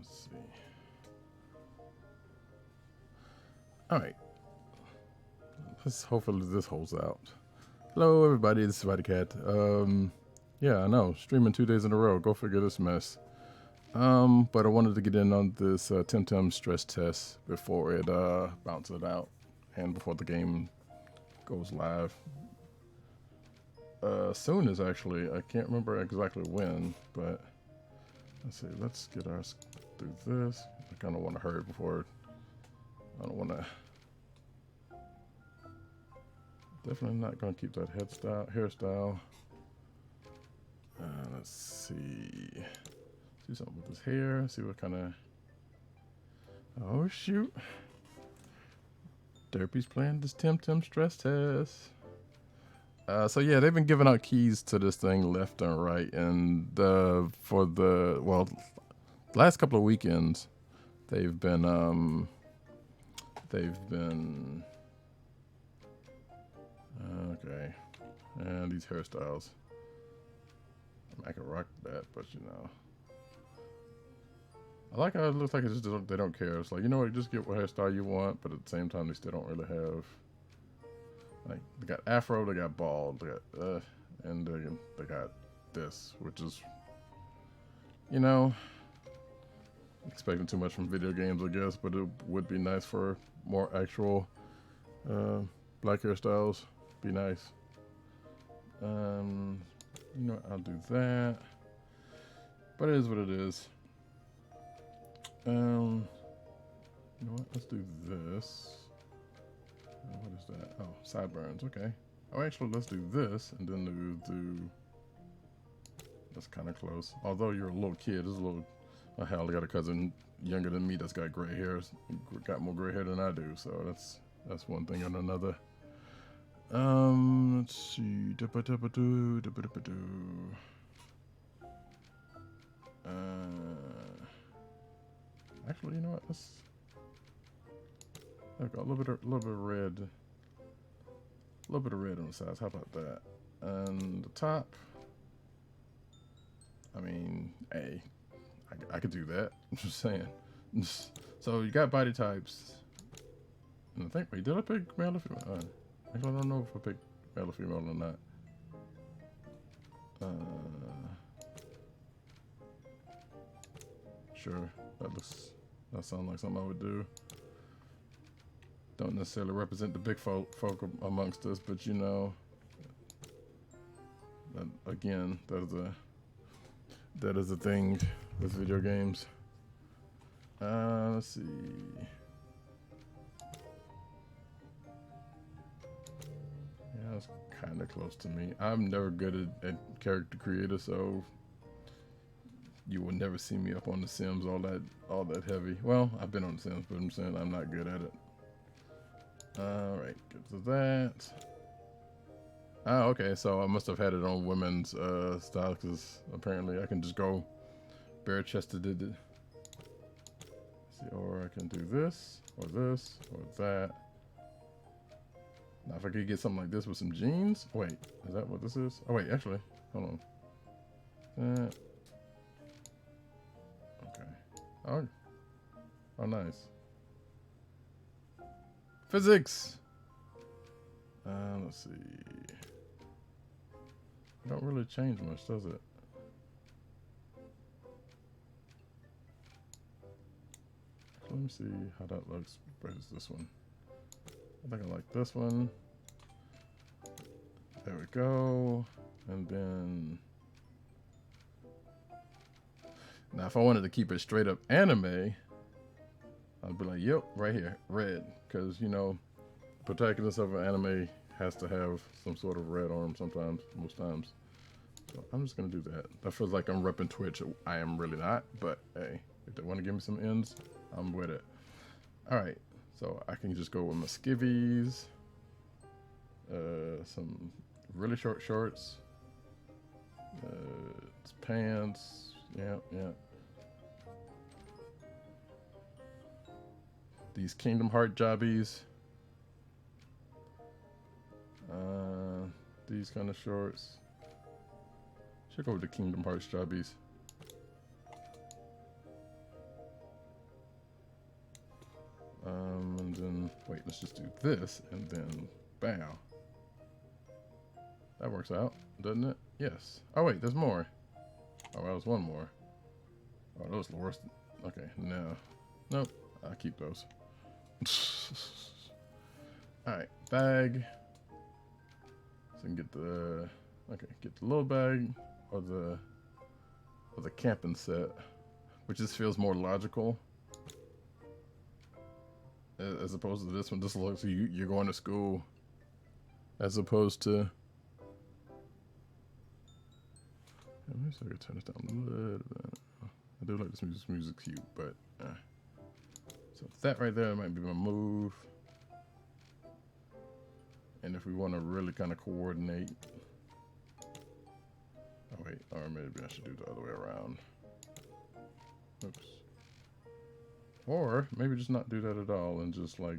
Let's see. All right. Let's hopefully this holds out. Hello, everybody. This is Cat. Yeah, I know. Streaming 2 days in a row. Go figure this mess. But I wanted to get in on this TemTem stress test before it bounces out and before the game goes live. Soon is actually, I can't remember exactly when, but let's see. Let's get ours through this. I kind of want to hurry before. I don't want to. Definitely not going to keep that hairstyle. Let's see. Do something with his hair. See what kind of. Oh shoot! Derpy's playing this TemTem stress test. So yeah, they've been giving out keys to this thing left and right, and for the last couple of weekends, they've been okay, and these hairstyles. I can rock that, but you know. I like how it looks like it's just they don't care. It's like, you know what, just get what hairstyle you want, but at the same time they still don't really have, like, they got afro, they got bald, they got and they got this, which is, you know, expecting too much from video games, I guess, but it would be nice for more actual black hairstyles. Be nice. You know, I'll do that. But it is what it is. You know what? Let's do this. What is that? Oh, sideburns. Okay. Oh, actually, let's do this, and then do. That's kind of close. Although you're a little kid, this is a little. Oh, hell, I got a cousin younger than me that's got gray hair. Got more gray hair than I do. So that's one thing and another. Let's see. Actually, you know what? Let's. I've got a little bit of red. A little bit of red on the sides. How about that? And the top. I mean, hey, I could do that. I'm just saying. So you got body types. And I think, wait, did I pick male or female? Actually, I don't know if I picked male or female or not. Sure, that sounds like something I would do. Don't necessarily represent the big folk amongst us, but you know, that, again, that is a thing with video games. Let's see. Yeah, that's kind of close to me. I'm never good at character creator, so you will never see me up on The Sims all that heavy. Well, I've been on The Sims, but I'm saying I'm not good at it. All right, get to that. Ah, okay, so I must have had it on women's style, because apparently I can just go bare-chested. See, or I can do this, or that. Now, if I could get something like this with some jeans. Wait, is that what this is? Oh, wait, actually, hold on. That. Okay. Oh, nice. Physics. Let's see. It don't really change much, does it? Let me see how that looks versus this one. I think I like this one. There we go. And then now if I wanted to keep it straight up anime, I'd be like, yep, right here, red. Because, you know, the protagonist of an anime has to have some sort of red on him sometimes, most times. So I'm just going to do that. That feels like I'm repping Twitch. I am really not, but hey, if they want to give me some ends, I'm with it. All right, so I can just go with my skivvies, some really short shorts, pants, yeah. These Kingdom Heart jobbies. These kind of shorts. Should go with the Kingdom Hearts jobbies. Wait, let's just do this and then bam. That works out, doesn't it? Yes. Oh wait, there's more. Oh, that was one more. Oh, that was the worst. Okay, no. Nope. I'll keep those. Alright, bag. So I can get the get the little bag or the camping set, which just feels more logical as opposed to this one. This looks like you're going to school as opposed to. Let me see if I can turn this down a little bit. I do like this music. Music's cute, but so that right there might be my move. And if we want to really kind of coordinate, oh wait, or maybe I should do the other way around. Oops. Or maybe just not do that at all and just like.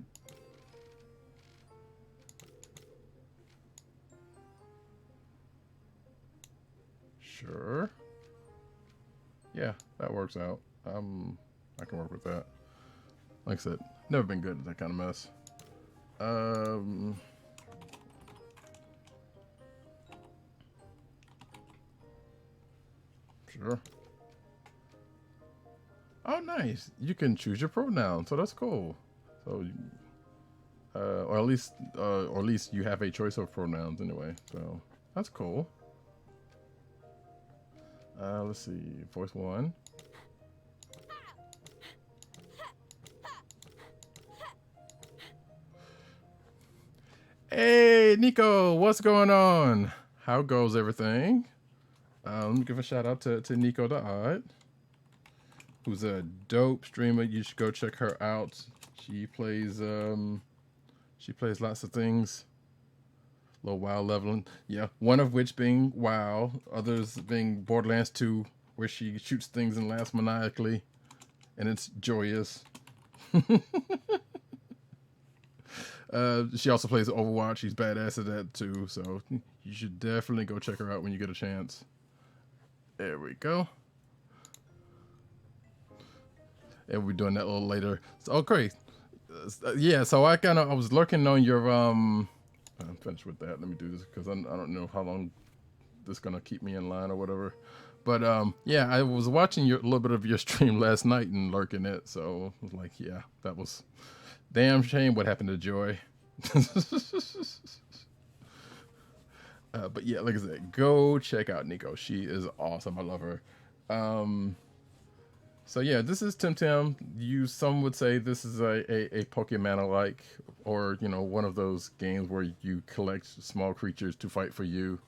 Sure. Yeah, that works out. I can work with that. Like I said, never been good at that kind of mess. Sure. Oh, nice. You can choose your pronoun, so that's cool. So, or at least you have a choice of pronouns anyway. So that's cool. Let's see. Voice 1. Hey, Nico, what's going on? How goes everything? Let me give a shout out to Nico the Odd, who's a dope streamer. You should go check her out. She plays lots of things. A little WoW leveling. Yeah, one of which being WoW, others being Borderlands 2, where she shoots things and laughs maniacally, and it's joyous. She also plays Overwatch. She's badass at that too, so you should definitely go check her out when you get a chance. There we go. And we'll be doing that a little later. So, okay. Yeah, so I was lurking on your I'm finished with that. Let me do this because I don't know how long this is gonna keep me in line or whatever. But yeah, I was watching a little bit of your stream last night and lurking it, so I was like, yeah, that was damn shame what happened to Joy. But yeah, like I said, go check out Nico. She is awesome. I love her. So yeah, this is TemTem. Some would say this is a Pokemon-alike, or one of those games where you collect small creatures to fight for you.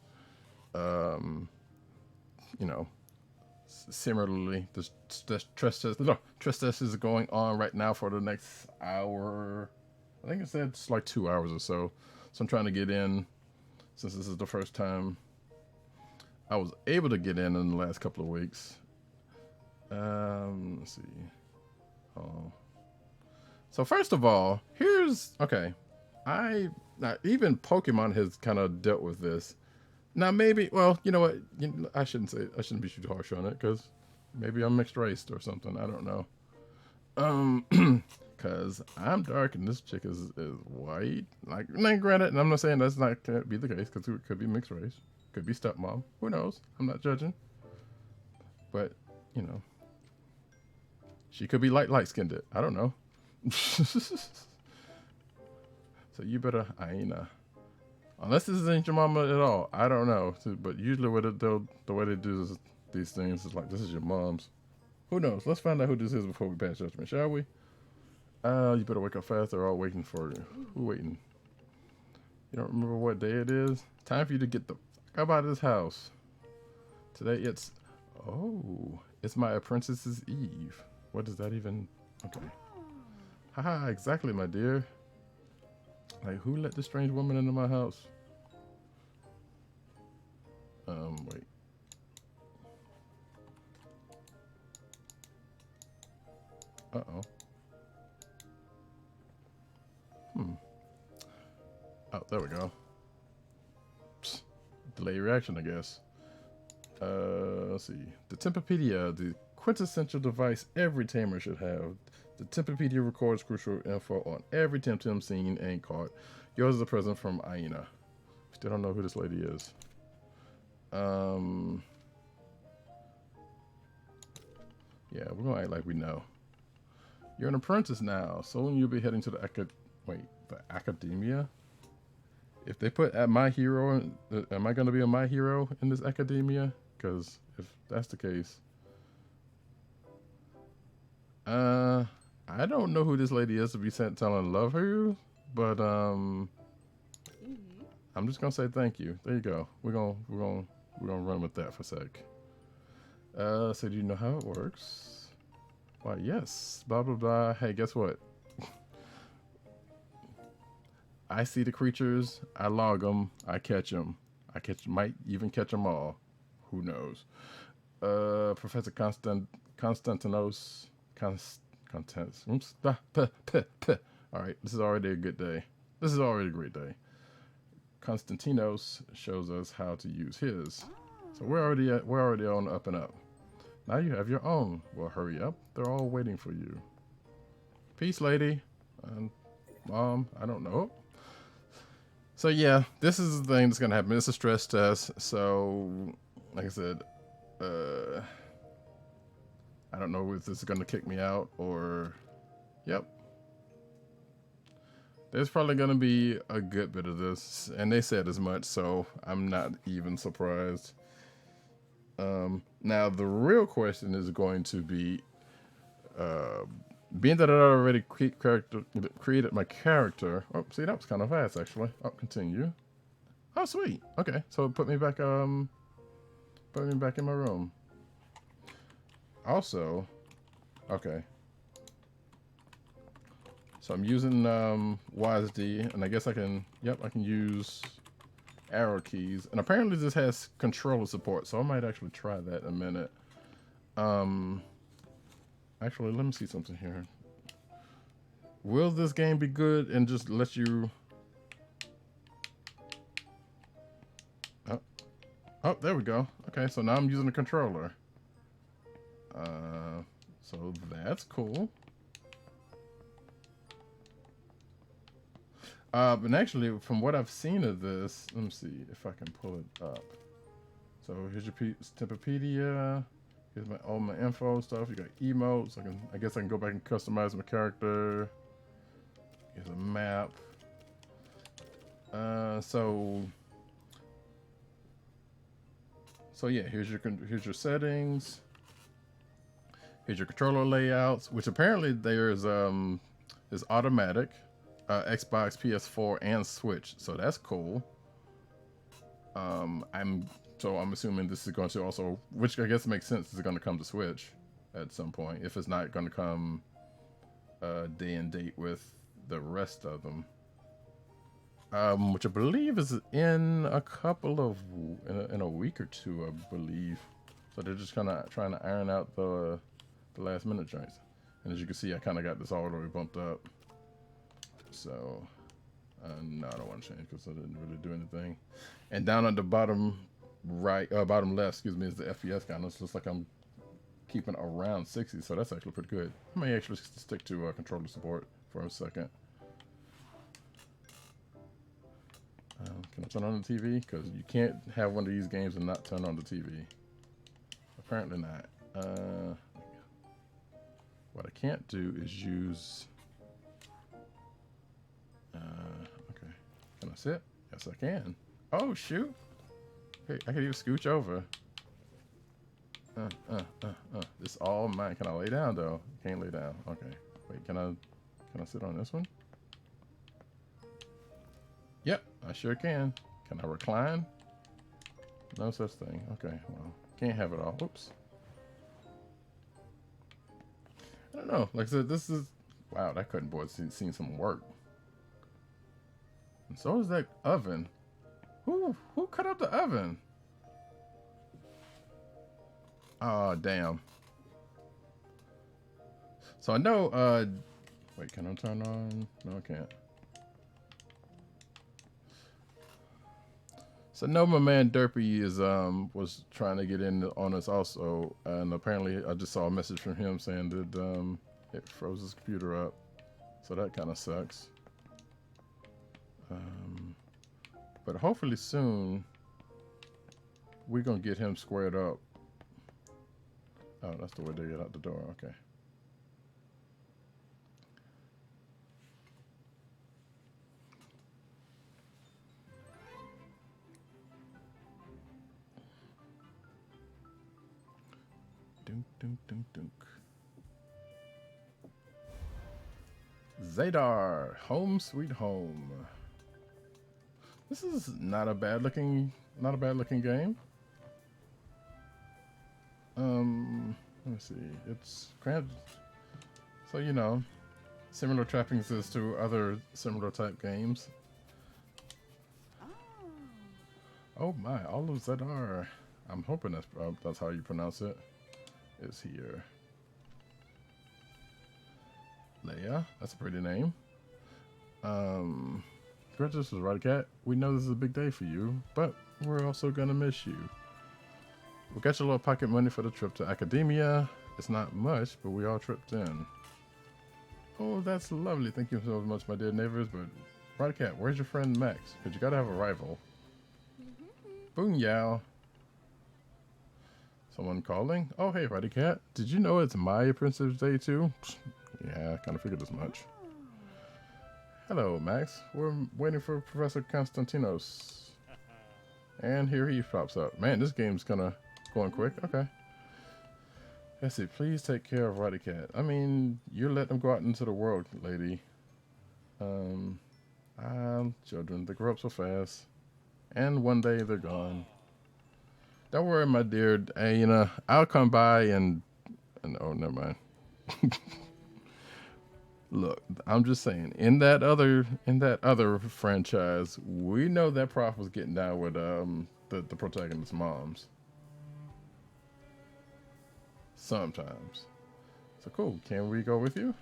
Similarly, the stress test is going on right now for the next hour. I think it said it's like 2 hours or so. So I'm trying to get in, since this is the first time I was able to get in the last couple of weeks. Let's see. Oh. So first of all, okay. Even Pokemon has kind of dealt with this. Now maybe, well, you know what? I shouldn't be too harsh on it, because maybe I'm mixed race or something. I don't know. Because I'm dark and this chick is white. Like, granted, and I'm not saying that's not can't be the case, because it could be mixed race, could be stepmom. Who knows? I'm not judging. But she could be light skinned. I don't know. So you better, unless this ain't your mama at all. I don't know. But usually the way they do these things is like, this is your mom's. Who knows? Let's find out who this is before we pass judgment, shall we? You better wake up fast. They're all waiting for you. Who waiting? You don't remember what day it is? Time for you to get the fuck out of this house. Today it's my apprentice's eve. What does that even? Okay. Haha, exactly, my dear. Like, who let this strange woman into my house? Wait. Uh-oh. Oh, there we go. Psst. Delay reaction, I guess. Let's see. The Tempepedia, the quintessential device every tamer should have. The Tempepedia records crucial info on every TemTem scene and card. Yours is a present from Aina. Still don't know who this lady is. Yeah, we're gonna act like we know. You're an apprentice now. Soon you'll be heading to the academia. If they put at my hero, am I gonna be a my hero in this academia? Because if that's the case, I don't know who this lady is to be sent telling love her, but I'm just gonna say thank you. There you go. We're gonna run with that for a sec. So do you know how it works? Why, yes. Blah blah blah. Hey, guess what? I see the creatures. I log them. I catch them. Might even catch them all. Who knows? Professor Constantinos. Contents. All right, this is already a good day. This is already a great day. Constantinos shows us how to use his. So we're already on the up and up. Now you have your own. Well, hurry up. They're all waiting for you. Peace, lady. Mom, I don't know. So yeah, this is the thing that's gonna happen. It's a stress test. So, like I said, I don't know if this is gonna kick me out or, yep. There's probably gonna be a good bit of this, and they said as much, so I'm not even surprised. Now the real question is going to be, being that I already created my character. Oh, see, that was kind of fast actually. Oh, continue. Oh, sweet. Okay, so put me back in my room. Also, okay. So I'm using WASD, and I guess I can use arrow keys. And apparently this has controller support, so I might actually try that in a minute. Actually, let me see something here. Will this game be good and just let you... Oh, there we go. Okay, so now I'm using the controller. So that's cool. And actually, from what I've seen of this, let me see if I can pull it up. So here's your Tempepedia. Here's all my info stuff. You got emotes. I guess I can go back and customize my character. Here's a map. So yeah, here's your settings. Here's your controller layouts, which apparently there's is automatic, Xbox, PS4, and Switch. So that's cool. I'm assuming this is going to also, which I guess makes sense, is going to come to Switch at some point, if it's not going to come day and date with the rest of them. Which I believe is in a couple of in a week or two, I believe. So they're just kind of trying to iron out the last minute joints. And as you can see, I kind of got this all the way bumped up. So no, I don't want to change because I didn't really do anything. And down at the bottom right, bottom left, excuse me, is the FPS count. It looks like I'm keeping around 60, so that's actually pretty good. I may actually stick to controller support for a second. Can I turn on the TV? Because you can't have one of these games and not turn on the TV. Apparently not. What I can't do is use... okay. Can I sit? Yes, I can. Oh, shoot. Hey, I can even scooch over. This all mine. Can I lay down, though? Can't lay down. Okay. Wait, can I sit on this one? Yep, I sure can. Can I recline? No such thing. Okay, well, can't have it all. Oops. I don't know. Like I said, this is... Wow, that cutting board's seen some work. And so is that oven. Who cut up the oven? Oh, damn. So I know, wait, can I turn on? No, I can't. So I know my man Derpy is was trying to get in on us also, and apparently I just saw a message from him saying that It froze his computer up. So that kind of sucks. But hopefully soon we're going to get him squared up. Oh, that's the way they get out the door. Okay. Dunk, dunk, dunk, dunk. Zadar, home sweet home. This is not a bad looking game. Let me see. It's grand. So you know, similar trappings as to other similar type games. Oh my! All of Zadar. I'm hoping that's how you pronounce it. Is here. Leia, that's a pretty name. Congratulations, Roddy Cat. We know this is a big day for you, but we're also gonna miss you. We'll get you a little pocket money for the trip to academia. It's not much, but we all tripped in. Oh, that's lovely. Thank you so much, my dear neighbors. But Roddy Cat, where's your friend Max? Because you gotta have a rival. Boom, yow. Someone calling? Oh, hey, Roddy Cat. Did you know it's my Princess Day too? Yeah, I kind of figured as much. Hello, Max. We're waiting for Professor Konstantinos. And here he pops up. Man, this game's kind of going quick. Okay. Let's see. Please take care of Roddy Cat. I mean, you're letting them go out into the world, lady. Children, they grow up so fast. And one day they're gone. Don't worry, my dear. You know, I'll come by and oh, never mind. Look, I'm just saying. In that other franchise, we know that Prof was getting down with the protagonist's moms. Sometimes. So cool. Can we go with you?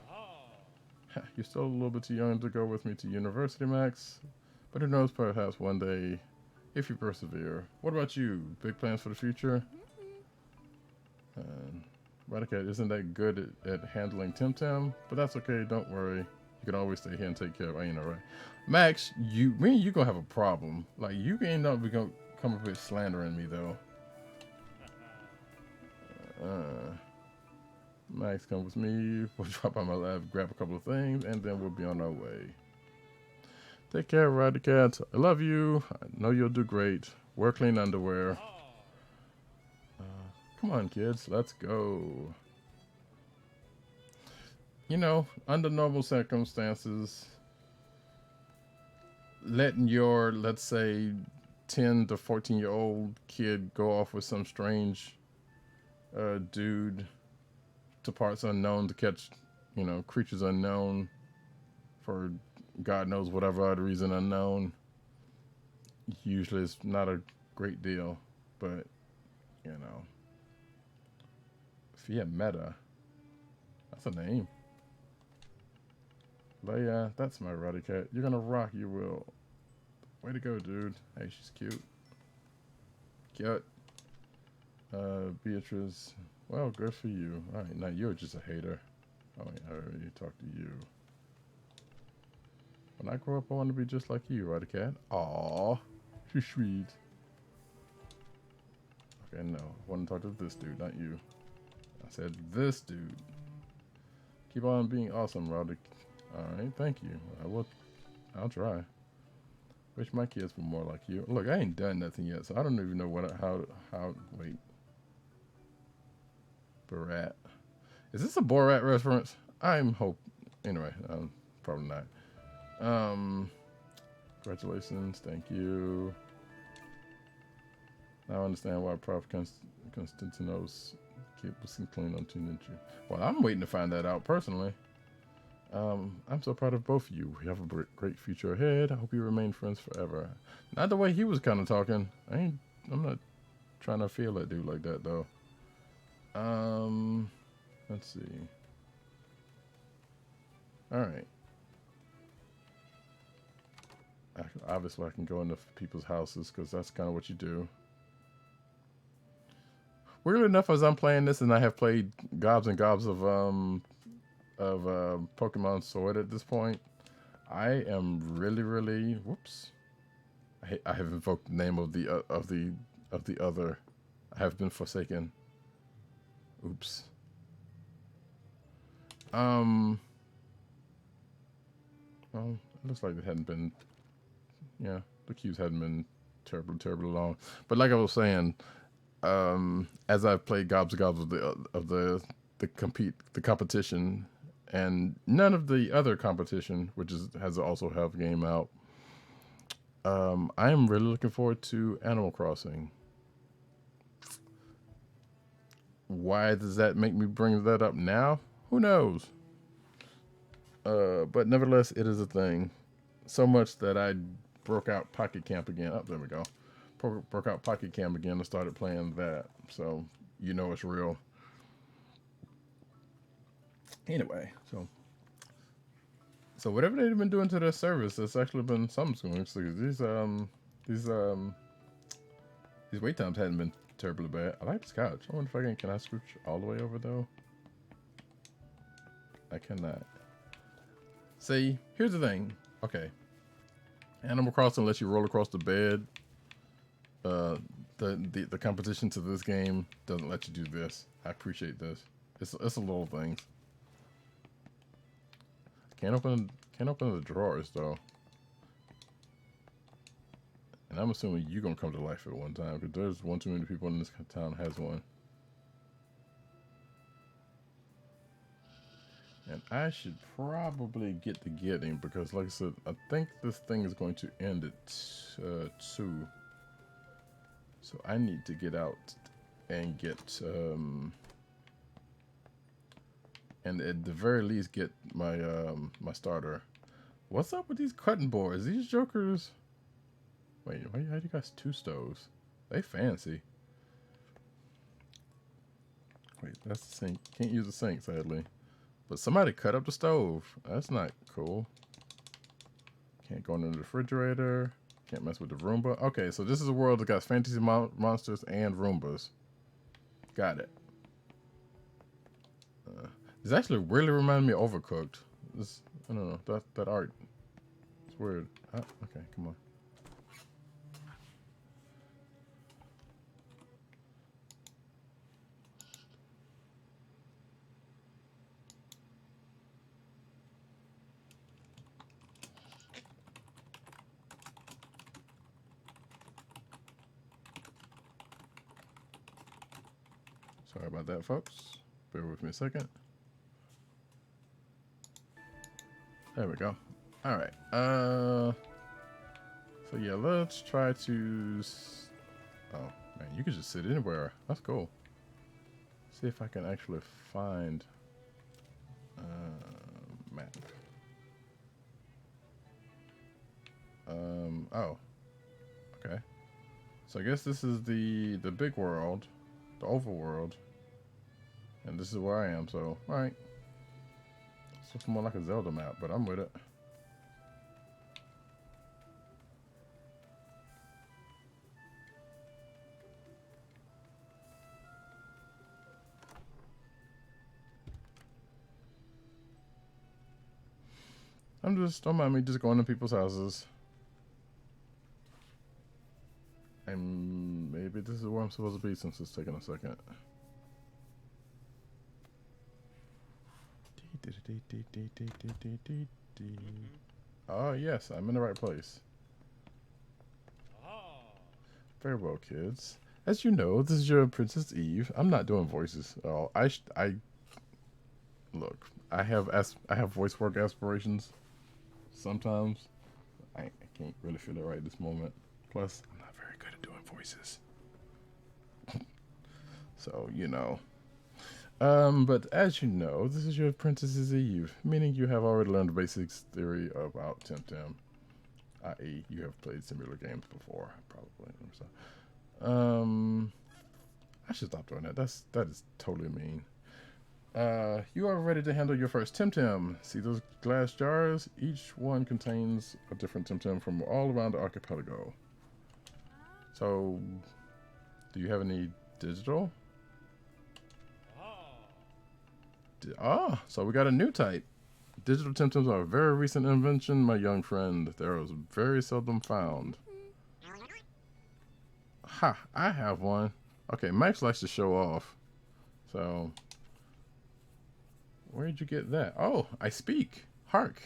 You're still a little bit too young to go with me to university, Max. But who knows? Perhaps one day, if you persevere. What about you? Big plans for the future? Radicat isn't that good at handling TemTem, but that's okay. Don't worry. You can always stay here and take care of it. You know, right? Max, me and you gonna have a problem. Like, you ain't not gonna come up with slandering me though. Max, come with me. We'll drop by my lab, grab a couple of things, and then we'll be on our way. Take care, Radicat. I love you. I know you'll do great. Wear clean underwear. Come on, kids, let's go. You know, under normal circumstances, letting your, let's say, 10 to 14-year-old kid go off with some strange dude to parts unknown to catch, you know, creatures unknown for God knows whatever other reason unknown. Usually it's not a great deal, but, you know. Fia Meta. That's a name. Leia, that's my Roddy Cat. You're gonna rock, you will. Way to go, dude. Hey, she's cute. Cute. Beatrice. Well, good for you. Alright, now you're just a hater. Oh, I already talked to you. When I grow up, I want to be just like you, Roddy Cat. Aww. She's sweet. Okay, no. I want to talk to this dude, not you. I said this dude. Keep on being awesome, Roddy. Alright, thank you. I'll try. Wish my kids were more like you. Look, I ain't done nothing yet, so I don't even know wait. Borat. Is this a Borat reference? Anyway, probably not. Congratulations, thank you. Now I understand why Prof. Konstantinos keeps clean on Teenager. Well, I'm waiting to find that out personally. I'm so proud of both of you. We have a great future ahead. I hope you remain friends forever. Not the way he was kind of talking. I'm not trying to feel that dude like that though. Let's see. All right. Obviously, I can go into people's houses because that's kind of what you do. Weirdly enough, as I'm playing this, and I have played gobs and gobs of of Pokemon Sword at this point. I am really whoops. I have invoked the name of the other. I have been forsaken. Oops. Well, it looks like it hadn't been. Yeah, the queues hadn't been terribly long. But like I was saying, as I've played gobs of the competition, and none of the other competition, which has also have a game out. I am really looking forward to Animal Crossing. Why does that make me bring that up now? Who knows? But nevertheless, it is a thing. So much that I broke out Pocket Camp again. Oh, there we go. Broke out Pocket Camp again and started playing that. So you know it's real. Anyway, so whatever they've been doing to their service, it's actually been something going. So these wait times hadn't been terribly bad. I like this couch. I wonder if can I scooch all the way over though? I cannot. See, here's the thing. Okay. Animal Crossing lets you roll across the bed. The competition to this game doesn't let you do this. I appreciate this. It's a little things. Can't open the drawers though. And I'm assuming you're gonna come to life at one time because there's one too many people in this town has one. And I should probably get to getting because, like I said, I think this thing is going to end at 2. So I need to get out and get, and at the very least get my my starter. What's up with these cutting boards? These jokers. Wait, how you guys 2 stoves? They fancy. Wait, that's the sink. Can't use the sink, sadly. But somebody cut up the stove. That's not cool. Can't go into the refrigerator. Can't mess with the Roomba. Okay, so this is a world that got fantasy monsters and Roombas. Got it. This actually really reminded me of Overcooked. This, I don't know, that art. It's weird. Okay, come on. Sorry about that, folks. Bear with me a second. There we go. All right. So yeah, let's try to. Oh man, you can just sit anywhere. That's cool. See if I can actually find map. Oh. Okay. So I guess this is the big world, the overworld, and this is where I am. So all right. So it's more like a Zelda map, but I'm with it. Don't mind me just going to people's houses. And maybe this is where I'm supposed to be since it's taking a second. Oh, yes, I'm in the right place. Very well, kids. As you know, this is your Princess Eve. I'm not doing voices at all. Look, I have voice work aspirations. Sometimes I can't really feel it right this moment. Plus, I'm not very good at doing voices. So, you know. But as you know, this is your Princess's Eve, meaning you have already learned the basics theory about TemTem, i.e. you have played similar games before, probably. So, I should stop doing that. That is totally mean. You are ready to handle your first TemTem. See those glass jars? Each one contains a different TemTem from all around the archipelago. So, do you have any digital? So we got a new type. Digital TemTems are a very recent invention, my young friend. There is very seldom found. Ha! I have one. Okay, Max likes to show off. So, where'd you get that? Oh, I speak. Hark.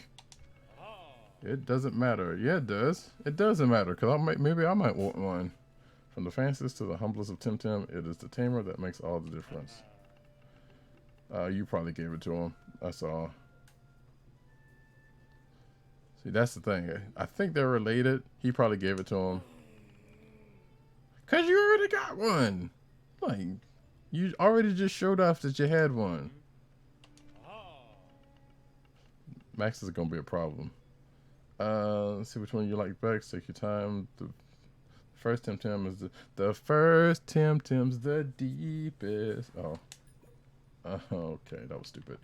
It doesn't matter. Yeah, it does. It doesn't matter, because maybe I might want one. From the fanciest to the humblest of TemTem, it is the tamer that makes all the difference. You probably gave it to him. That's all. See, that's the thing. I think they're related. He probably gave it to him. Because you already got one. Like, you already just showed off that you had one. Max is going to be a problem. Let's see which one you like best. Take your time. The first TemTem is the first TemTem's the deepest. Oh. Okay, that was stupid.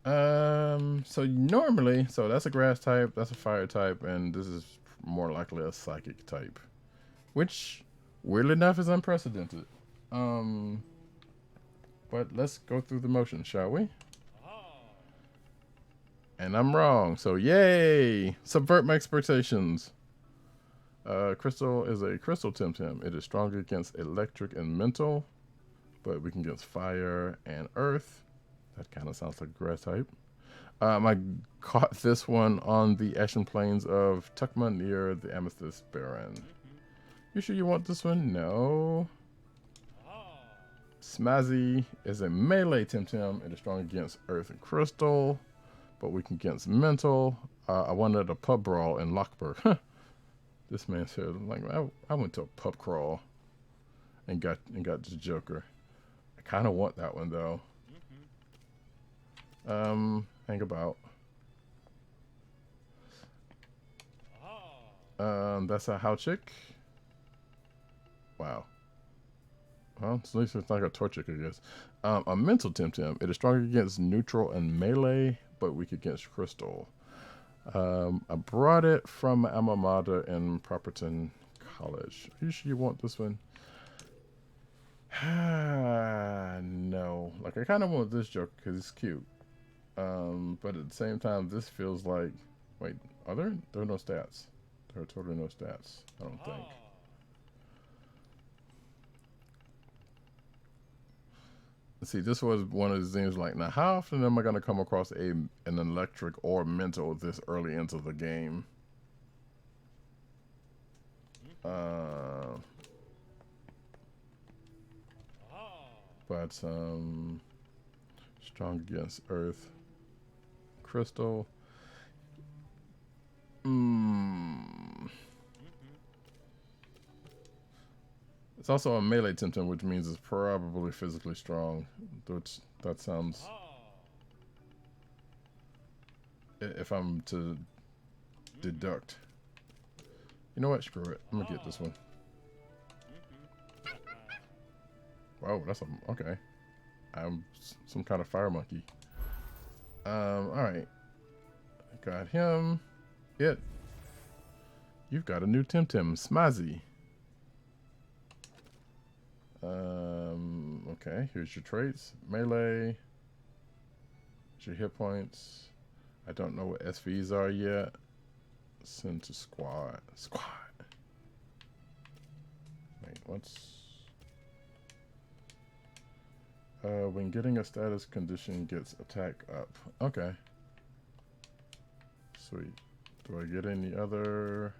So normally, that's a grass type, that's a fire type, and this is more likely a psychic type, which weirdly enough is unprecedented. But let's go through the motion, shall we? And I'm wrong, so yay! Subvert my expectations. Crystal is a crystal TemTem. It is stronger against electric and mental, but we can against fire and earth. That kind of sounds like a grass type. I caught this one on the Ashen Plains of Tukma near the Amethyst Baron. You sure you want this one? No. Smazzy is a melee TemTem. It is strong against earth and crystal, but weak against mental. I wanted a pub brawl in Lockburg. This man said, like, I went to a pub crawl and got the Joker. I kind of want that one though. Hang about. That's a how chick. Wow. Well, at least it's like a torchic, I guess. A mental TemTem. It is stronger against neutral and melee, but weak against crystal. I brought it from my alma mater in Properton College. Are you sure you want this one? No. Like, I kind of want this joke because it's cute. But at the same time, this feels like... Wait, are there? There are no stats. There are totally no stats, I don't think. Let's see, this was one of the things like, now how often am I going to come across an electric or mental this early into the game? But, strong against earth. Crystal. It's also a melee TemTem, which means it's probably physically strong. Which that sounds. If I'm to deduct. You know what? Screw it. I'm gonna get this one. Wow, that's okay. I'm some kind of fire monkey. Alright. Got him. You've got a new TemTem, Smazzy. Okay, here's your traits. Melee. Here's your hit points. I don't know what SVs are yet. Send to squad. Wait, what's... when getting a status condition gets attack up. Okay. Sweet. Do I get any other...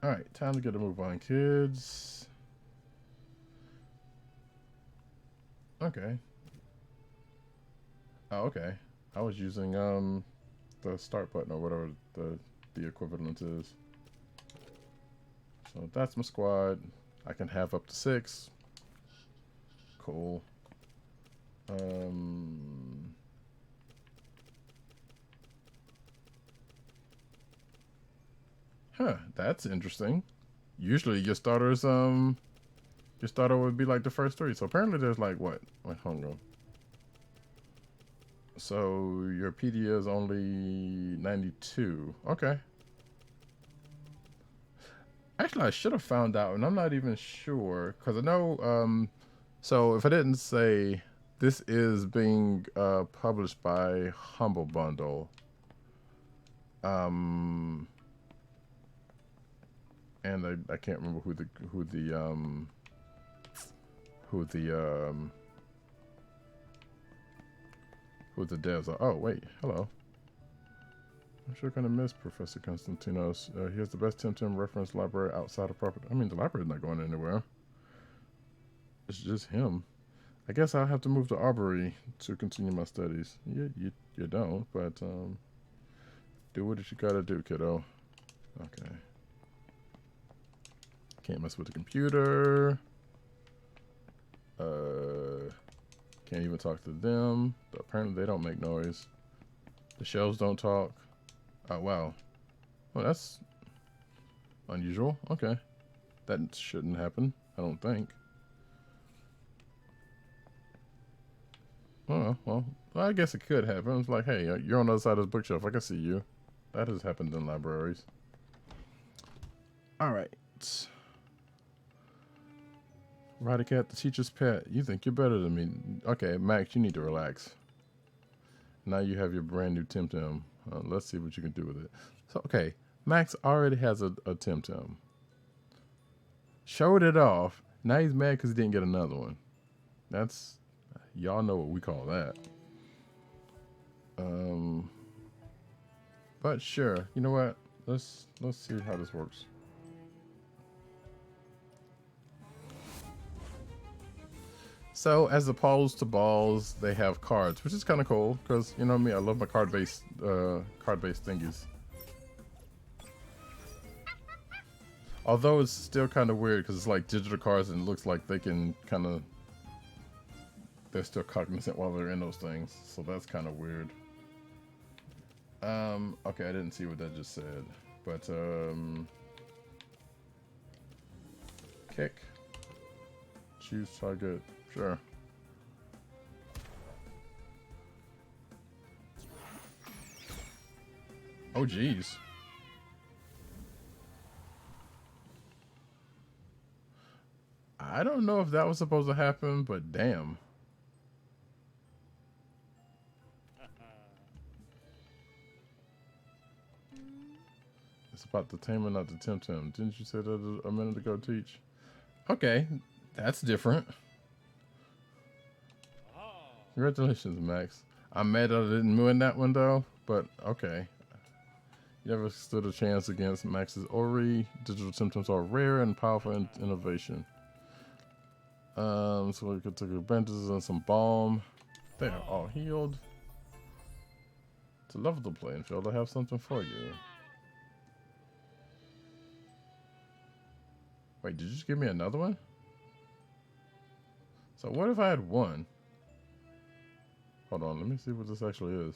Alright, time to get a move on, kids. Okay. Oh, okay. I was using the start button or whatever the equivalent is. So that's my squad. I can have up to 6. Cool. Huh, that's interesting. Usually your starters your starter would be like the first 3. So apparently there's like what? Wait, hold on. So your PD is only 92. Okay. Actually, I should have found out, and I'm not even sure because I know So if I didn't say, this is being published by Humble Bundle. And I can't remember who the devs are. Oh wait, hello. I'm sure gonna miss Professor Constantinos. He has the best TemTem reference library outside of property. I mean, the library's not going anywhere. It's just him. I guess I'll have to move to Arbery to continue my studies. You don't, but do what you gotta do, kiddo. Okay. Can't mess with the computer. Can't even talk to them. Apparently they don't make noise. The shelves don't talk. Oh, wow. Well, that's unusual. Okay. That shouldn't happen, I don't think. Oh, well, I guess it could happen. It's like, hey, you're on the other side of the bookshelf. I can see you. That has happened in libraries. All right. Radicat, the teacher's pet. You think you're better than me. Okay, Max, you need to relax. Now you have your brand new TemTem. Let's see what you can do with it. So, okay, Max already has a TemTem. Showed it off. Now he's mad because he didn't get another one. That's, y'all know what we call that. But sure, you know what? Let's see how this works. So as opposed to balls, they have cards, which is kind of cool because you know me, I love my card-based thingies. Although it's still kind of weird because it's like digital cards and it looks like they can kind of, they're still cognizant while they're in those things, so that's kind of weird. Okay, I didn't see what that just said, but kick, choose target. Sure. Oh, geez. I don't know if that was supposed to happen, but damn. It's about the tamer, not the TemTem. Didn't you say that a minute ago, Teach? Okay, that's different. Congratulations, Max. I'm mad that I didn't win that one, though, but okay. You never stood a chance against Max's Ori. Digital TemTems are rare and powerful in innovation. So we could take bandages and some balm. They are all healed. To level the playing field, I have something for you. Wait, did you just give me another one? So what if I had one? Hold on, let me see what this actually is.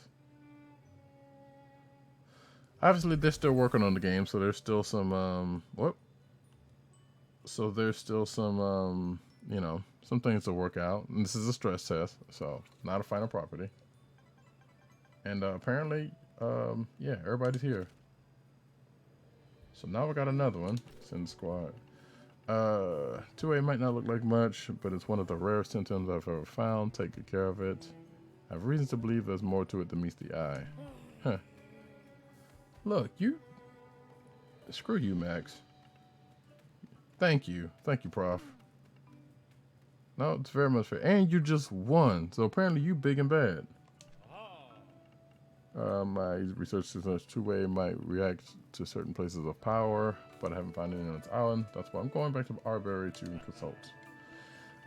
Obviously, they're still working on the game, so there's still some, So there's still some, you know, some things to work out. And this is a stress test, so not a final property. And apparently, yeah, everybody's here. So now we got another one. Send squad. 2A might not look like much, but it's one of the rarest TemTems I've ever found. Take good care of it. I have reasons to believe there's more to it than meets the eye. Huh. Look, you... Screw you, Max. Thank you. Thank you, Prof. No, it's very much fair. And you just won. So apparently you big and bad. My research says 2A might react to certain places of power, but I haven't found any on its island. That's why I'm going back to Arbery to consult.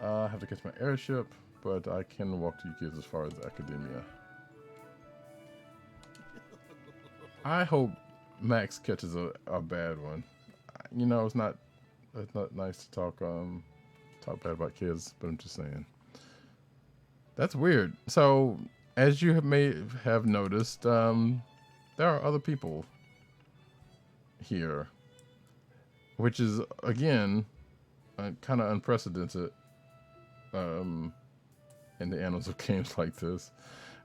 I have to catch my airship, but I can walk to you kids as far as academia. I hope Max catches a bad one. You know, it's not nice to talk bad about kids, but I'm just saying. That's weird. So, as you may have noticed, there are other people here, which is again kind of unprecedented in the annals of games like this.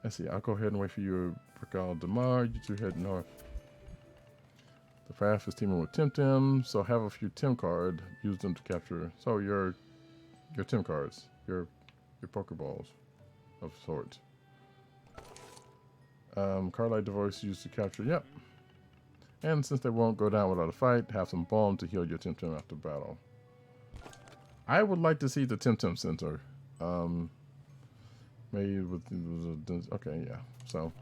Let's see. I'll go ahead and wait for you, Brigal Damar. You two head north. The Phaff is teaming with TemTem, so have a few Tem card. Use them to capture. So your Tem cards. your Pokeballs of sorts. Card-like device used to capture. Yep. And since they won't go down without a fight, have some balm to heal your TemTem after battle. I would like to see the TemTem Center. Made with okay, yeah. So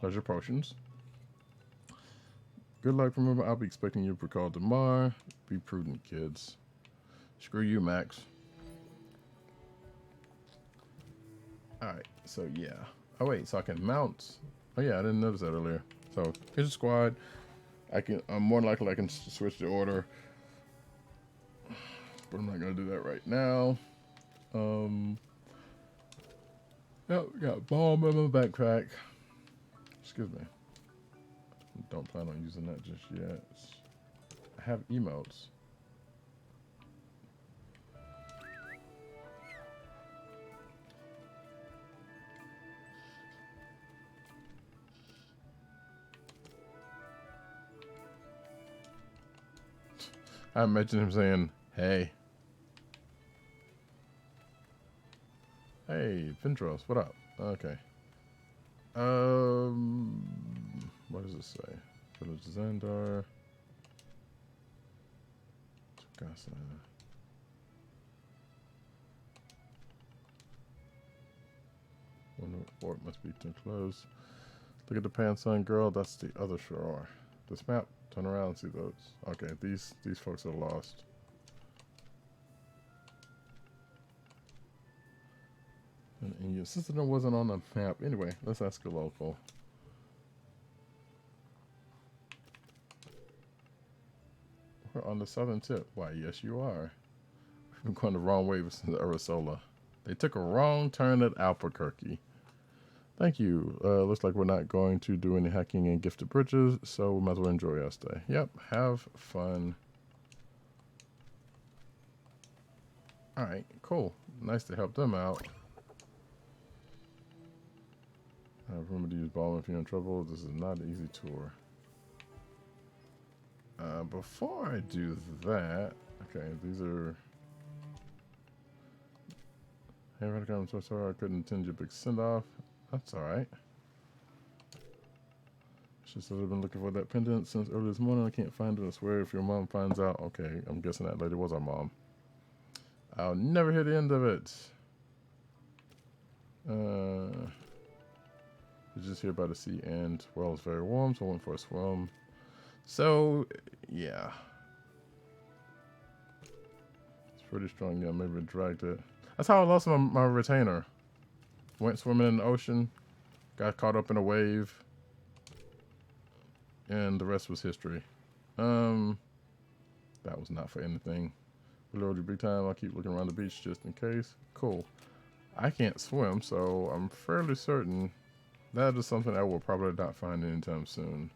there's your potions. Good luck. Remember, I'll be expecting you to recall tomorrow. Be prudent, kids. Screw you, Max. Alright, so yeah. Oh wait, so I can mount. Oh yeah, I didn't notice that earlier. So here's a squad. I'm more likely I can switch the order. But I'm not gonna do that right now. Yeah, we got bomb in my backpack. Excuse me. Don't plan on using that just yet. I have emotes. I imagine him saying, "Hey, hey, Ventros, what up?" Okay. What does it say? Village Xandar. Tsukasa. Wonder what fort must be too close. Look at the pants on girl. That's the other shore. This map. Turn around and see those. Okay, these folks are lost. And your sister wasn't on the map. Anyway, let's ask a local. We're on the southern tip. Why, yes, you are. We've been going the wrong way since Arisola. They took a wrong turn at Albuquerque. Thank you. Looks like we're not going to do any hacking in Gifted Bridges, so we might as well enjoy our stay. Yep, have fun. Alright, cool. Nice to help them out. Remember to use balm if you're in trouble. This is not an easy tour. Before I do that, okay, these are. Hey, I'm so sorry I couldn't attend your big send off. That's alright. She said I've been looking for that pendant since early this morning. I can't find it. I swear if your mom finds out. Okay, I'm guessing that lady was our mom. I'll never hear the end of it. It's just here by the sea and well, it's very warm, so I went for a swim. So, yeah. It's pretty strong. Yeah, maybe dragged it. That's how I lost my retainer. Went swimming in the ocean, got caught up in a wave, and the rest was history. That was not for anything. Literally big time. I'll keep looking around the beach just in case. Cool. I can't swim, so I'm fairly certain that is something I will probably not find anytime soon.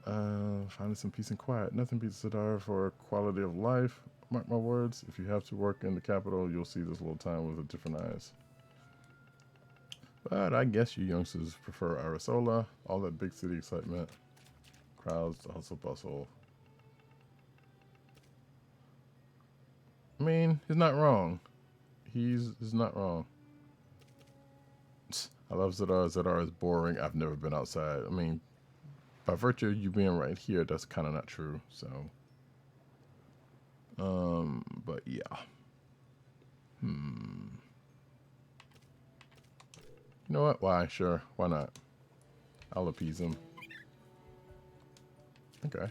Finding some peace and quiet. Nothing beats Sadar for quality of life. Mark my words, if you have to work in the capital, you'll see this little town with a different eyes. But I guess you youngsters prefer Arisola. All that big city excitement. Crowds, the hustle bustle. I mean, he's not wrong. He's not wrong. I love Zadar. Zadar is boring. I've never been outside. I mean, by virtue of you being right here, that's kind of not true. So, but yeah. You know what? Why? Sure. Why not? I'll appease him. Okay.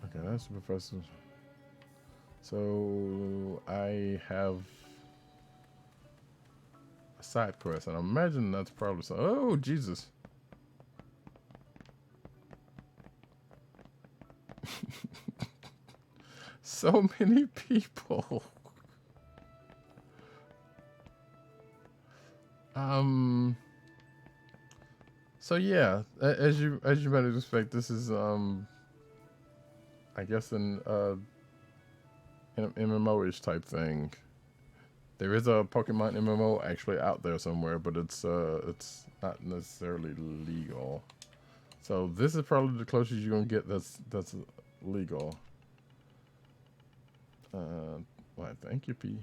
Okay, that's the professor. So I have a side quest, and I imagine that's probably so. Oh Jesus! So many people. So yeah, as you might expect, this is I guess an MMO-ish type thing. There is a Pokemon MMO actually out there somewhere, but it's not necessarily legal. So this is probably the closest you're gonna get that's legal. Why? Thank you, P.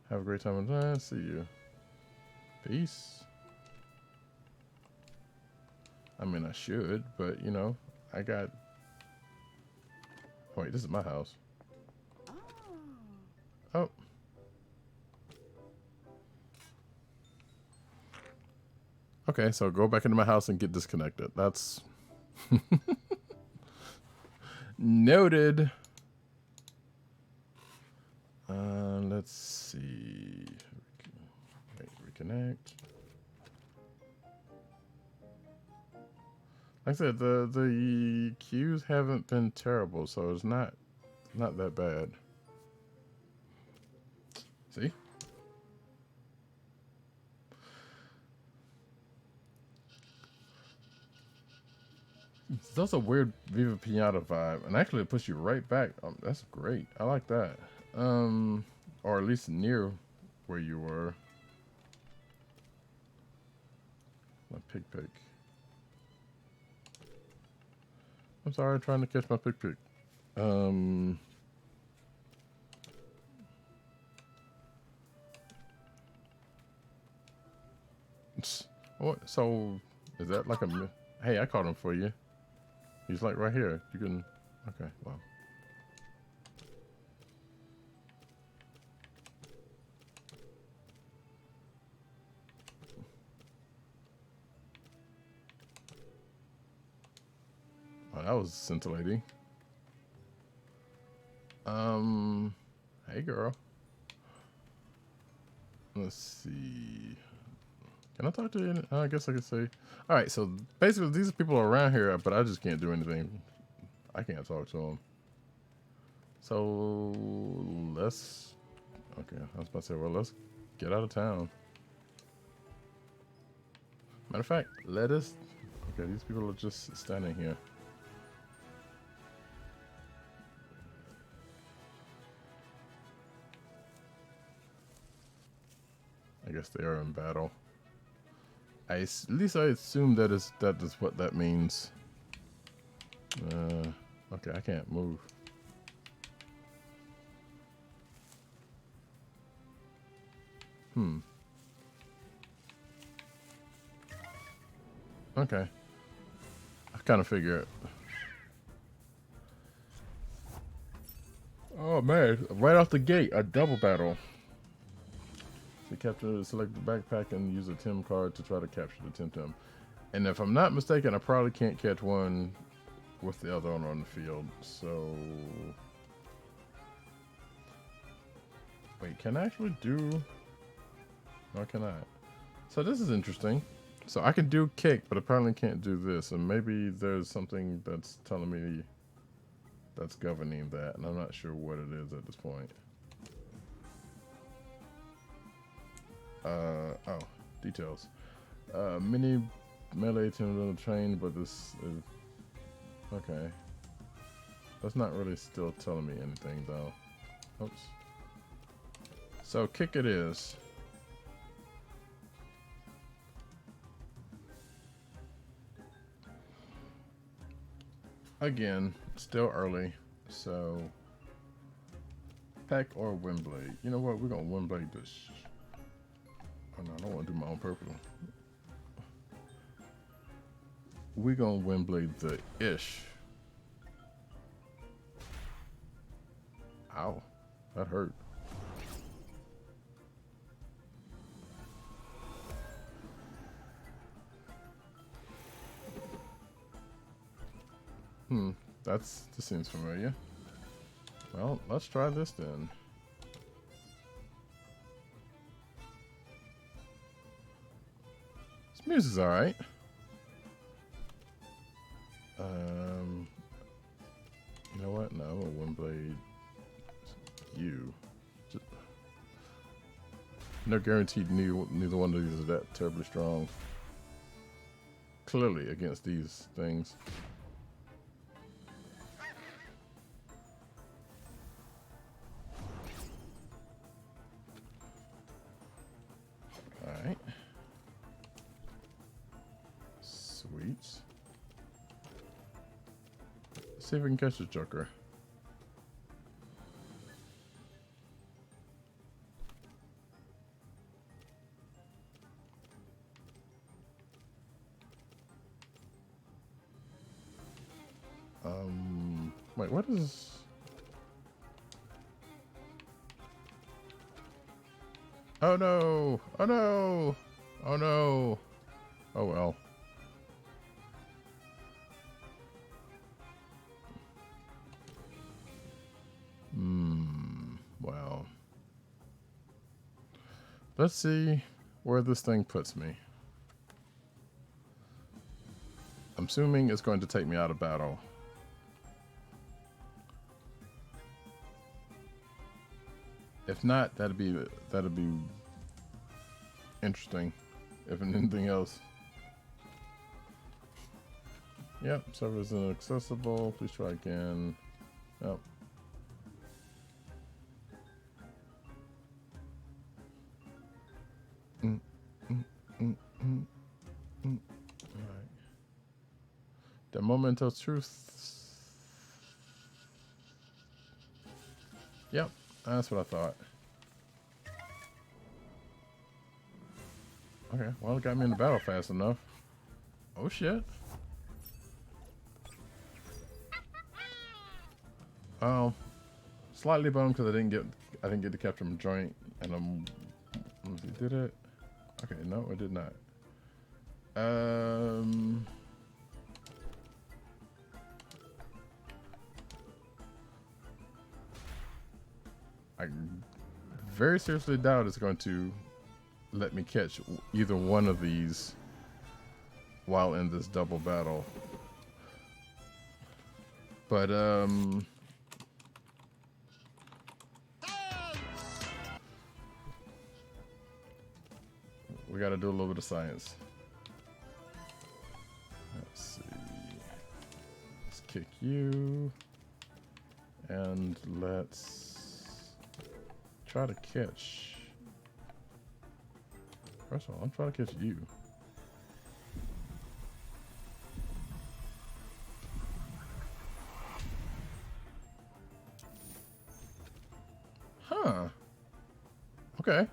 Have a great time and see you. Peace. I mean, I should, but you know, I got. Wait, this is my house. Oh. Okay, so go back into my house and get disconnected. That's noted. Let's see. Wait, reconnect. Like I said, the queues haven't been terrible, so it's not that bad. See? It's also a weird Viva Pinata vibe, and actually it puts you right back. That's great. I like that. Or at least near where you were. My pig. I'm sorry, trying to catch my pig. What? So is that like a? Hey, I caught him for you. He's like right here. You can. Okay. Well. Oh, that was scintillating. Hey girl. Let's see. Can I talk to you? I guess I could say. All right, so basically these people are around here, but I just can't do anything. I can't talk to them. So let's. Okay, I was about to say, well, let's get out of town. Matter of fact, let us. Okay, these people are just standing here. I guess they are in battle. At least I assume that is what that means. Okay, I can't move. Okay. I kind of figure it. Oh man, right off the gate, a double battle. So capture, select the backpack and use a TEM card to try to capture the TemTem. And if I'm not mistaken, I probably can't catch one with the other one on the field. So wait, can I actually do? No, I cannot. So this is interesting. So I can do kick, but apparently can't do this. And maybe there's something that's telling me that's governing that, and I'm not sure what it is at this point. Oh, details. Mini melee teams on the train, but this is okay. That's not really still telling me anything though. Oops. So kick it is. Again, still early, so pack or wind blade. You know what? We're gonna wind blade this. Oh no, I don't want to do my own purple. We're gonna wind blade the ish. Ow, that hurt. This seems familiar. Well, let's try this then. This music's alright. You know what? No, I'm gonna wind blade you. No guaranteed neither one of these is that terribly strong. Clearly against these things. Alright. Sweet. sheets. Let's see if we can catch the Joker. Wait, what is... Oh no! Oh no! Oh no! Oh well. Well. Let's see where this thing puts me. I'm assuming it's going to take me out of battle. If not, that'd be interesting. If anything else. Yep, server is inaccessible. Please try again. Yep. Alright. The moment of truth. Yep, that's what I thought. Okay, well, it got me in the battle fast enough. Oh shit. Oh, slightly bummed because I didn't get to capture my joint, and let's see, did it? Okay, no, it did not. I very seriously doubt it's going to let me catch either one of these while in this double battle. But we got to do a little bit of science. Let's see. Let's kick you, and let's try to catch. First of all, I'm trying to catch you. Huh. Okay.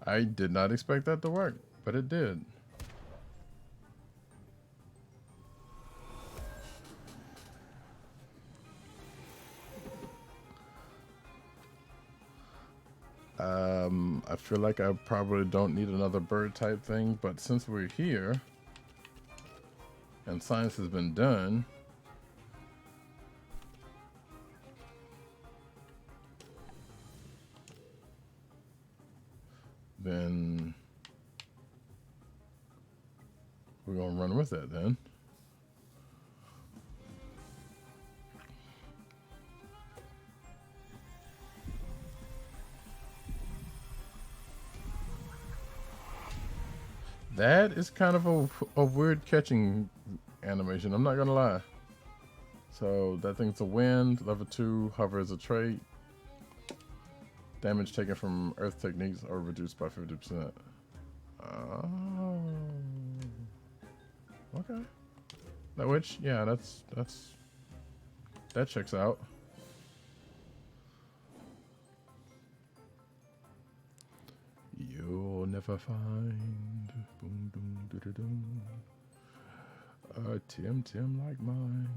I did not expect that to work, but it did. I feel like I probably don't need another bird type thing, but since we're here and science has been done, then we're gonna run with it then. That is kind of a weird catching animation, I'm not gonna lie. So that thing's a wind, level 2, hover is a trait. Damage taken from earth techniques are reduced by 50%. Oh. Okay. That which, yeah, that checks out. You'll never find boom boom doo doo doo a TemTem like mine.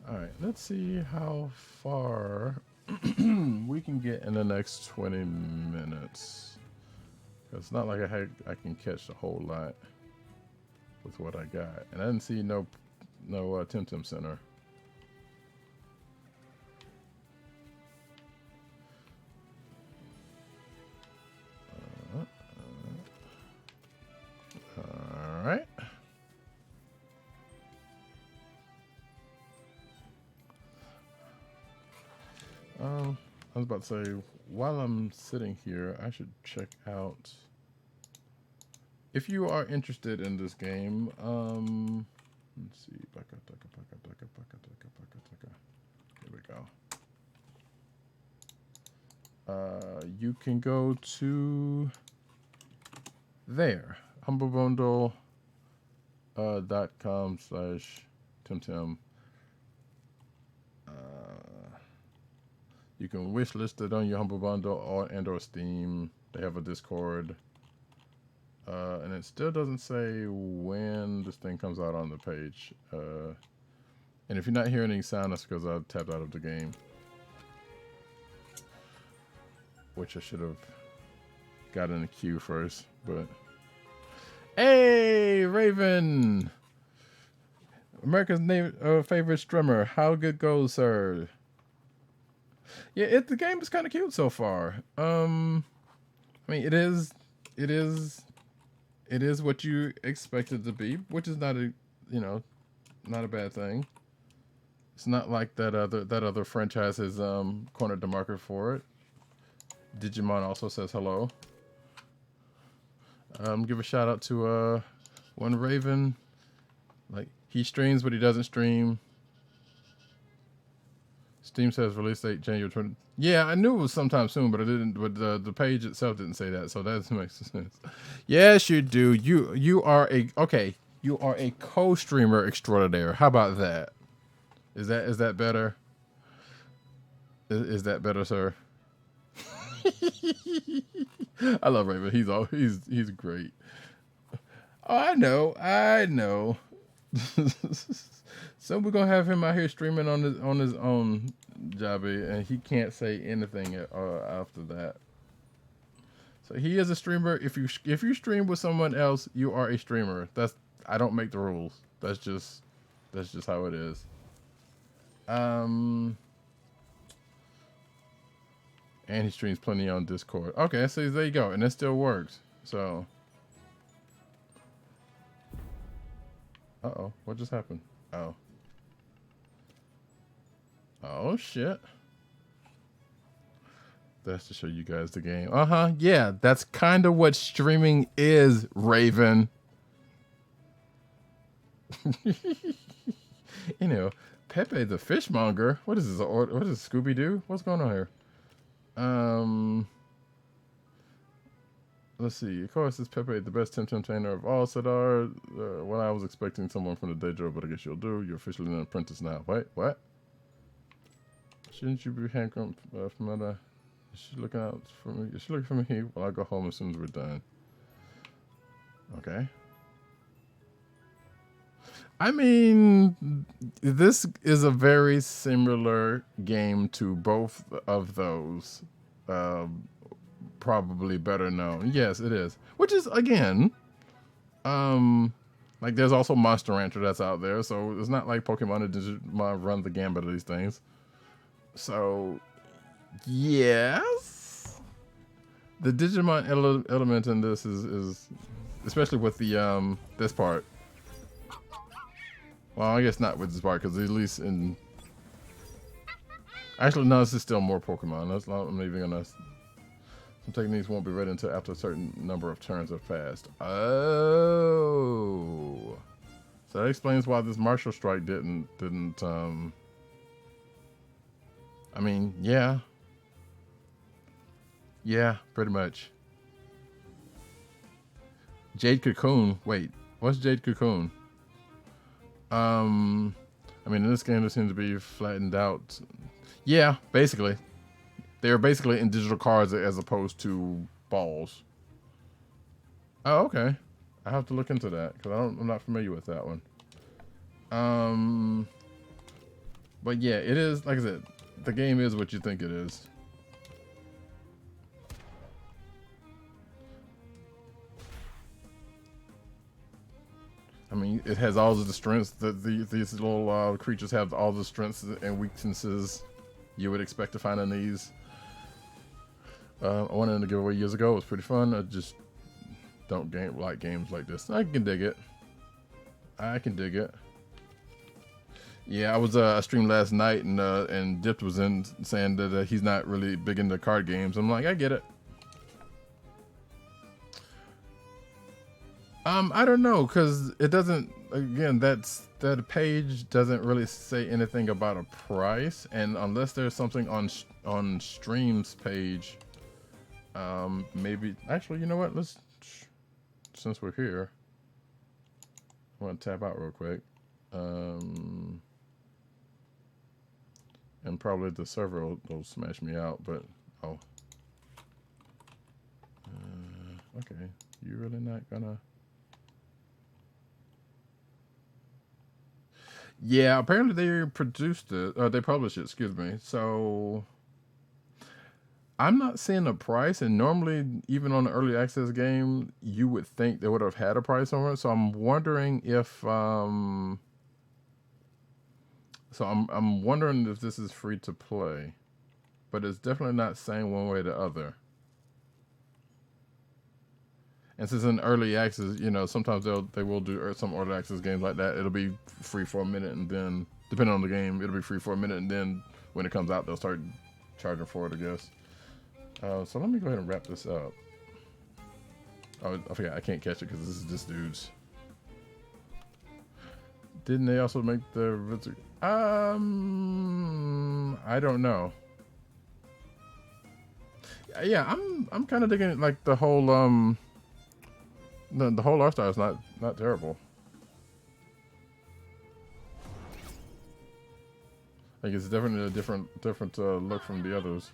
Alright, let's see how far we can get in the next 20 minutes. It's not like I can catch a whole lot with what I got. And I didn't see no TemTem Center. Alright. I was about to say, while I'm sitting here, I should check out. If you are interested in this game, let's see. Here we go. You can go to there. humblebundle.com/TemTem. You can wish list it on your Humble Bundle or Steam. They have a Discord. And it still doesn't say when this thing comes out on the page. And if you're not hearing any sound, that's because I tapped out of the game. Which I should have got in the queue first, but... Hey, Raven! America's favorite streamer. How good goes, sir? Yeah, the game is kind of cute so far. I mean, it is what you expect it to be, which is not not a bad thing. It's not like that other franchise has cornered the market for it. Digimon also says hello. Give a shout out to one Raven. Like, he streams, but he doesn't stream. Steam says release date January 20. Yeah, I knew it was sometime soon, but I didn't. But the page itself didn't say that, so that makes sense. Yes, you do. You are a co-streamer extraordinaire. How about that? Is that better? Is that better, sir? I love Raven. He's great. Oh, I know. So we're gonna have him out here streaming on his own, Jabby, and he can't say anything after that. So he is a streamer. If you stream with someone else, you are a streamer. I don't make the rules. That's just how it is. And he streams plenty on Discord. Okay, so there you go, and it still works. So, what just happened? Oh shit. That's to show you guys the game. Yeah, that's kind of what streaming is, Raven. Pepe the fishmonger. What is this? What is Scooby-Doo? What's going on here? Let's see. Of course, it's Pepe, the best TemTem trainer of all. Sadar. Well, I was expecting someone from the Dajo, but I guess you'll do. You're officially an apprentice now. Wait, what? Shouldn't you be handcuffed from other? Is she looking out for me? Is she looking for me? Well, I'll go home as soon as we're done. Okay. I mean, this is a very similar game to both of those. Probably better known. Yes, it is. Which is, again, like there's also Monster Rancher that's out there, so it's not like Pokemon and Digimon run the gambit of these things. So, yes, the Digimon element in this is especially with the this part. Well, I guess not with this part, because at least in... Actually, no, this is still more Pokemon. That's not, I'm even gonna... Some techniques won't be ready until after a certain number of turns have passed. Oh. So that explains why this Martial Strike didn't I mean, yeah. Yeah, pretty much. Jade Cocoon. Wait, what's Jade Cocoon? I mean, in this game, they seem to be flattened out. Yeah, basically. They're basically in digital cards as opposed to balls. Oh, okay. I have to look into that because I'm not familiar with that one. But yeah, it is, like I said, the game is what you think it is. I mean, it has all of the strengths that these little creatures have, all the strengths and weaknesses you would expect to find in these. I went in the giveaway years ago. It was pretty fun. I just don't like games like this. I can dig it. I can dig it. Yeah, I was I streamed last night and Dipped was in saying that he's not really big into card games. I'm like, I get it. I don't know, because it doesn't, again, that page doesn't really say anything about a price, and unless there's something on Stream's page, maybe, actually, you know what, let's since we're here, I want to tap out real quick. And probably the server will smash me out, but oh. Okay, you really not gonna... Yeah, apparently they produced it, they published it, excuse me. So I'm not seeing a price, and normally even on the early access game, you would think they would have had a price on it. So I'm wondering if I'm wondering if this is free to play, but it's definitely not saying one way or the other. And since in early access, you know, sometimes they will do some early access games like that. It'll be free for a minute, and then depending on the game, it'll be free for a minute, and then when it comes out, they'll start charging for it, I guess. So let me go ahead and wrap this up. Oh, I forgot, I can't catch it because this is just dudes. Didn't they also make the... I don't know. Yeah, I'm kind of digging it, like the whole the whole art style is not terrible. Like it's definitely a different look from the others.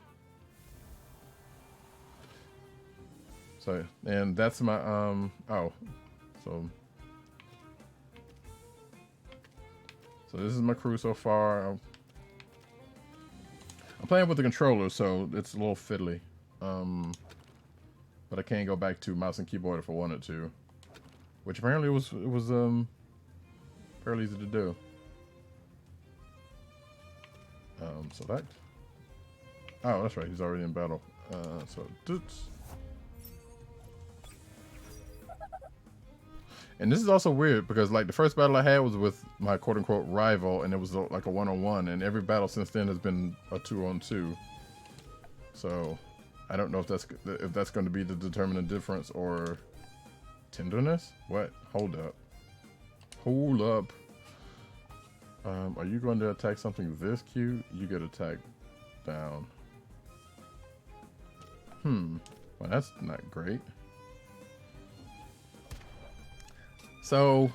So, and that's my oh, so this is my crew so far. I'm playing with the controller, so it's a little fiddly. But I can go back to mouse and keyboard if I wanted to, which apparently it was fairly easy to do. Select. Oh, that's right. He's already in battle. So doots. And this is also weird because like the first battle I had was with my quote unquote rival, and it was like a 1-on-1, and every battle since then has been a 2-on-2. So I don't know if that's going to be the determinant difference or tenderness. What? Hold up. Hold up. Are you going to attack something this cute? You get attacked down. Well, that's not great. So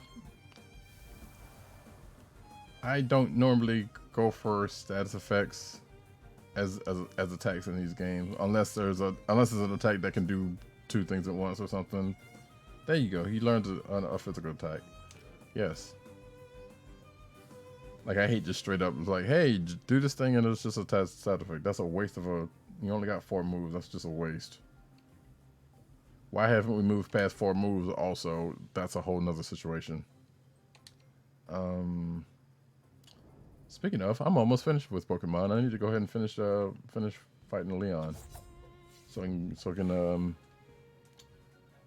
I don't normally go for status effects as attacks in these games unless it's an attack that can do 2 things at once or something. There you go. He learns a physical attack. Yes. Like I hate just straight up like, hey, do this thing and it's just a side effect. That's a waste of a... You only got 4 moves. That's just a waste. Why haven't we moved past 4 moves also? That's a whole nother situation. Speaking of, I'm almost finished with Pokemon. I need to go ahead and finish fighting Leon. So I can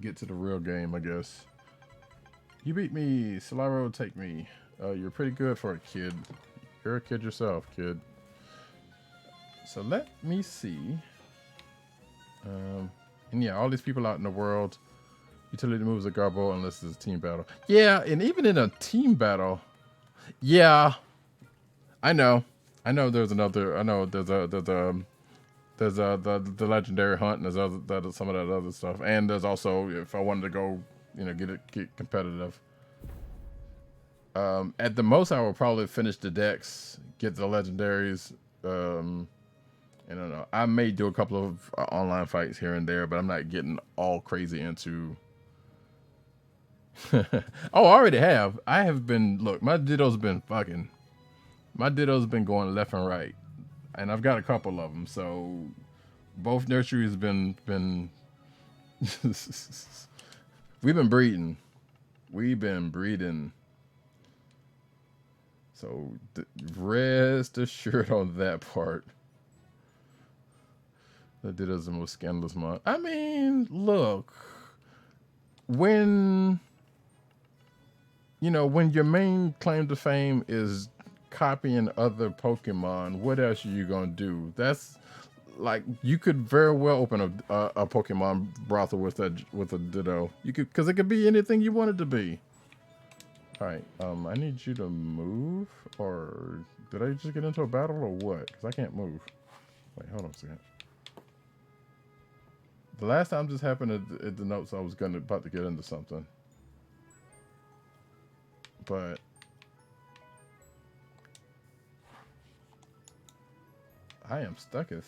get to the real game, I guess. You beat me, Solaro, take me. You're pretty good for a kid. You're a kid yourself, kid. So let me see. And yeah, all these people out in the world, utility moves are garbo unless it's a team battle. Yeah, and even in a team battle, yeah, I know there's another. I know there's the legendary hunt, and there's some of that other stuff, and there's also if I wanted to go, you know, get competitive. At the most, I will probably finish the decks, get the legendaries. I don't know. I may do a couple of online fights here and there, but I'm not getting all crazy into. Oh, I already have. I have been. Look, my Ditto's been fucking. My Ditto's been going left and right, and I've got a couple of them. So, both nurseries been. We've been breeding. We've been breeding. So rest assured on that part. That Ditto's the most scandalous month. I mean, look, when when your main claim to fame is copying other Pokemon, what else are you gonna do? That's like you could very well open a Pokemon brothel with a Ditto. You could, because it could be anything you want it to be. All right, I need you to move, or did I just get into a battle or what? Because I can't move. Wait, hold on a second. The last time this happened, it denotes I was about to get into something. But I am stuck as.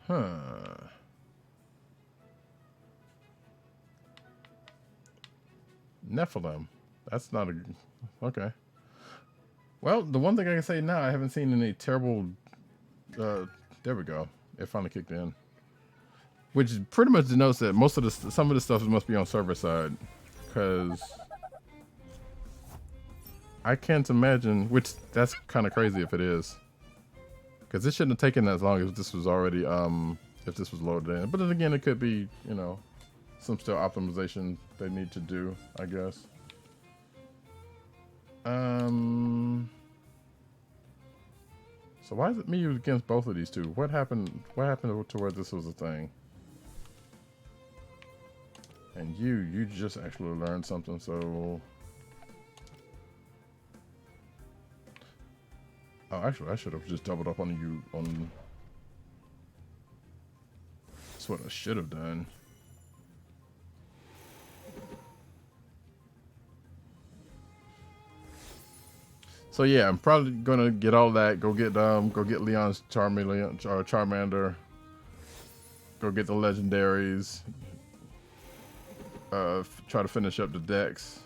Huh. Nephilim. That's not a. Okay. Well, the one thing I can say now, I haven't seen any terrible. There we go. It finally kicked in. Which pretty much denotes that some of the stuff must be on server side, because I can't imagine. Which that's kind of crazy if it is, because it shouldn't have taken as long if this was already if this was loaded in. But then again, it could be some still optimization they need to do, I guess. So why is it me against both of these two? What happened? What happened to where this was a thing? And you just actually learned something. So, oh, actually, I should have just doubled up on you. That's what I should have done. So yeah, I'm probably gonna get all that. Go get Leon's Charmander. Go get the legendaries. Try to finish up the decks.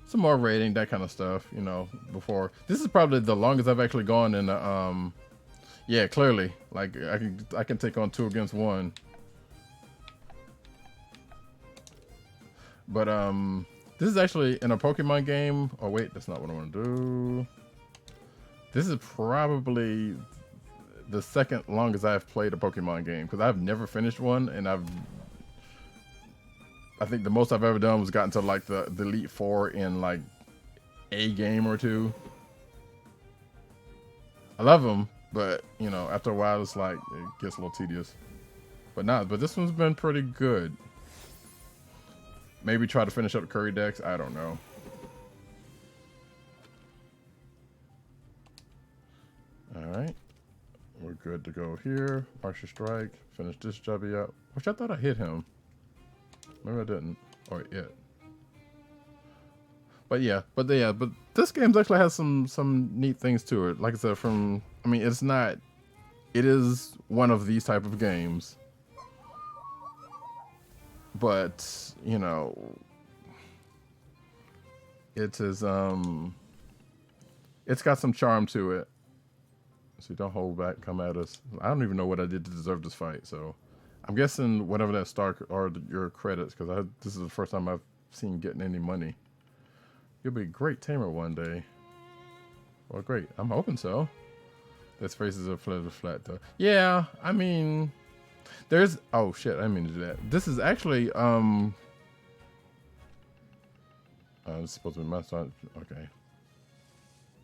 Some more rating, that kind of stuff. Before this is probably the longest I've actually gone in. Yeah, clearly, like I can take on 2 against 1. But this is actually in a Pokemon game. Oh wait, that's not what I want to do. This is probably the second longest I've played a Pokemon game, because I've never finished one, and I think the most I've ever done was gotten to like the Elite Four in like a game or 2. I love them, but after a while it's like it gets a little tedious. But this one's been pretty good. Maybe try to finish up the Curry decks. I don't know. All right, we're good to go here. Archer Strike. Finish this jobby up. Which I thought I hit him. Maybe I didn't, or it. But this game actually has some neat things to it. Like I said, it is one of these type of games. But, it is, it's got some charm to it. So don't hold back, come at us. I don't even know what I did to deserve this fight, so I'm guessing whatever that star or your credits, because this is the first time I've seen getting any money. You'll be a great tamer one day. Well, great. I'm hoping so. This faces are flat though. Yeah, I mean, there's. Oh shit! I didn't mean to do that. This is actually this is supposed to be my start. Okay.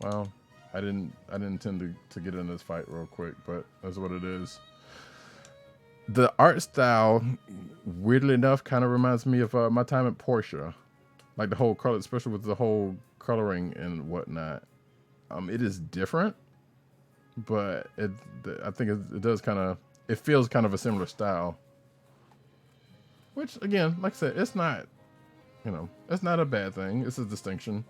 Well, I didn't intend to get in this fight real quick, but that's what it is. The art style, weirdly enough, kind of reminds me of my time at Porsche. Like the whole color, especially with the whole coloring and whatnot. It is different, but I think it does kind of, it feels kind of a similar style. Which, again, like I said, it's not, it's not a bad thing. It's a distinction.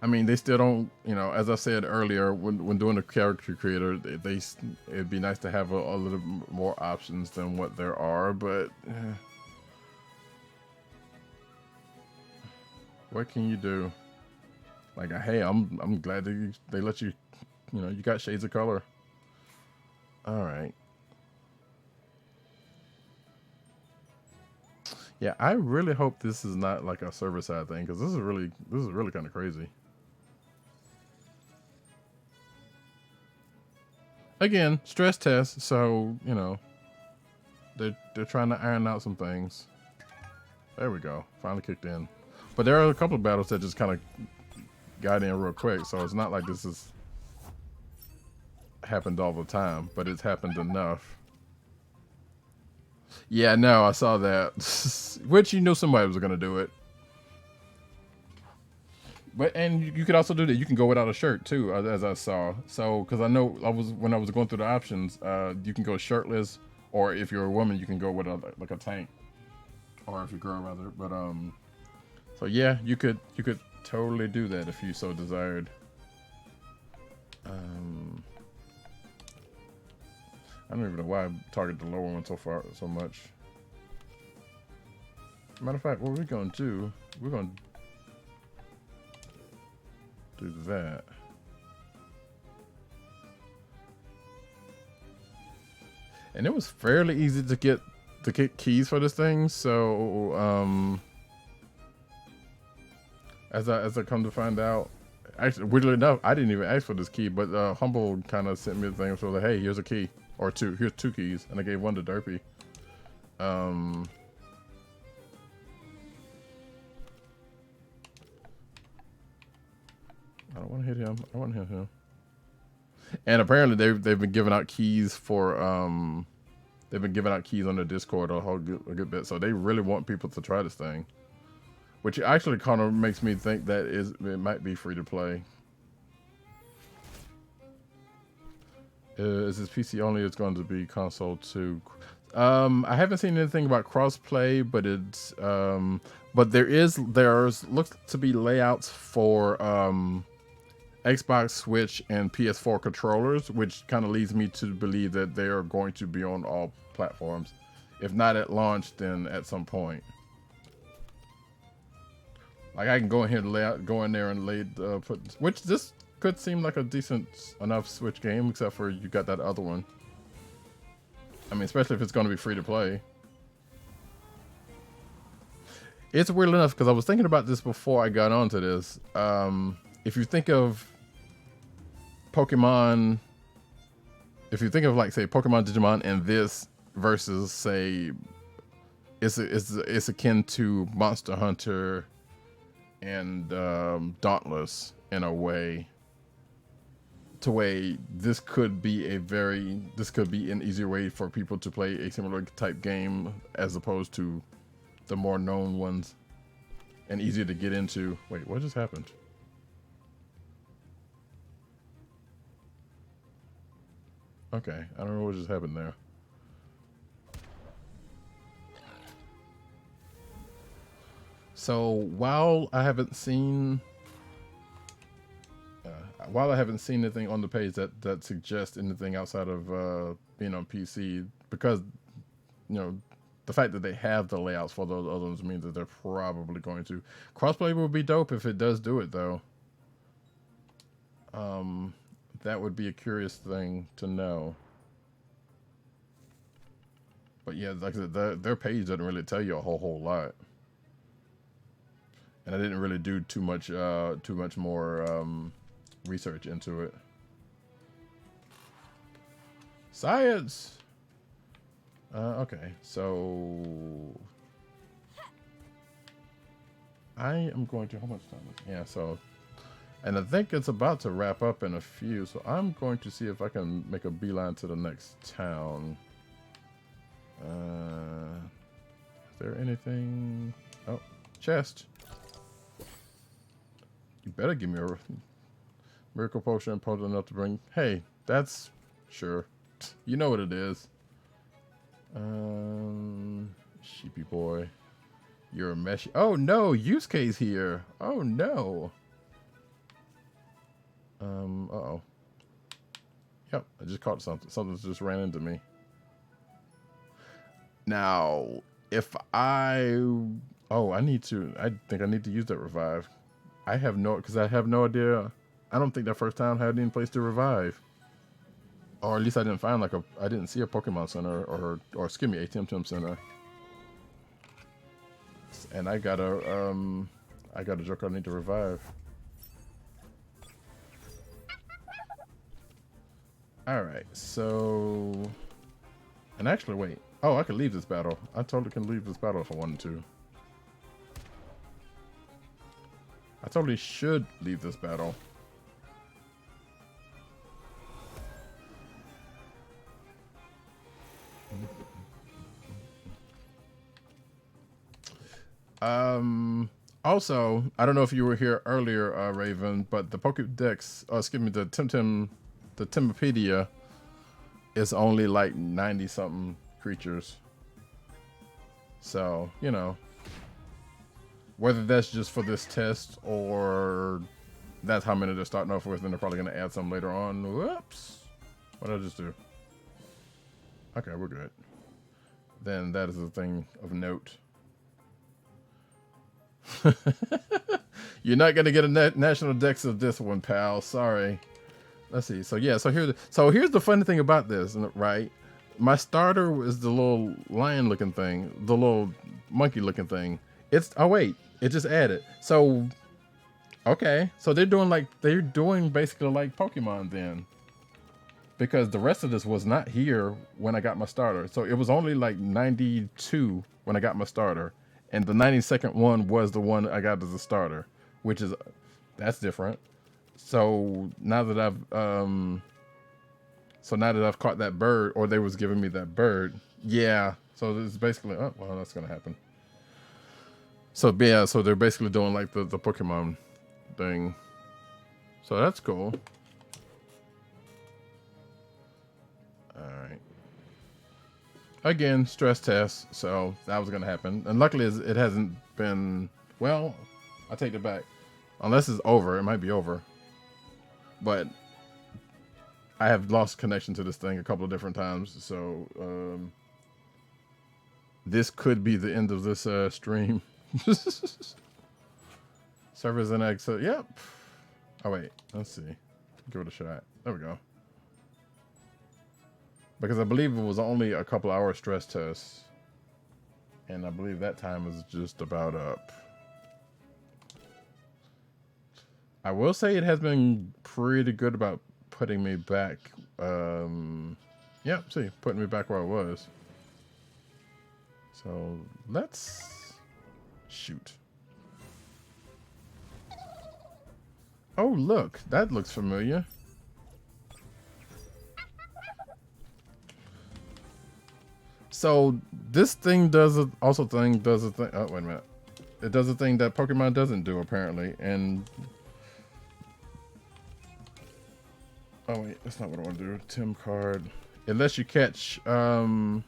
I mean, they still don't, as I said earlier, when doing a character creator, it'd be nice to have a little more options than what there are, but what can you do? Like, hey, I'm glad that they let you, you got shades of color. All right. Yeah, I really hope this is not like a server side thing, because this is really kind of crazy. Again, stress test, so they're trying to iron out some things. There we go, finally kicked in. But there are a couple of battles that just kind of got in real quick, so it's not like this has happened all the time, but it's happened enough. Yeah, no, I saw that. Which somebody was gonna do it. But and you could also do that. You can go without a shirt too, as I saw. So because I know when I was going through the options, you can go shirtless, or if you're a woman, you can go with like a tank, or if you're a girl rather. But so yeah, you could totally do that if you so desired. I don't even know why I target the lower one so much. Matter of fact, what we're gonna do, we're gonna do that. And it was fairly easy to get keys for this thing, so as I come to find out, actually weirdly enough, I didn't even ask for this key, but Humble kind of sent me the thing, so like, hey, here's a key or two. Here's 2 keys, and I gave one to Derpy. I don't want to hit him. I want to hit him. And apparently they've been giving out keys for they've been giving out keys on their Discord a good bit. So they really want people to try this thing, which actually kind of makes me think that it might be free to play. Is this PC only? It's going to be console too. I haven't seen anything about crossplay, but it's but there's looks to be layouts for Xbox, Switch, and PS4 controllers, which kind of leads me to believe that they are going to be on all platforms. If not at launch, then at some point. Like I can go in here and go in there and which this could seem like a decent enough Switch game, except for you got that other one. I mean, especially if it's going to be free to play. It's weird enough because I was thinking about this before I got onto this. If you think of Pokemon, like say Pokemon, Digimon, and this versus say, it's akin to Monster Hunter and Dauntless in a way. To way this could be an easier way for people to play a similar type game as opposed to the more known ones and easier to get into. Wait, what just happened? Okay, I don't know what just happened there. So while I haven't seen anything on the page that suggests anything outside of being on PC, because the fact that they have the layouts for those other ones means that they're probably going to. Crossplay will be dope if it does do it though. That would be a curious thing to know. But yeah, like I said, their page doesn't really tell you a whole lot. And I didn't really do too much more research into it. Science. Okay, so I am going to. How much time is it? Yeah, so, and I think it's about to wrap up in a few. So I'm going to see if I can make a beeline to the next town. Is there anything? Oh, chest. You better give me a miracle potion potent enough to bring. Hey, that's sure. You know what it is. Sheepy boy. You're a meshy. Oh no, use case here. Oh no. Uh-oh. Yep, I just caught something. Something just ran into me. Now, if I think I need to use that revive. Because I have no idea. I don't think that first town had any place to revive. Or at least I didn't find I didn't see a Pokemon Center or excuse me, a TemTem Center. And I got a joke I need to revive. Alright, so, and actually wait. Oh, I can leave this battle. I totally can leave this battle if I wanted to. I totally should leave this battle. Also, I don't know if you were here earlier, Raven, but the Pokédex, excuse me, the TemTem, the Tempedia is only like 90 something creatures. So, you know, whether that's just for this test or that's how many they're starting off with, and they're probably going to add some later on. Whoops. What did I just do? Okay, we're good. Then that is a thing of note. You're not going to get a national dex of this one, pal. Sorry. Let's see. So yeah, so here's the funny thing about this, right? My starter was the little lion looking thing, the little monkey looking thing. It's, oh wait, it just added. So okay, so they're doing basically like Pokemon then, because the rest of this was not here when I got my starter. So it was only like 92 when I got my starter, and the 92nd one was the one I got as a starter, which is, that's different. So now that I've caught that bird, or they was giving me that bird, yeah. So it's basically, oh well, that's gonna happen. So yeah, so they're basically doing like the Pokemon thing. So that's cool. All right. Again, stress test. So that was gonna happen, and luckily it hasn't been. Well, I take it back. Unless it's over, it might be over. But I have lost connection to this thing a couple of different times, so this could be the end of this stream. Servers and exit. Yep. Oh wait, let's see. Give it a shot. There we go. Because I believe it was only a couple hour stress test, and I believe that time is just about up. I will say it has been pretty good about putting me back. Yeah, see, putting me back where I was. So let's shoot. Oh, look, that looks familiar. So this thing does a, also thing does a thing. Oh, wait a minute. It does a thing that Pokemon doesn't do apparently, and oh wait, that's not what I want to do. Tim card. It lets you catch. Oh,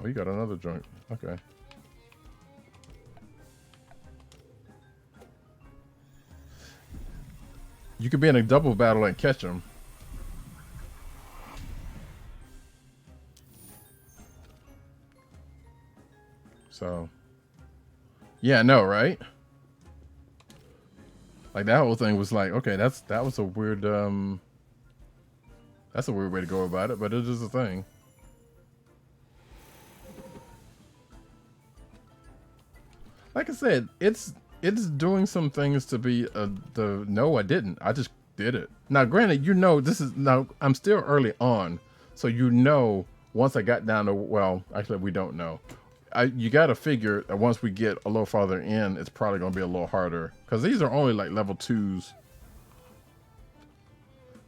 he got another joint. Okay. You could be in a double battle and catch him. So, yeah, no, right? Like that whole thing was like, okay, that was a weird that's a weird way to go about it, but it is a thing. Like I said, it's doing some things to be the no, I didn't. I just did it. Now, granted, you know, this is now I'm still early on, so you know, once I got down to, well, actually, we don't know. You got to figure that once we get a little farther in, it's probably going to be a little harder because these are only like level 2s.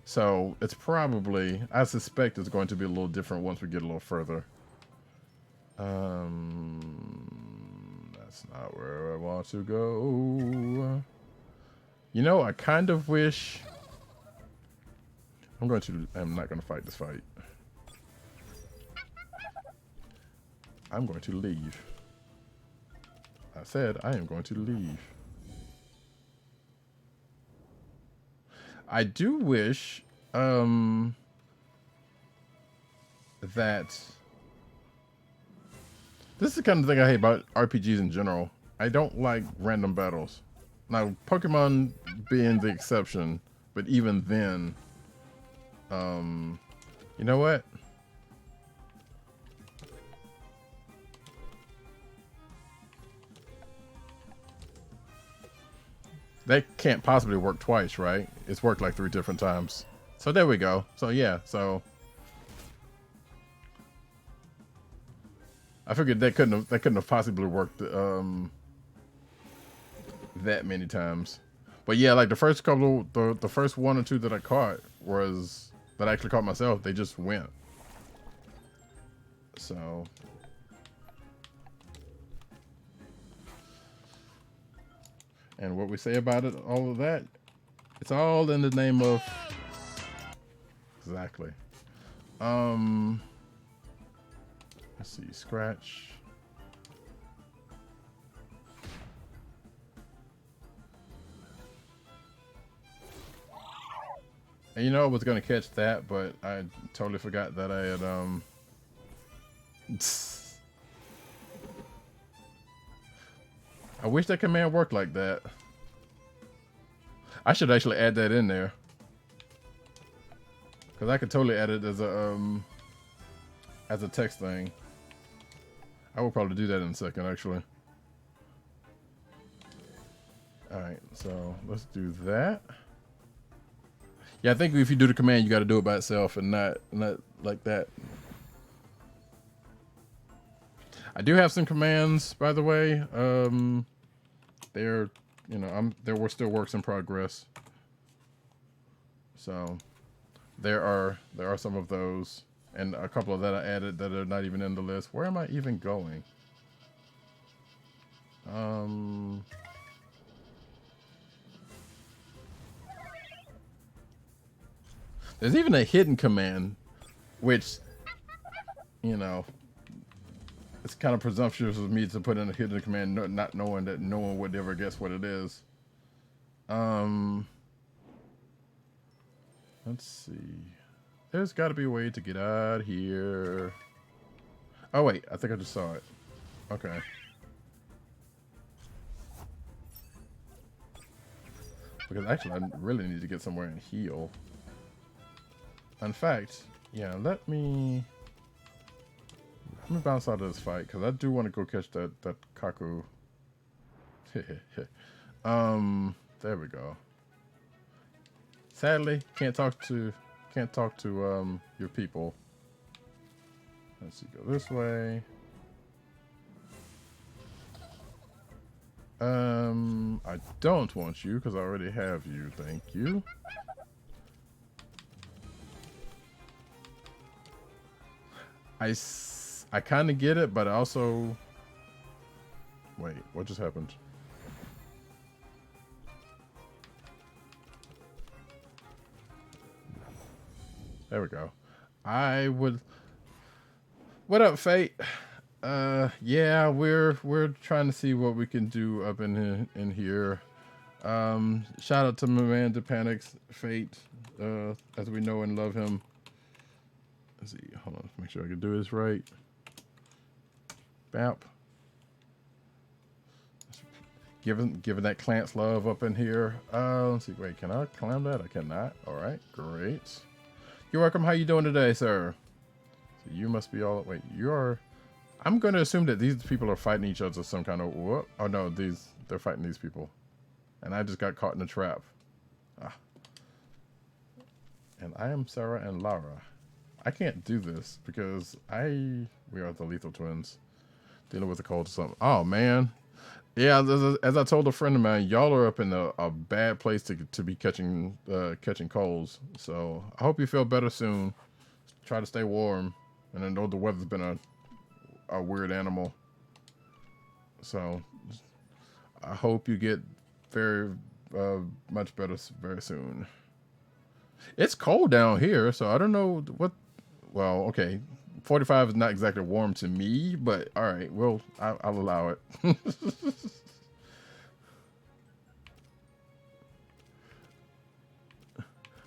So it's probably, I suspect it's going to be a little different once we get a little further. That's not where I want to go. You know, I kind of wish. I'm not going to fight this fight. I'm going to leave. I said I am going to leave. I do wish that this is the kind of thing I hate about RPGs in general. I don't like random battles. Now, Pokemon being the exception, but even then, you know what? That can't possibly work twice, right? It's worked like 3 different times. So there we go. So yeah, so I figured that couldn't have possibly worked that many times. But yeah, like the first couple, the first 1 or 2 that I caught that I actually caught myself, they just went. So And what we say about it, all of that, it's all in the name of... Exactly. Let's see, scratch. And you know I was gonna catch that, but I totally forgot that I had I wish that command worked like that. I should actually add that in there. Cause I could totally add it as a text thing. I will probably do that in a second actually. Alright, so let's do that. Yeah, I think if you do the command, you got to do it by itself and not like that. I do have some commands, by the way. They're, you know, there were still works in progress. So there are some of those, and a couple of that I added that are not even in the list. Where am I even going? There's even a hidden command, which, you know, it's kind of presumptuous of me to put in a hidden command, not knowing that no one would ever guess what it is. Let's see. There's got to be a way to get out here. Oh, wait. I think I just saw it. Okay. Because actually, I really need to get somewhere and heal. In fact, yeah, let me bounce out of this fight because I do want to go catch that Kaku. There we go. Sadly, can't talk to your people. Let's see, go this way. I don't want you because I already have you. Thank you. I kind of get it, but I also... Wait, what just happened? There we go. I would... What up, Fate? Yeah, we're trying to see what we can do up in here. Shout out to my man, the Panics, Fate, as we know and love him. Let's see, hold on, make sure I can do this right. Bap. Giving that Clance love up in here. Let's see, wait, can I climb that? I cannot. All right, great. You're welcome. How you doing today, sir? So you must be all, wait, you're, I'm going to assume that these people are fighting each other some kind of, whoop. Oh no, they're fighting these people. And I just got caught in a trap. Ah. And I am Sarah and Lara. I can't do this because we are the lethal twins. Dealing with a cold or something. Oh, man. Yeah, as I told a friend of mine, y'all are up in a bad place to be catching colds. So I hope you feel better soon. Try to stay warm. And I know the weather's been a weird animal. So I hope you get very much better very soon. It's cold down here, so I don't know what... Well, okay, 45 is not exactly warm to me, but all right, well, I'll allow it.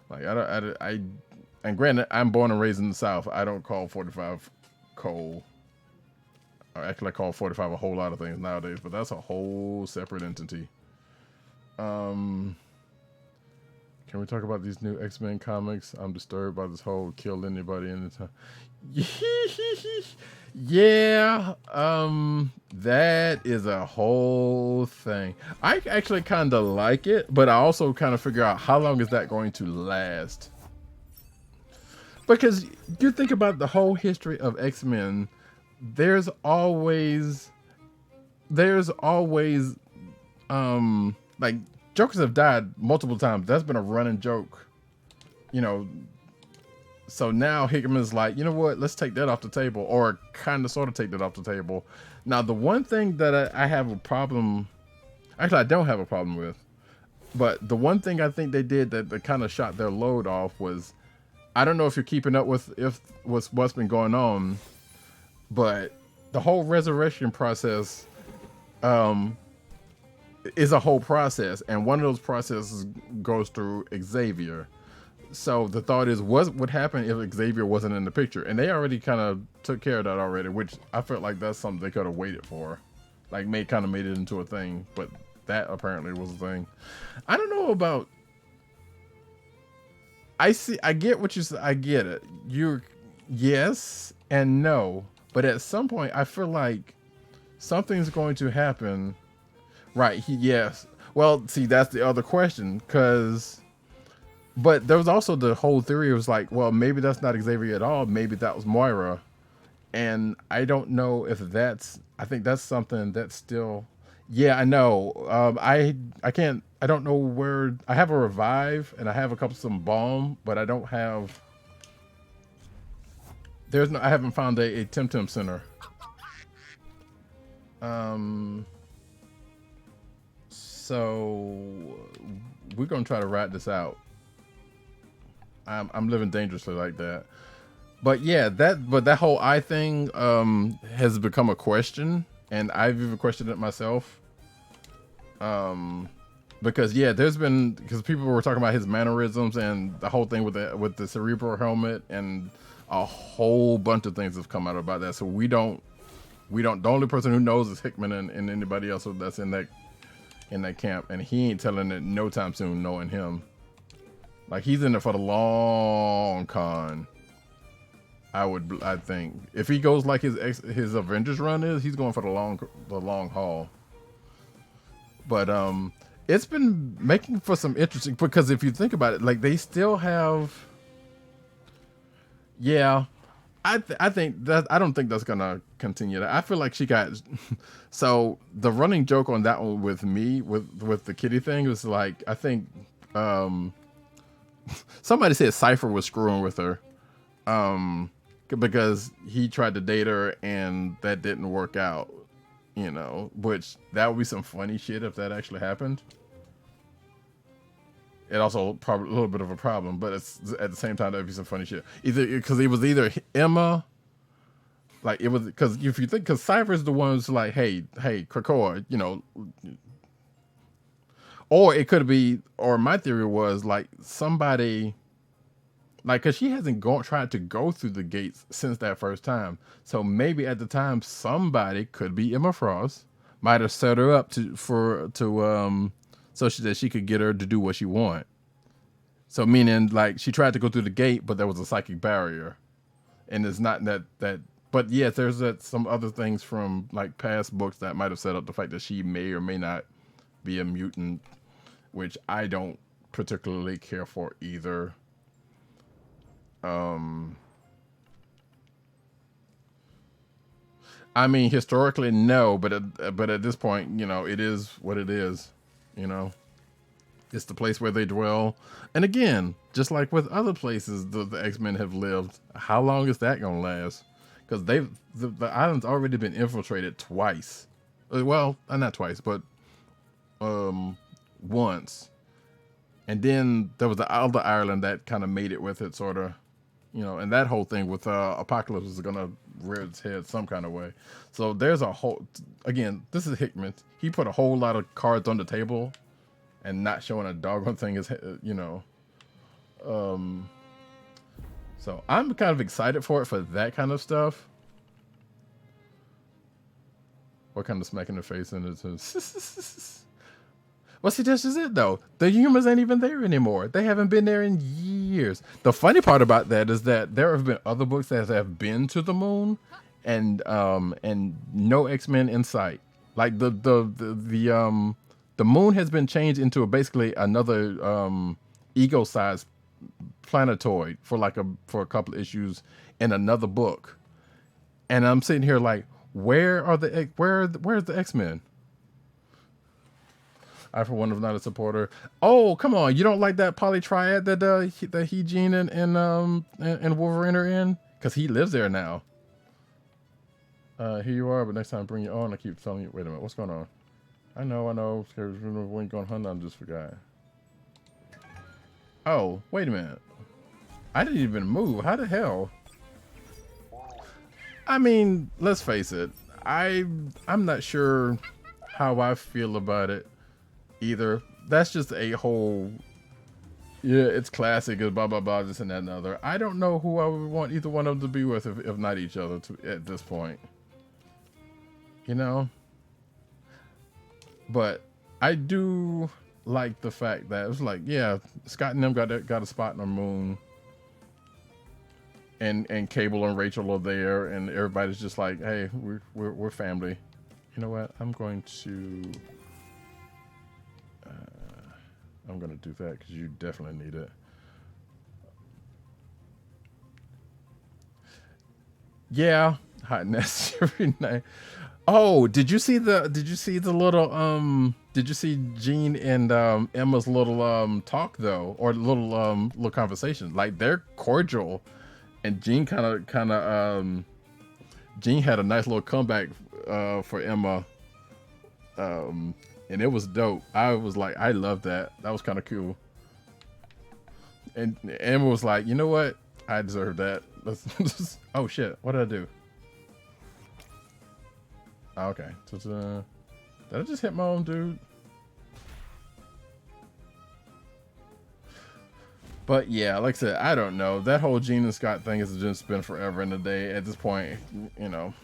Like and granted, I'm born and raised in the South. I don't call 45 cold. Actually, I call 45 a whole lot of things nowadays, but that's a whole separate entity. Can we talk about these new X-Men comics? I'm disturbed by this whole kill anybody anytime. Yeah, that is a whole thing. I actually kind of like it, but I also kind of figure out how long is that going to last? Because you think about the whole history of X-Men, there's always like Jokers have died multiple times. That's been a running joke, you know. So now Hickman's like, you know what? Let's take that off the table, or kind of sort of take that off the table. Now, the one thing that I have a problem, Actually, I don't have a problem with. But the one thing I think they did that kind of shot their load off was, I don't know if you're keeping up with what's been going on, but the whole resurrection process um, is a whole process, and one of those processes goes through Xavier. So the thought is, what would happen if Xavier wasn't in the picture? And they already kind of took care of that already, which I felt like that's something they could have waited for, like kind of made it into a thing. But that apparently was a thing. I don't know about. I get what you said. I get it. You're yes and no, but at some point, I feel like something's going to happen. Right? Yes. Well, see, that's the other question, because. But there was also the whole theory. It was like, well, maybe that's not Xavier at all. Maybe that was Moira, and I don't know if that's. I think that's something that's still. Yeah, I know. I can't. I don't know where. I have a revive and I have some balm, but I don't have. There's no. I haven't found a TemTem center. So we're gonna try to ride this out. I'm living dangerously like that. But yeah, that whole eye thing has become a question, and I've even questioned it myself. Because yeah, because people were talking about his mannerisms and the whole thing with the cerebral helmet, and a whole bunch of things have come out about that. So we don't. The only person who knows is Hickman and anybody else that's in that camp, and he ain't telling it no time soon, knowing him. Like, he's in it for the long con. I think if he goes like his Avengers run is, he's going for the long haul. But it's been making for some interesting, because if you think about it, like, they still have. Yeah, I think that I don't think that's gonna continue. I feel like she got. So the running joke on that one with me with the kitty thing was like, I think somebody said Cypher was screwing with her, because he tried to date her and that didn't work out, which that would be some funny shit if that actually happened. It also probably a little bit of a problem, but it's at the same time that'd be some funny shit. Because it was either Emma, like it was, because if you think, because Cypher's the one who's like, hey, Krakoa, or it could be, or my theory was like somebody, like, because she hasn't tried to go through the gates since that first time. So maybe at the time somebody, could be Emma Frost, might have set her up so that she could get her to do what she want. So meaning, like, she tried to go through the gate, but there was a psychic barrier, and it's not that. But yes, there's some other things from like past books that might have set up the fact that she may or may not be a mutant, which I don't particularly care for either. I mean, historically, no, but at this point, it is what it is. It's the place where they dwell. And again, just like with other places the X-Men have lived, how long is that gonna last? Because the island's already been infiltrated twice. Well, not twice, but once. And then there was the other Ireland that kind of made it with it, sort of. And that whole thing with Apocalypse is gonna rear its head some kind of way. So there's a whole. Again, this is Hickman. He put a whole lot of cards on the table, and not showing a doggone thing is, So I'm kind of excited for it, for that kind of stuff. What kind of smack in the face in it is? Well, see, this is it, though. The humans ain't even there anymore. They haven't been there in years. The funny part about that is that there have been other books that have been to the moon, and no X-Men in sight. Like the moon has been changed into basically another ego-sized planetoid for a couple of issues in another book, and I'm sitting here like, where's the X-Men? I, for one, am not a supporter. Oh, come on! You don't like that polytriad that he, Jean, and Wolverine are in? Because he lives there now. Here you are, but next time bring you on. I keep telling you. Wait a minute, what's going on? I know. Because we ain't going hunt, I just forgot. Oh, wait a minute. I didn't even move. How the hell? I mean, let's face it. I'm not sure how I feel about it either. That's just a whole, yeah, it's classic, blah blah blah, this and that and other. I don't know who I would want either one of them to be with if not each other at this point. You know? But I do like the fact that it was like, yeah, Scott and them got a spot on the moon. And Cable and Rachel are there, and everybody's just like, hey, we're family. You know what? I'm going to do that because you definitely need it. Yeah, hotness every night. Oh, did you see the little did you see Jean and Emma's little talk though, or little conversation? Like, they're cordial, and Jean kind of Jean had a nice little comeback for Emma, and it was dope. I was like, I love that. That was kind of cool. And Emma was like, you know what? I deserve that. Oh shit! What did I do? Oh, okay. Did I just hit my own dude? But yeah, like I said, I don't know. That whole Gene and Scott thing has just been forever and a day at this point. You know,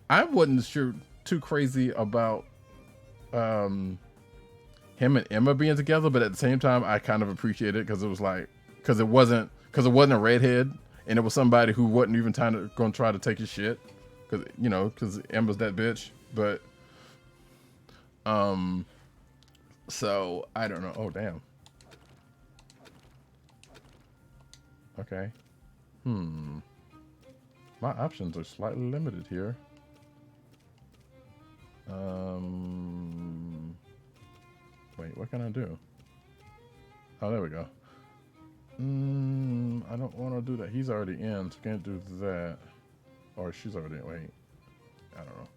I wasn't sure too crazy about him and Emma being together, but at the same time, I kind of appreciate it because it was like, because it wasn't a redhead, and it was somebody who wasn't even going to try to take his shit, because Emma's that bitch. But so I don't know. Oh damn. Okay. My options are slightly limited here. Wait, what can I do? Oh, there we go. I don't want to do that. He's already in, so can't do that. Or she's already in. Wait. I don't know.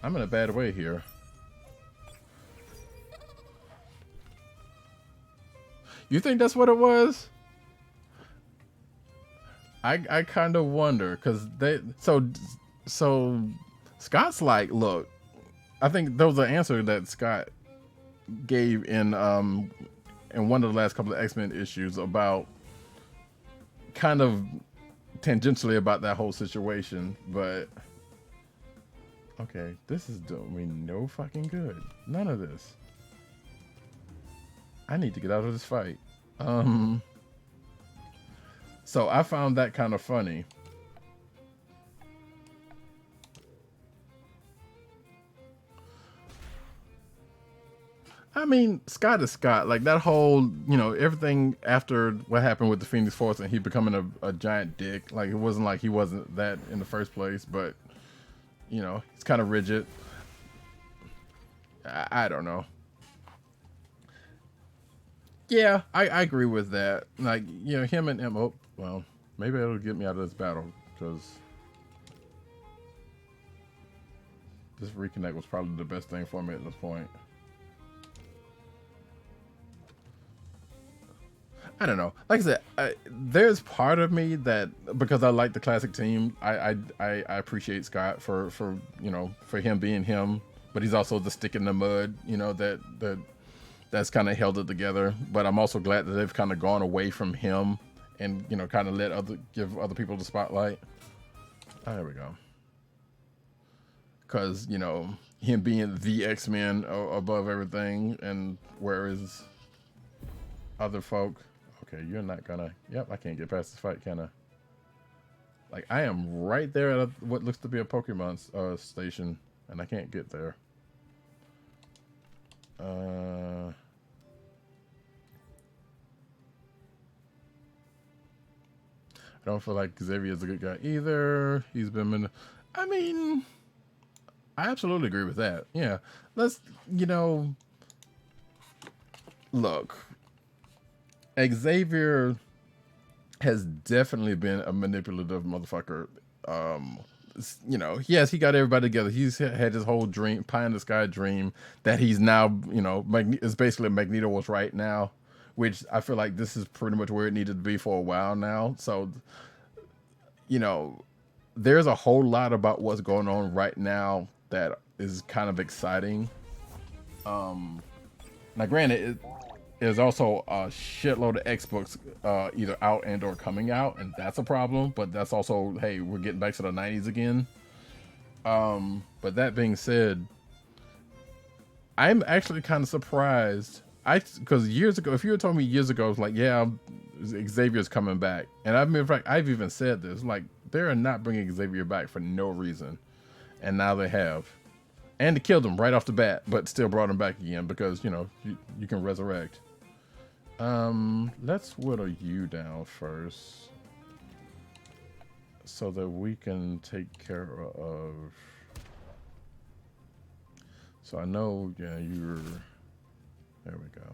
I'm in a bad way here. You think that's what it was? I kind of wonder, because so Scott's like, look, I think there was an answer that Scott gave in one of the last couple of X-Men issues about kind of tangentially about that whole situation, but okay, this is doing me no fucking good. None of this. I need to get out of this fight. So I found that kind of funny. I mean, Scott is Scott. Like, that whole, everything after what happened with the Phoenix Force and he becoming a giant dick. Like, it wasn't like he wasn't that in the first place, but, he's kind of rigid. I don't know. Yeah, I agree with that. Like, him and Emma. Oh, well, maybe it'll get me out of this battle, because this reconnect was probably the best thing for me at this point. I don't know. Like I said, there's part of me that, because I like the classic team, I appreciate Scott for him being him, but he's also the stick in the mud, that's kind of held it together. But I'm also glad that they've kind of gone away from him and kind of give other people the spotlight. Oh, there we go. Because him being the X-Men above everything, and whereas other folk. Okay, you're not gonna. Yep, I can't get past this fight, can I? Like, I am right there at what looks to be a Pokemon station, and I can't get there. I don't feel like Xavier's a good guy either. He's been. I mean, I absolutely agree with that. Yeah, let's. Look. Xavier has definitely been a manipulative motherfucker you know, yes, he got everybody together. He's had his whole dream, pie in the sky dream that he's now, you know, is basically Magneto was right now, which I feel like this is pretty much where it needed to be for a while now. So, you know, there's a whole lot about what's going on right now that is kind of exciting. Now, granted, there's also a shitload of Xbox either out and or coming out, and that's a problem. But that's also, hey, we're getting back to the 90s again. But that being said, I'm actually kind of surprised. Because years ago, if you had told me years ago, it's like, yeah, Xavier's coming back, and I've even said this, like, they're not bringing Xavier back for no reason, and now they have, and they killed him right off the bat, but still brought him back again because, you know, you can resurrect. Let's whittle you down first, so that we can take care of. So I know, yeah, you're. There we go.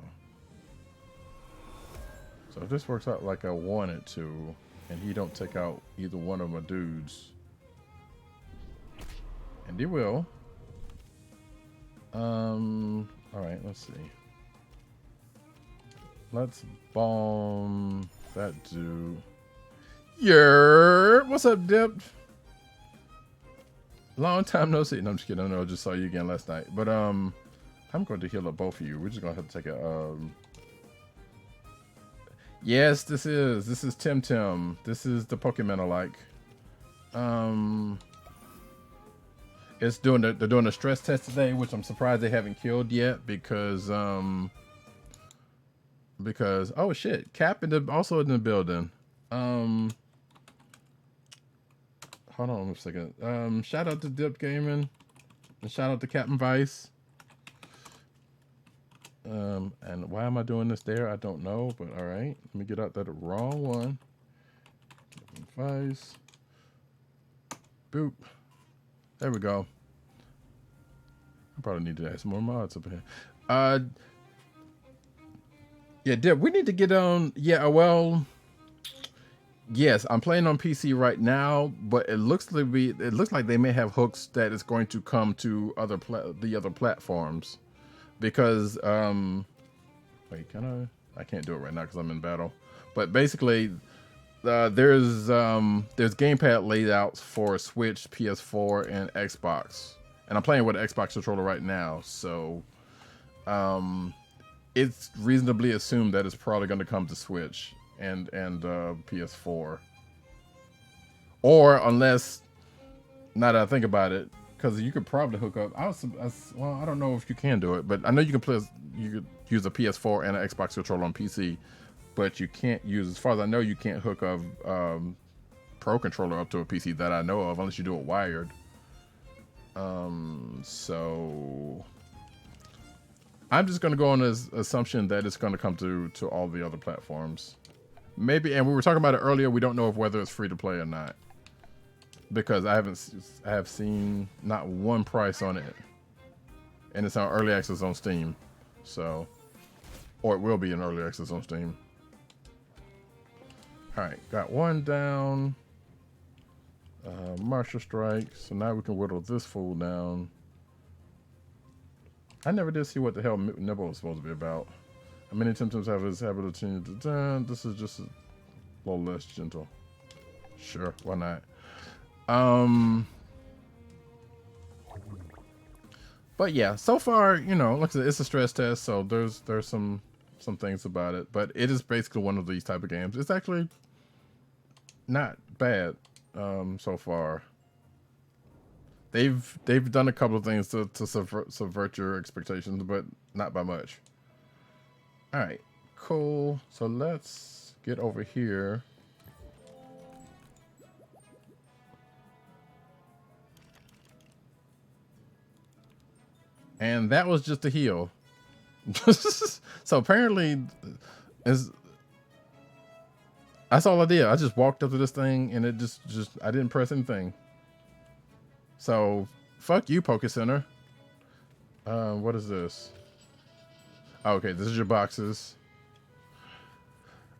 So if this works out like I want it to, and he don't take out either one of my dudes, and he will. All right, let's see. Let's bomb that dude. Yeah, what's up, Dip? Long time no see. No, I'm just kidding. I just saw you again last night. But I'm going to heal up both of you. We're just gonna have to take a Yes, this is TemTem. This is the Pokemon I like. They're doing a stress test today, which I'm surprised they haven't killed yet because oh shit, Cap also in the building. Hold on a second. Shout out to Dip Gaming and shout out to Captain Vice. And why am I doing this there? I don't know, but all right. Let me get out that wrong one. Vice. Boop. There we go. I probably need to add some more mods up here. Yeah, Dip, we need to get on. Yeah, well, yes, I'm playing on PC right now, but it looks like they may have hooks that is going to come to the other platforms. Because wait, I can't do it right now because I'm in battle. But basically, there's gamepad layouts for Switch, PS4, and Xbox, and I'm playing with an Xbox controller right now. So, it's reasonably assumed that it's probably going to come to Switch and PS4, or unless, now that I think about it. Because you could probably hook up. Well, I don't know if you can do it, but I know you could use a PS4 and an Xbox controller on PC, but you can't use, as far as I know, you can't hook a Pro controller up to a PC that I know of, unless you do it wired. So I'm just going to go on this assumption that it's going to come to all the other platforms. Maybe, and we were talking about it earlier. We don't know whether it's free to play or not, because I have seen not one price on it, and it's on early access on Steam, so, or it will be in early access on Steam. All right, got one down. Martial Strike. So now we can whittle this fool down. I never did see what the hell Nibble was supposed to be about. How many TemTems have his habit of changing to turn? This is just a little less gentle. Sure, why not? But yeah, so far, you know, like I said, it's a stress test, so there's some things about it, but it is basically one of these type of games. It's actually not bad so far. They've done a couple of things to subvert your expectations, but not by much. All right, cool. So let's get over here. And that was just a heal. So apparently, that's all I did. I just walked up to this thing, and it just I didn't press anything. So fuck you, Poke Center. What is this? Oh, okay, this is your boxes.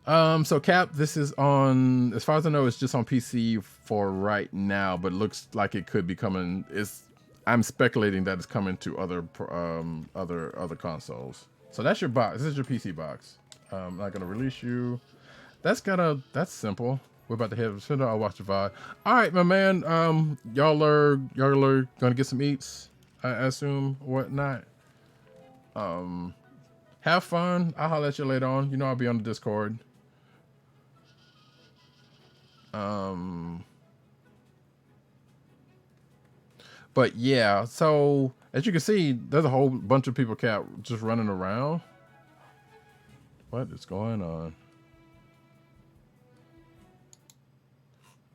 So Cap, this is on, as far as I know, it's just on PC for right now, but it looks like it could be coming. I'm speculating that it's coming to other consoles. So that's your box. This is your PC box. I'm not gonna release you. That's simple. We're about to head. I'll watch the VOD. All right, my man. Y'all are gonna get some eats, I assume, whatnot. Have fun. I'll holler at you later on. You know I'll be on the Discord. But yeah, so as you can see, there's a whole bunch of people just running around. What is going on?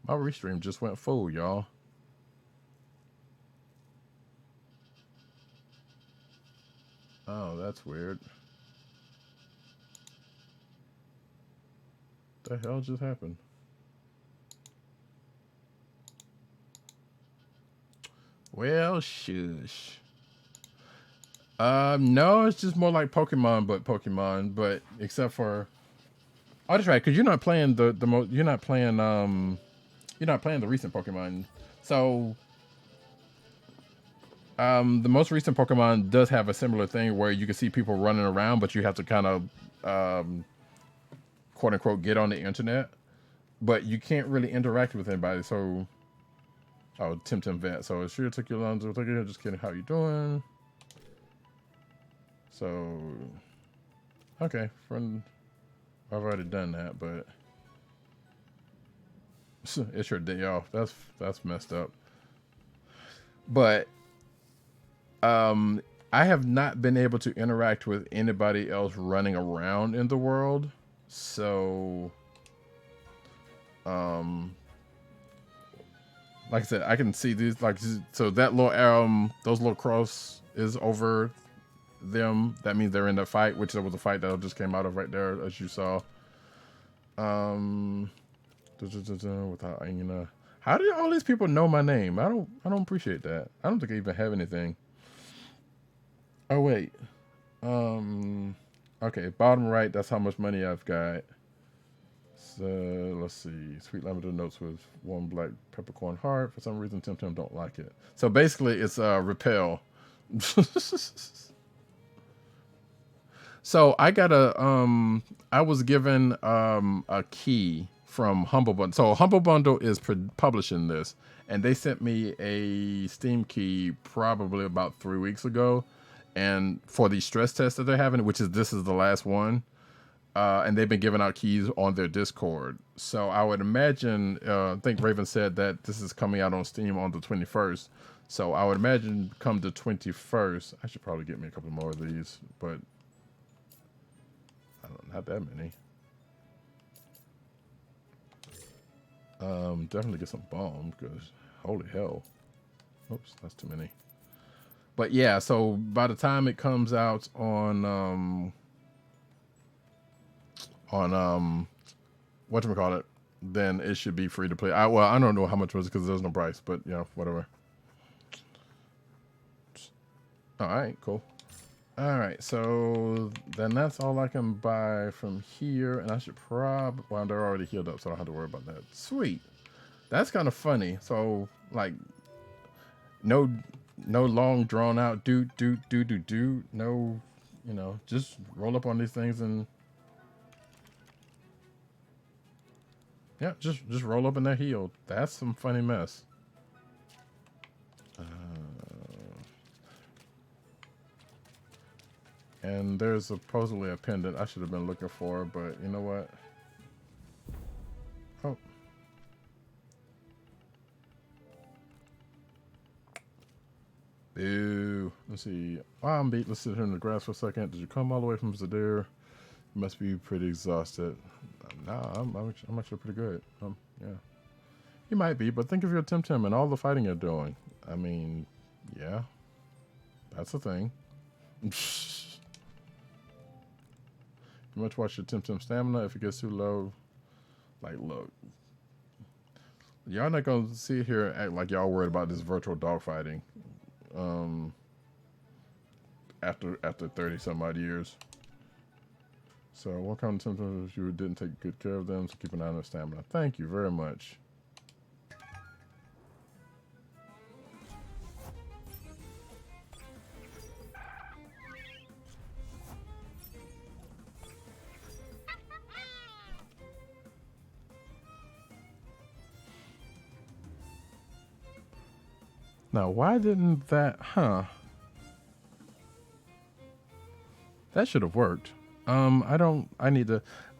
My restream just went full, y'all. Oh, that's weird. What the hell just happened? Well, shush. No, it's just more like Pokemon, but except for, oh, that's right, because you're not playing you're not playing the recent Pokemon. So, the most recent Pokemon does have a similar thing where you can see people running around, but you have to kind of, quote unquote, get on the internet, but you can't really interact with anybody. So, oh, TemTem vet. So it sure took you long to look at. Just kidding. How you doing? So, okay, friend. I've already done that, but it's your day off. That's messed up. But I have not been able to interact with anybody else running around in the world. So, like I said, I can see these, like, so that little those little cross is over them. That means they're in the fight, which there was a fight that just came out of right there, as you saw. Without, you know, how do all these people know my name? I don't appreciate that. I don't think I even have anything. Oh wait, okay, bottom right. That's how much money I've got. So let's see. Sweet lavender notes with one black peppercorn heart. For some reason, TemTem don't like it. So basically, it's repel. So I got I was given a key from Humble Bundle. So Humble Bundle is publishing this, and they sent me a Steam key probably about 3 weeks ago, and for the stress test that they're having, this is the last one, and they've been giving out keys on their Discord. So I would imagine, I think Raven said that this is coming out on Steam on the 21st. So I would imagine come the 21st, I should probably get me a couple more of these, but I don't have that many. Definitely get some bomb, because holy hell. Oops, that's too many. But yeah, so by the time it comes out on whatchamacallit, then it should be free to play. I don't know how much was it because there's no price, but yeah, whatever. All right, cool. All right, so then that's all I can buy from here, and I should well, they're already healed up, so I don't have to worry about that. Sweet. That's kind of funny. So, like, no long drawn out do. No, you know, just roll up on these things and yeah, just roll up and they're healed. That's some funny mess. And there's supposedly a pendant I should have been looking for, but you know what? Oh. Ew. Let's see. I'm beat. Let's sit here in the grass for a second. Did you come all the way from Zadir? You must be pretty exhausted. Nah, I'm actually pretty good. Yeah. You might be, but think of your TemTem and all the fighting you're doing. I mean, yeah. That's a thing. You must watch your TemTem stamina. If it gets too low, like, look. Y'all not gonna sit here and act like y'all worried about this virtual dogfighting. After 30 some odd years. So welcome to TemTem if you didn't take good care of them, so keep an eye on their stamina. Thank you very much. Now, why didn't that, that should have worked. I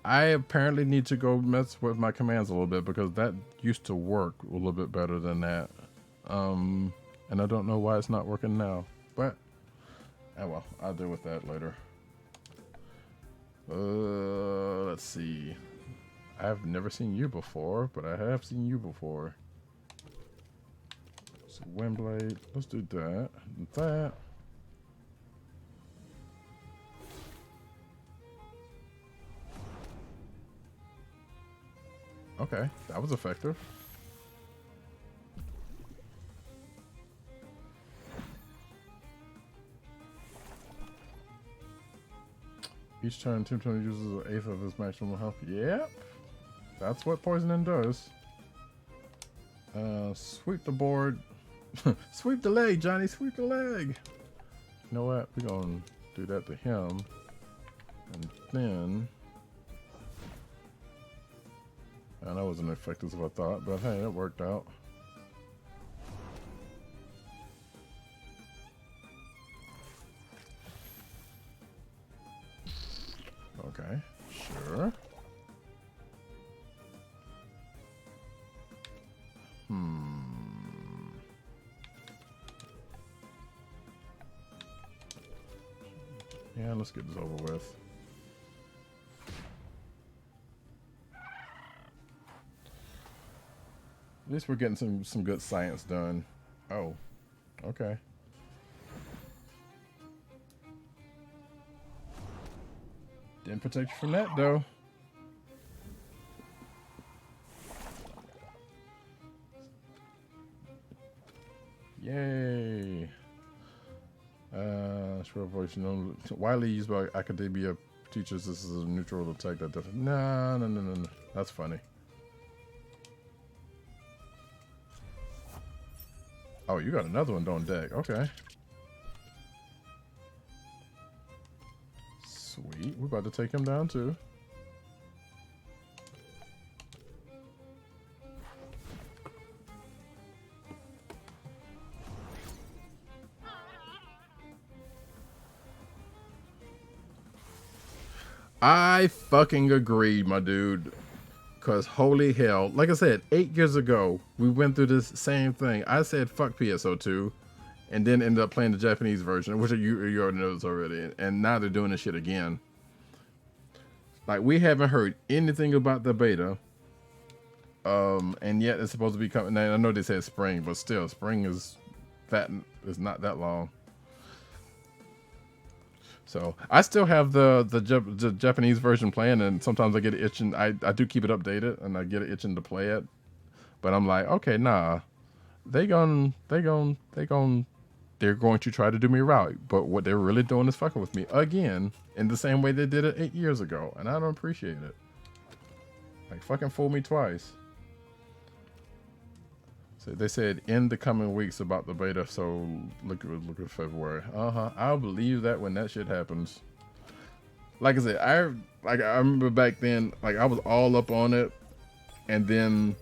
apparently need to go mess with my commands a little bit because that used to work a little bit better than that. And I don't know why it's not working now, but, oh well, I'll deal with that later. Let's see. I've never seen you before, but I have seen you before. So Windblade, let's do that, and that. Okay, that was effective. Each turn, TemTem uses an eighth of his maximum health. Yep, that's what poisoning does. Sweep the board. Sweep the leg, Johnny. Sweep the leg. You know what? We're gonna do that to him, and then. And that wasn't as effective as I thought, but hey, that worked out. Okay, sure. Yeah, let's get this over with. At least we're getting some good science done. Oh, okay. Didn't protect you from that though. Yay. Short voice, widely used by academia teachers. This is a neutral attack that doesn't. No. That's funny. Oh, you got another one on deck. Okay. Sweet. We're about to take him down too. I fucking agree, my dude. Because holy hell, like I said, 8 years ago, we went through this same thing. I said fuck PSO2 and then ended up playing the Japanese version, which you already know this already. And now they're doing this shit again. Like, we haven't heard anything about the beta. And yet it's supposed to be coming. I know they said spring, but still, spring is not that long. So I still have the Japanese version playing, and sometimes I get it itching. I do keep it updated, and I get it itching to play it. But I'm like, okay, nah, they're going to try to do me right. But what they're really doing is fucking with me again, in the same way they did it 8 years ago, and I don't appreciate it. Like, fucking fool me twice. So they said in the coming weeks about the beta, so look at February. I'll believe that when that shit happens. Like I said, I remember back then, like I was all up on it, and then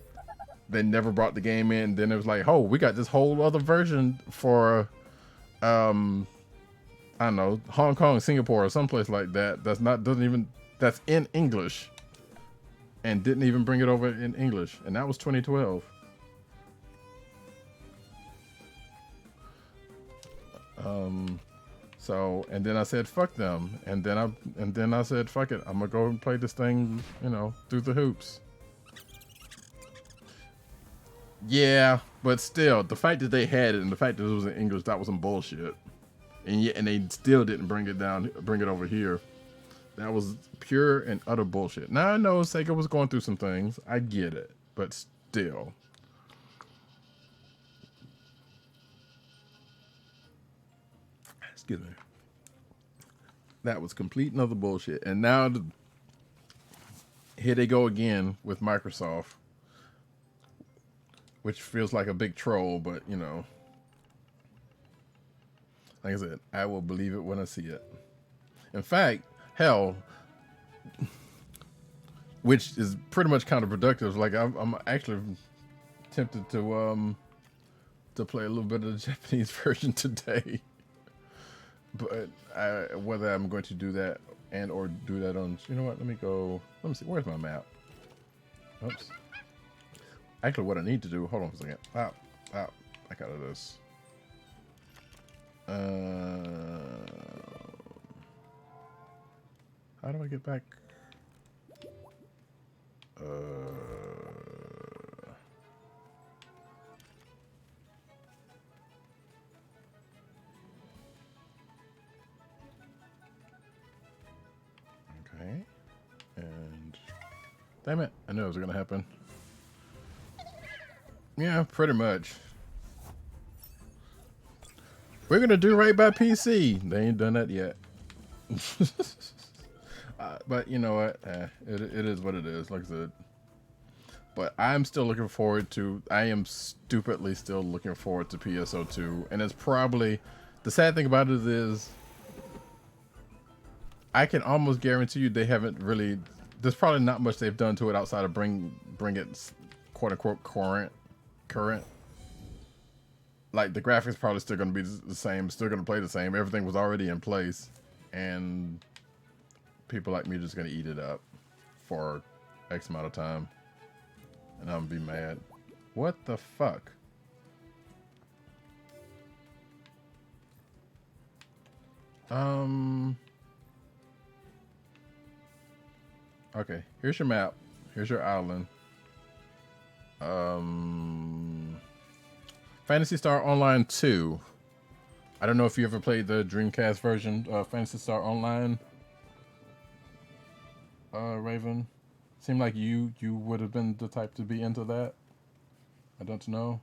they never brought the game in. Then it was like, oh, we got this whole other version for I don't know, Hong Kong, Singapore, or someplace like that. That's in English, and didn't even bring it over in English, and that was 2012. So, and then I said fuck them, and then I said fuck it, I'm gonna go and play this thing, through the hoops. Yeah, but still, the fact that they had it and the fact that it was in English, that was some bullshit. And they still didn't bring it over here. That was pure and utter bullshit. Now I know Sega was going through some things, I get it, but still. Excuse me. That was complete and utter bullshit. And now here they go again with Microsoft, which feels like a big troll, but you know, like I said, I will believe it when I see it. In fact, hell, which is pretty much counterproductive. Like I'm actually tempted to play a little bit of the Japanese version today, but whether I'm going to do that and or do that on, you know what? Let me see. Where's my map? Oops. Actually, what I need to do. Hold on for a second. Back out of this. How do I get back? Okay. And damn it, I knew it was gonna happen. Yeah, pretty much. We're gonna do right by PC. They ain't done that yet. But you know what? It is what it is, like I said. But I'm still looking forward to, I am stupidly still looking forward to PSO2. And it's probably, the sad thing about it is, I can almost guarantee you they haven't really, there's probably not much they've done to it outside of bring it quote unquote current. Like the graphics probably still going to be the same, still going to play the same. Everything was already in place. And people like me are just going to eat it up for X amount of time. And I'm gonna be mad. What the fuck? Okay, here's your map. Here's your island. Phantasy Star Online 2. I don't know if you ever played the Dreamcast version of Phantasy Star Online. Raven. Seemed like you would have been the type to be into that. I don't know.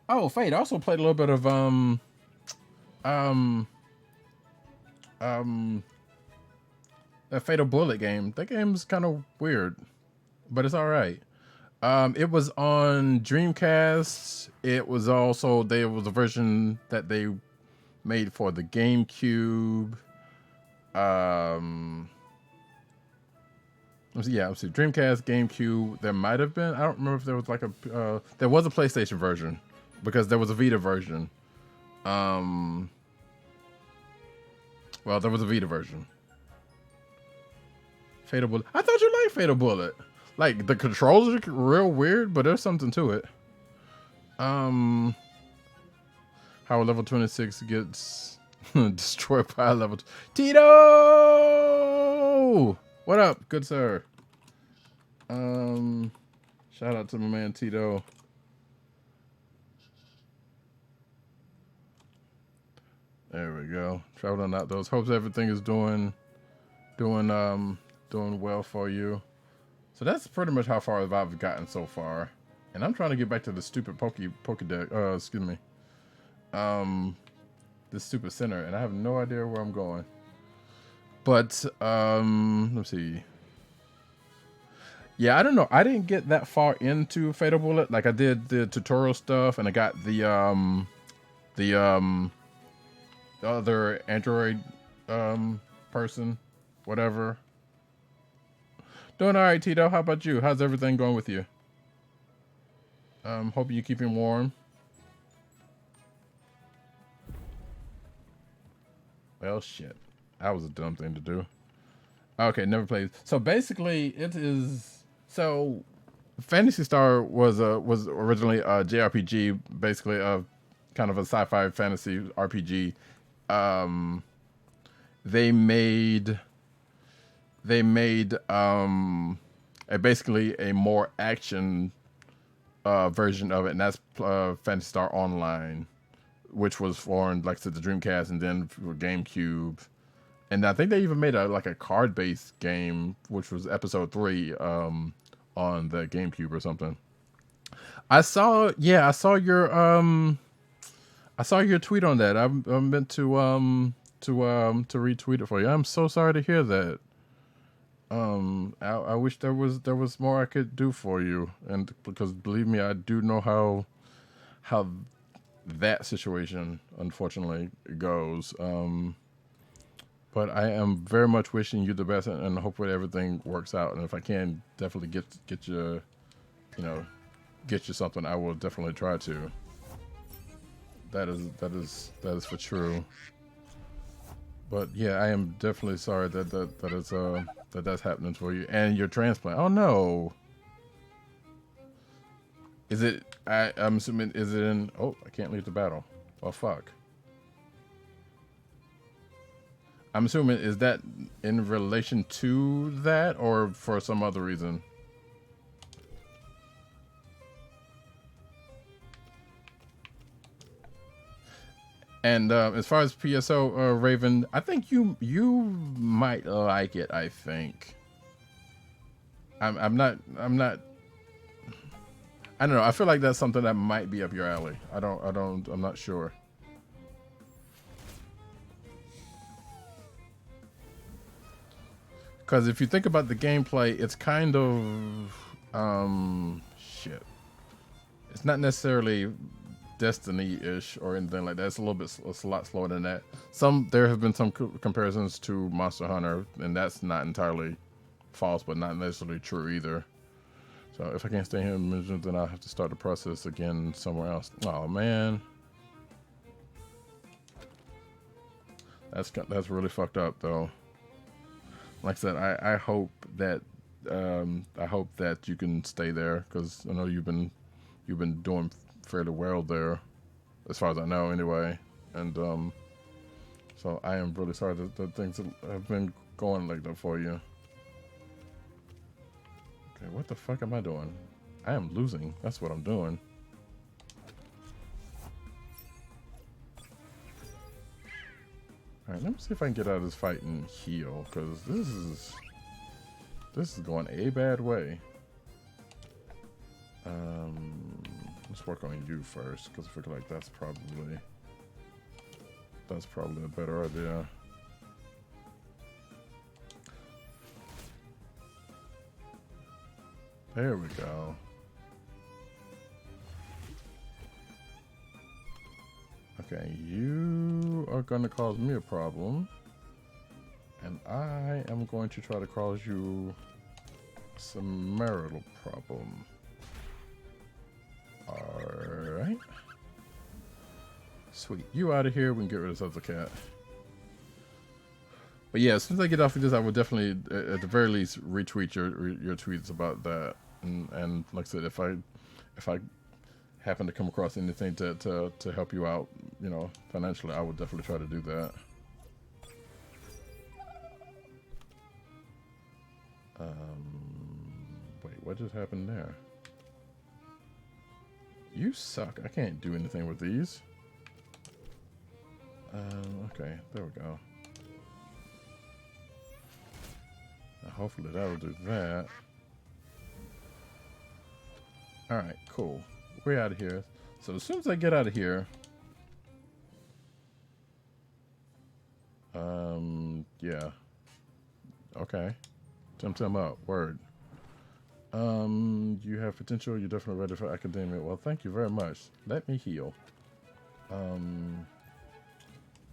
Oh, Fate. I also played a little bit of that Fatal Bullet game. That game's kind of weird, but it's all right. It was on Dreamcast. It was also, there was a version that they made for the GameCube. Let's see, Dreamcast, GameCube. There might have been. I don't remember if there was like a. There was a PlayStation version because there was a Vita version. Well, there was a Vita version. Fatal Bullet. I thought you liked Fatal Bullet. Like the controls are real weird, but there's something to it. How level 26 gets destroyed by level. Tito, what up, good sir? Shout out to my man Tito. There we go. Traveling out those. Hopes everything is doing well for you. So that's pretty much how far I've gotten so far. And I'm trying to get back to the stupid Pokédex. Excuse me. This stupid center, and I have no idea where I'm going. But let's see. Yeah, I don't know. I didn't get that far into Fatal Bullet. Like I did the tutorial stuff, and I got the other Android person, whatever. Doing all right, Tito. How about you? How's everything going with you? Hope you're keeping warm. Well, shit. That was a dumb thing to do. Okay, never played. So basically, it is. So, Phantasy Star was originally a JRPG, basically a kind of a sci-fi fantasy RPG. They made basically a more action version of it, and that's Phantasy Star Online, which was for, like I said, the Dreamcast, and then for GameCube. And I think they even made a card-based game, which was Episode 3 on the GameCube or something. I saw your tweet on that. I meant to to retweet it for you. I'm so sorry to hear that. I wish there was more I could do for you, and because believe me, I do know how that situation unfortunately goes. But I am very much wishing you the best, and hopefully everything works out. And if I can, definitely get you, you know, get you something. I will definitely try to. That is for true. But yeah, I am definitely sorry that's happening for you and your transplant. Oh no, is it? I'm assuming is it in? Oh, I can't leave the battle. Oh fuck. I'm assuming is that in relation to that or for some other reason? And as far as PSO Raven, I think you might like it. I think. I'm not. I don't know. I feel like that's something that might be up your alley. I'm not sure. Because if you think about the gameplay, it's kind of shit. It's not necessarily Destiny-ish or anything like that. It's a lot slower than that. There have been some comparisons to Monster Hunter, and that's not entirely false, but not necessarily true either. So if I can't stay here in Mission, then I'll have to start the process again somewhere else. Oh man, that's really fucked up though. Like I said, I hope that you can stay there because I know you've been doing fairly well there, as far as I know anyway. And so I am really sorry that things have been going like that for you. Okay, what the fuck am I doing? I am losing. That's what I'm doing. Alright, let me see if I can get out of this fight and heal, because this is going a bad way. Let's work on you first, because I feel like that's probably a better idea. There we go. Okay, you are going to cause me a problem, and I am going to try to cause you some marital problem. Alright. Sweet. You out of here, we can get rid of this other cat. But yeah, as soon as I get off of this, I will definitely, at the very least, retweet your tweets about that. And like I said, if I happen to come across anything to help you out, you know, financially, I would definitely try to do that. Wait, what just happened there? You suck. I can't do anything with these. Okay, there we go. Now hopefully that'll do that. Alright, cool. We're out of here. So as soon as I get out of here, yeah. Okay. TemTem up. Word. You have potential. You're definitely ready for academia. Well, thank you very much. Let me heal.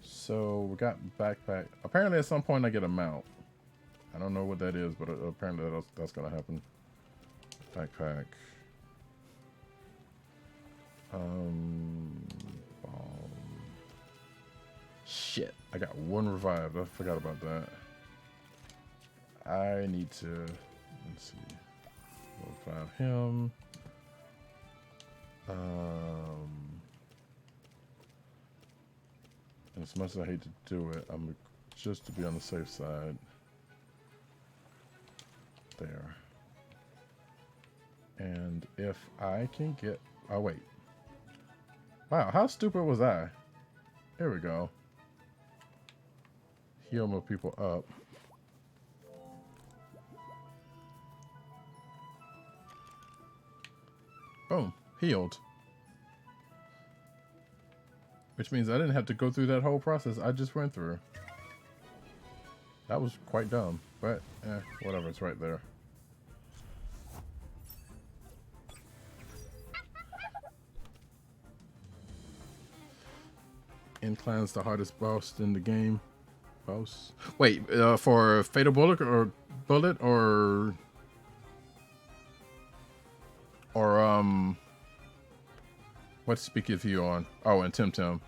So we got backpack. Apparently at some point I get a mount. I don't know what that is, but apparently that's gonna happen. Backpack. Shit. I got one revived. I forgot about that. I need to, let's see. Revive him. And as much as I hate to do it, I'm just to be on the safe side. There. And if I can get, oh wait. Wow, how stupid was I? Here we go. Heal more people up. Boom, healed. Which means I didn't have to go through that whole process I just went through. That was quite dumb, but whatever, it's right there. Incline's the hardest boss in the game. Boss. Wait, for Fatal Bullet or what speak if you on? Oh, and TemTem.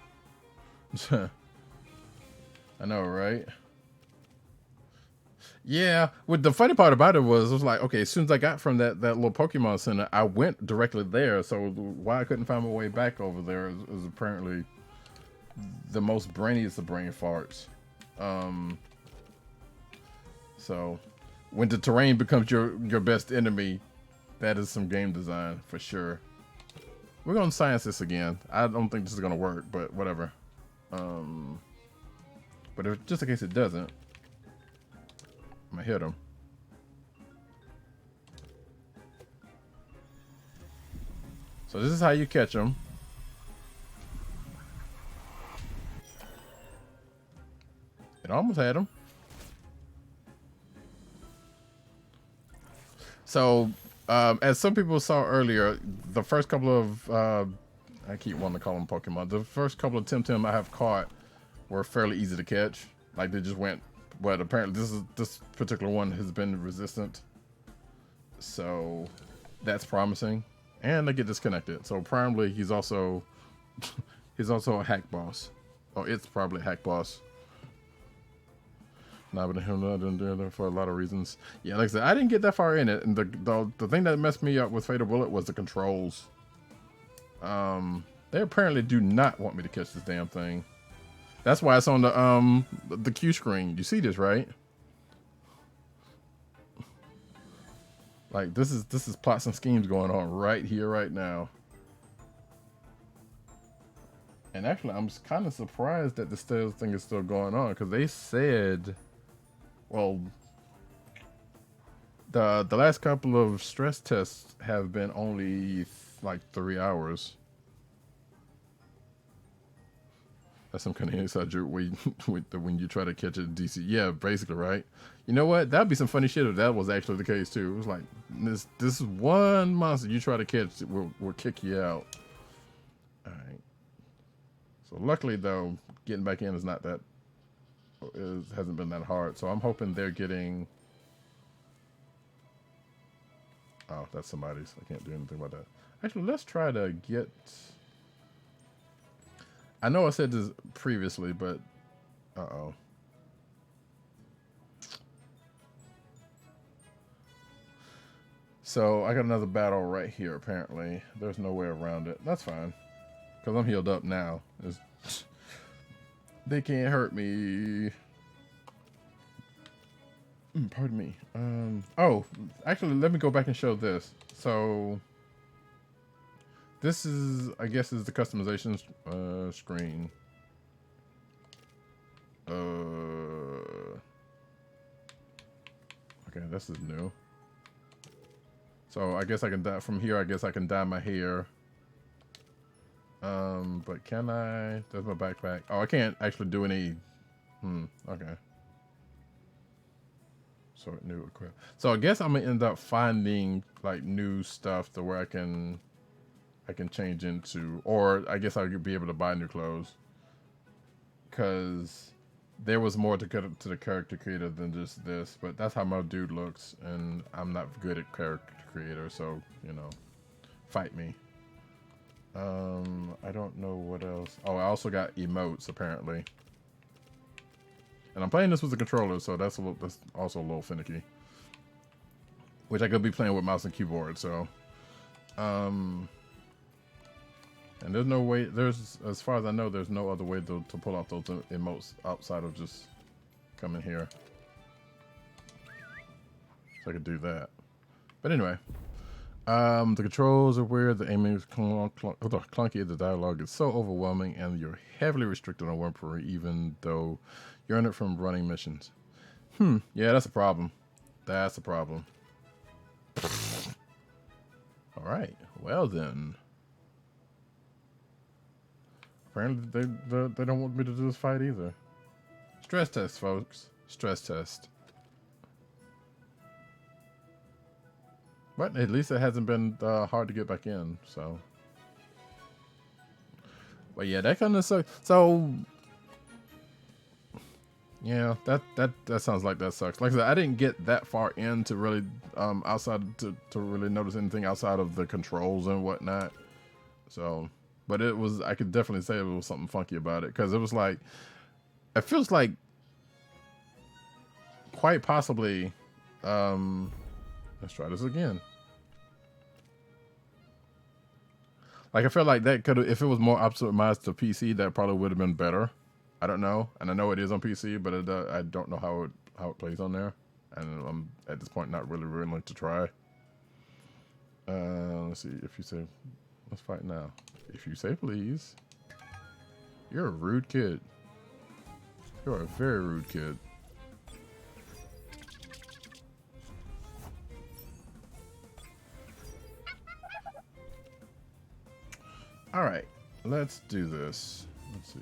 I know, right? Yeah. What the funny part about it was like, okay, as soon as I got from that little Pokemon Center, I went directly there. So why I couldn't find my way back over there is apparently the most brainiest of brain farts. So when the terrain becomes your best enemy, that is some game design for sure. We're gonna science this again. I don't think this is gonna work, but whatever. But if, just in case it doesn't, I'm gonna hit him. So this is how you catch him. It almost had him. So, as some people saw earlier, the first couple of I keep wanting to call them Pokemon. The first couple of TemTem I have caught were fairly easy to catch. Like they just went, but apparently this particular one has been resistant. So that's promising. And they get disconnected. So probably he's also a hack boss. Oh, it's probably a hack boss. Not been him for a lot of reasons. Yeah, like I said, I didn't get that far in it, and the thing that messed me up with Fatal Bullet was the controls. They apparently do not want me to catch this damn thing. That's why it's on the Q screen. You see this, right? Like this is plots and schemes going on right here, right now. And actually, I'm kind of surprised that this thing is still going on because they said, well, the last couple of stress tests have been only like 3 hours. That's some kind of inside joke when you try to catch a DC. Yeah, basically, right? You know what? That'd be some funny shit if that was actually the case too. It was like this one monster you try to catch will kick you out. All right. So luckily though, getting back in is not that hasn't been that hard. So I'm hoping they're getting. Oh, that's somebody's. I can't do anything about that. Actually, let's try to get. I know I said this previously, but uh-oh. So I got another battle right here, apparently. There's no way around it. That's fine. Because I'm healed up now. They can't hurt me. Pardon me. Oh, actually, let me go back and show this. So this is, I guess, is the customization screen. Okay, this is new. So I guess I can dye from here. I guess I can dye my hair. But can I? There's my backpack. Oh, I can't actually do any. Okay. So new equip. So I guess I'm gonna end up finding like new stuff to where I can change into, or I guess I could be able to buy new clothes. Cause there was more to the character creator than just this, but that's how my dude looks, and I'm not good at character creator, so you know, fight me. I don't know what else. Oh, I also got emotes apparently, and I'm playing this with the controller, so that's also a little finicky. Which I could be playing with mouse and keyboard, so. And there's no way. As far as I know, there's no other way to pull out those emotes outside of just coming here. So I could do that. But anyway. The controls are weird, the aiming is clunky, the dialogue is so overwhelming, and you're heavily restricted on weaponry even though you earn it from running missions. Yeah, that's a problem. That's a problem. Alright, well then. apparently they don't want me to do this fight either. Stress test, folks. Stress test. But at least it hasn't been hard to get back in, so. But yeah, that kind of sucks. So, yeah, that sounds like that sucks. Like I said, I didn't get that far in to really outside to really notice anything outside of the controls and whatnot. So, but it was, I could definitely say it was something funky about it, because it was like, it feels like quite possibly. Let's try this again. Like, I feel like that could have, if it was more optimized to PC, that probably would have been better. I don't know, and I know it is on PC, but I don't know how it plays on there, and I'm at this point not really willing to try. Let's see. If you say, let's fight now. If you say please. You're a rude kid. You're a very rude kid. All right, let's do this. Let's see.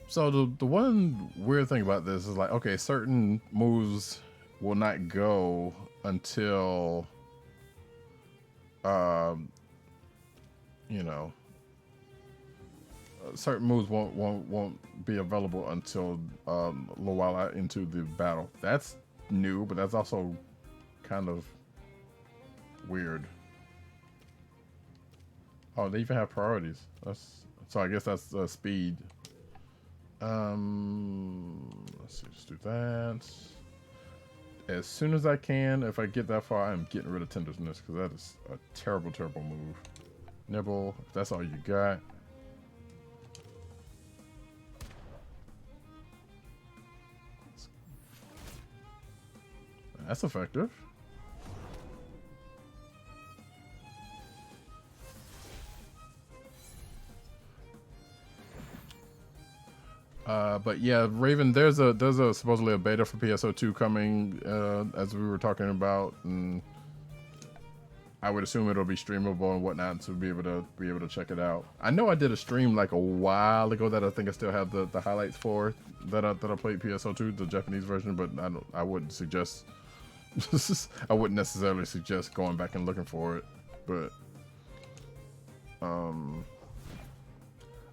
So the one weird thing about this is like, okay, certain moves will not go until, you know, certain moves won't be available until a little while out into the battle. That's new, but that's also kind of weird. Oh, they even have priorities. So I guess that's speed. Let's see, just do that. As soon as I can, if I get that far, I'm getting rid of tenderness, because that is a terrible, terrible move. Nibble, if that's all you got. That's effective. But yeah, Raven, there's a supposedly a beta for PSO2 coming, as we were talking about, and I would assume it'll be streamable and whatnot to be able to check it out. I know I did a stream like a while ago that I think I still have the highlights for that I played PSO2, the Japanese version, but I wouldn't suggest I wouldn't necessarily suggest going back and looking for it, but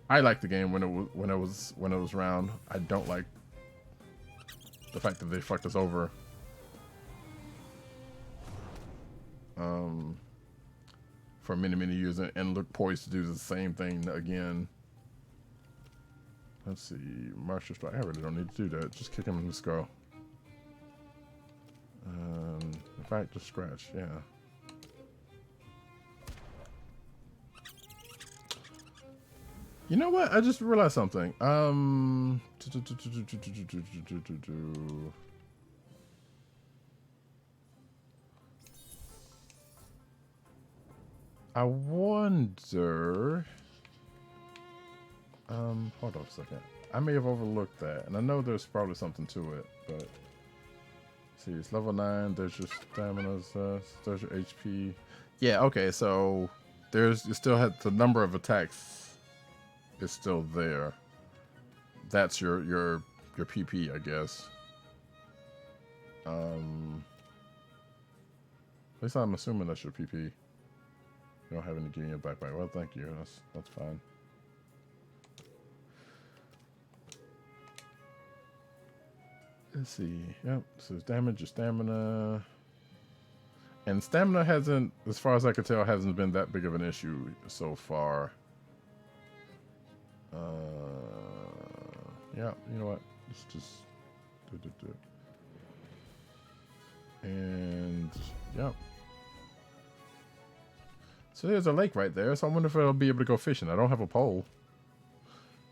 I liked the game when it was around. I don't like the fact that they fucked us over. For many years and look poised to do the same thing again. Let's see, Martial Strike. I really don't need to do that. Just kick him and let's go. In fact, just scratch. Yeah. You know what? I just realized something. I wonder. Hold on a second. I may have overlooked that, and I know there's probably something to it, but see, it's level 9. There's your stamina. There's your HP. Yeah. Okay. So you still have the number of attacks. Is still there. That's your PP, I guess. At least I'm assuming that's your PP. You don't have any gear in your backpack. Well, thank you. That's fine. Let's see. Yep. So damage, your stamina. And stamina hasn't, as far as I can tell, hasn't been that big of an issue so far. Yeah, you know what? Let's just do. And yeah. So there's a lake right there. So I wonder if I'll be able to go fishing. I don't have a pole.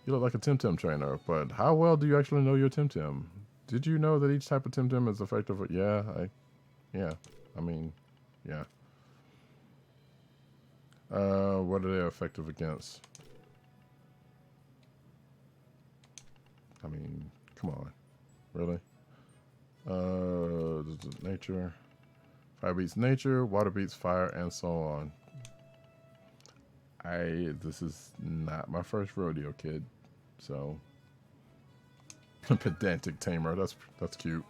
You look like a TemTem trainer, but how well do you actually know your TemTem? Did you know that each type of TemTem is effective? Yeah, I mean, yeah. What are they effective against? I mean, come on. Really? Nature. Fire beats nature, water beats fire, and so on. This is not my first rodeo, kid. So pedantic tamer. That's cute.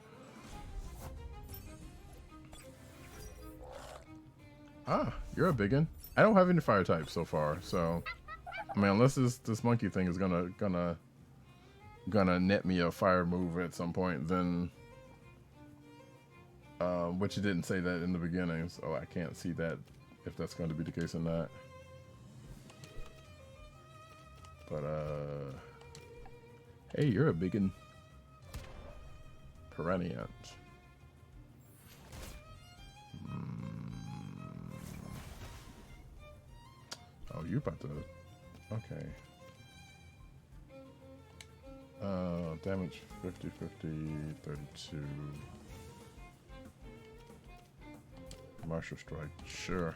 Ah, you're a biggin. I don't have any fire types so far, so I mean, unless this monkey thing is gonna net me a fire move at some point, then which you didn't say that in the beginning, so I can't see that if that's going to be the case or not. But hey, you're a biggin. Perenniant. Oh, you about to... Okay. Damage 50, 50, 32. Martial strike, sure.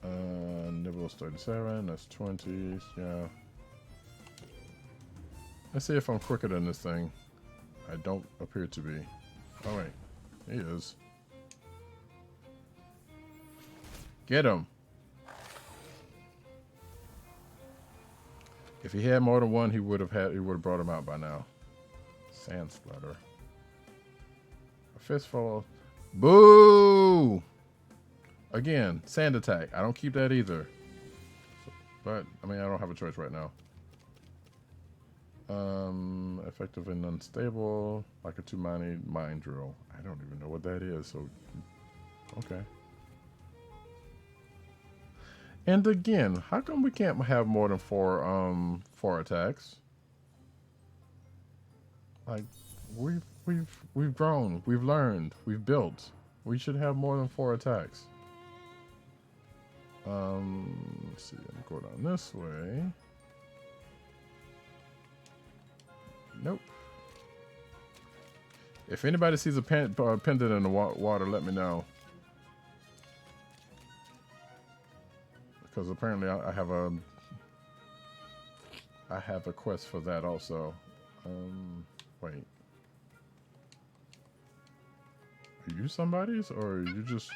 Nibble is 37, that's 20, yeah. Let's see if I'm quicker than this thing. I don't appear to be. Oh wait, he is. Get him! If he had more than one, he would have brought him out by now. Sand splatter. A fistful. Boo! Again, sand attack. I don't keep that either. But I mean, I don't have a choice right now. Effective and unstable, like a 2-money mine drill. I don't even know what that is. So, okay. And again, how come we can't have more than four attacks? Like, we've grown, we've learned, we've built. We should have more than 4 attacks. Let's see. Let me go down this way. Nope. If anybody sees a pendant in the water, let me know. Because apparently I have a quest for that also. Wait. Are you somebody's, or are you just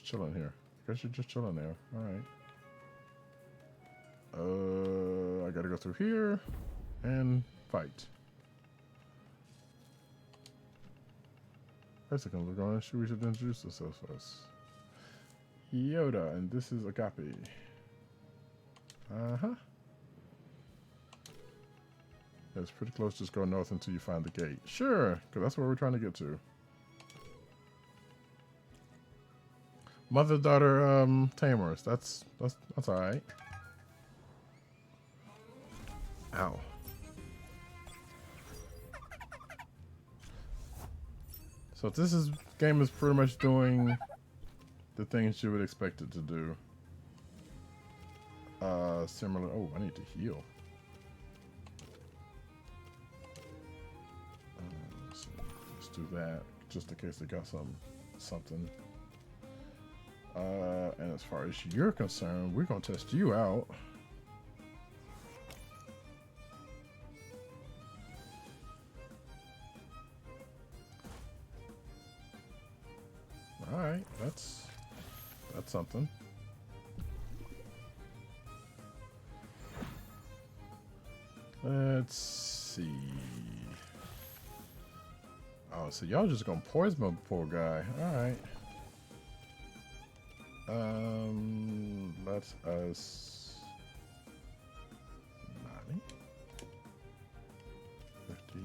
chilling here? I guess you're just chilling there. All right. I gotta go through here and fight. Wait a second, we're going to we should introduce ourselves first. Yoda, and this is Agape. It's pretty close. Just go north until you find the gate. Sure, because that's where we're trying to get to. Mother-daughter tamers. That's all right. Ow. So this game is pretty much doing the things you would expect it to do. Similar. Oh, I need to heal. Let's do that just in case they got something. And as far as you're concerned, we're gonna test you out. All right, that's something. Let's see. Oh, so y'all just gonna poison my poor guy. Alright. Let us 90. 50.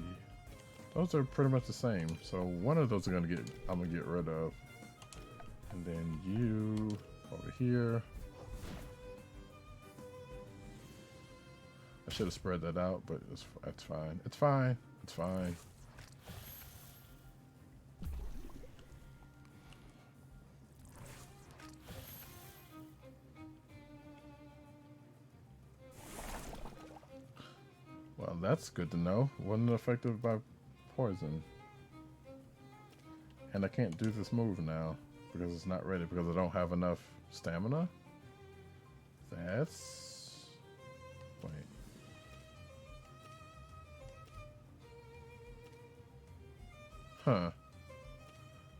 Those are pretty much the same. So one of those I'm gonna get rid of. And then you over here. I should have spread that out, but that's fine. It's fine. It's fine. Well, that's good to know. Wasn't affected by poison. And I can't do this move now because it's not ready because I don't have enough stamina. That's... Wait. Huh.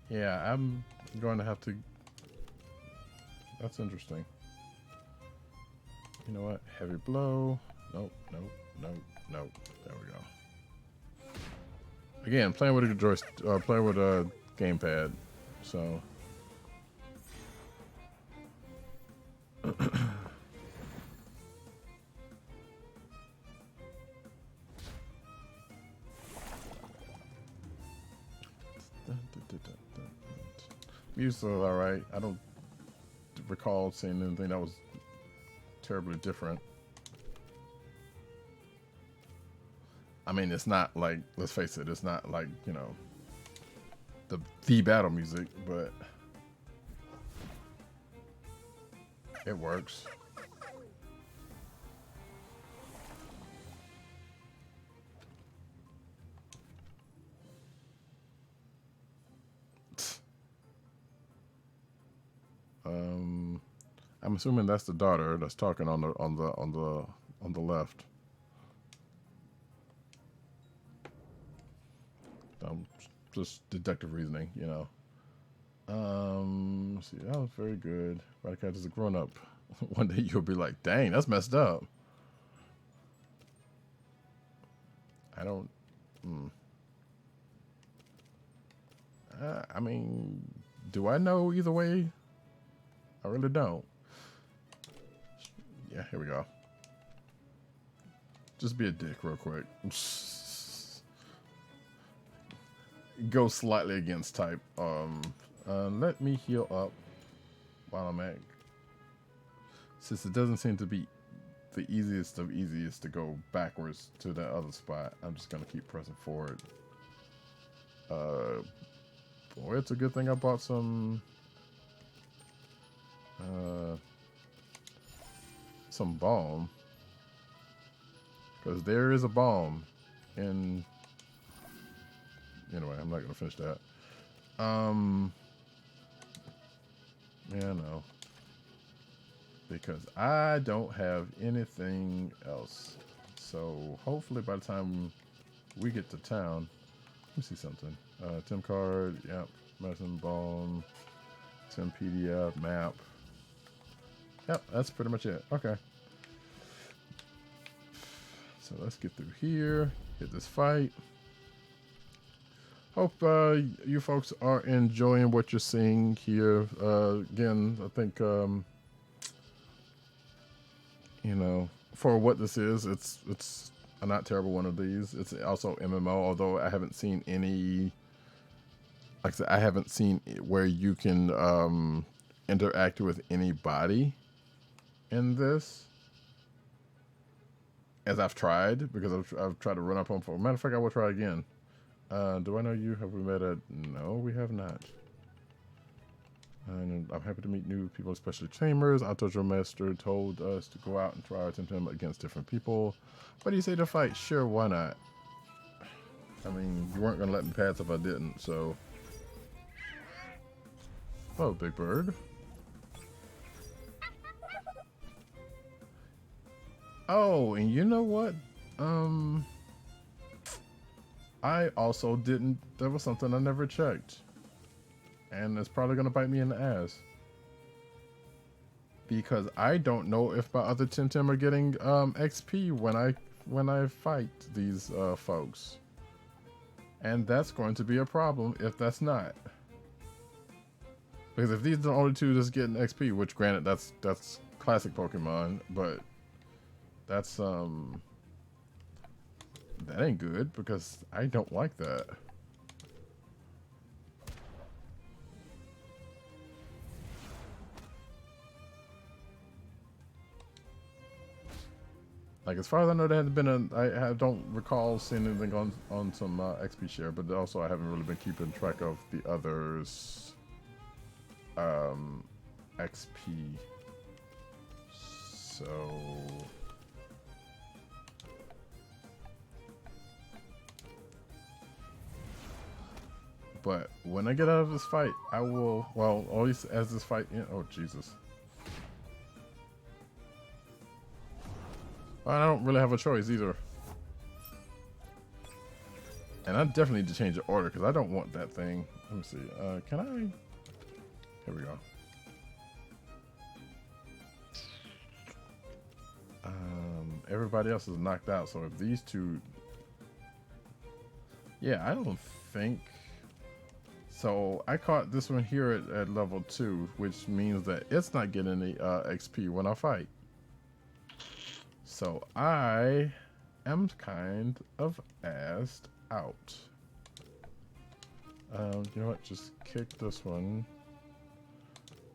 Yeah, I'm going to have to... That's interesting. You know what? Heavy blow. Nope, nope, nope, nope. There we go. Again, playing with a joystick, playing with a gamepad. So. Music's alright. I don't recall seeing anything that was terribly different. I mean, it's not like, let's face it, it's not like, you know, the battle music, but it works. I'm assuming that's the daughter that's talking on the left. Just deductive reasoning, you know. Let's see, that was very good. Radicat is a grown up. One day you'll be like, dang, that's messed up. I don't. I mean, do I know either way? I really don't. Yeah, here we go. Just be a dick real quick. Go slightly against type. Let me heal up while I'm at. Since it doesn't seem to be the easiest of easiest to go backwards to that other spot, I'm just gonna keep pressing forward. Boy, it's a good thing I bought some balm, because there is a balm in. Anyway, I'm not gonna finish that. Yeah, no, because I don't have anything else. So hopefully by the time we get to town, let me see something. Tem card, yep, medicine balm, Tem PDF map. Yep, that's pretty much it. Okay. So let's get through here, hit this fight. Hope you folks are enjoying what you're seeing here. Again, I think, you know, for what this is, it's a not terrible one of these. It's also MMO, although I haven't seen any, like I said, I haven't seen where you can interact with anybody in this. As I've tried, because I've tried to run up on. For matter of fact, I will try again. Do I know you? Have we met at? No, we have not. And I'm happy to meet new people, especially chambers. Our Tojo Master told us to go out and try our TemTem against different people. What do you say to fight? Sure, why not? I mean, you weren't gonna let me pass if I didn't, so. Oh, Big Bird. Oh, and you know what? I also didn't. There was something I never checked, and it's probably gonna bite me in the ass because I don't know if my other TemTem are getting XP when I fight these folks, and that's going to be a problem if that's not. Because if these are the only two that's getting XP, which granted that's classic Pokemon, but that's that ain't good because I don't like that. Like, as far as I know, there hasn't been I don't recall seeing anything on some XP share, but also I haven't really been keeping track of the others XP. So but when I get out of this fight, I will, well, at least as this fight, oh Jesus. I don't really have a choice either. And I definitely need to change the order because I don't want that thing. Let me see. Can I? Here we go. everybody else is knocked out. So if these two, yeah, I don't think. So I caught this one here at level 2, which means that it's not getting any XP when I fight. So I am kind of assed out. You know what? Just kick this one.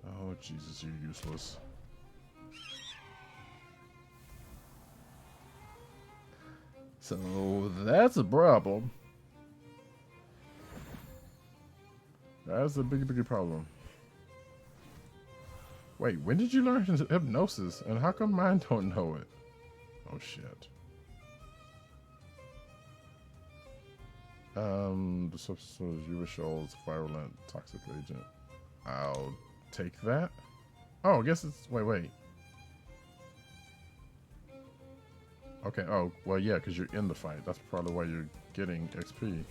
Oh, Jesus, you're useless. So that's a problem. That's a big problem. Wait, when did you learn hypnosis? And how come mine don't know it? Oh, shit. The substance you wish is virulent toxic agent. I'll take that. Oh, I guess it's... Wait. Okay, oh, well, yeah, because you're in the fight. That's probably why you're getting XP.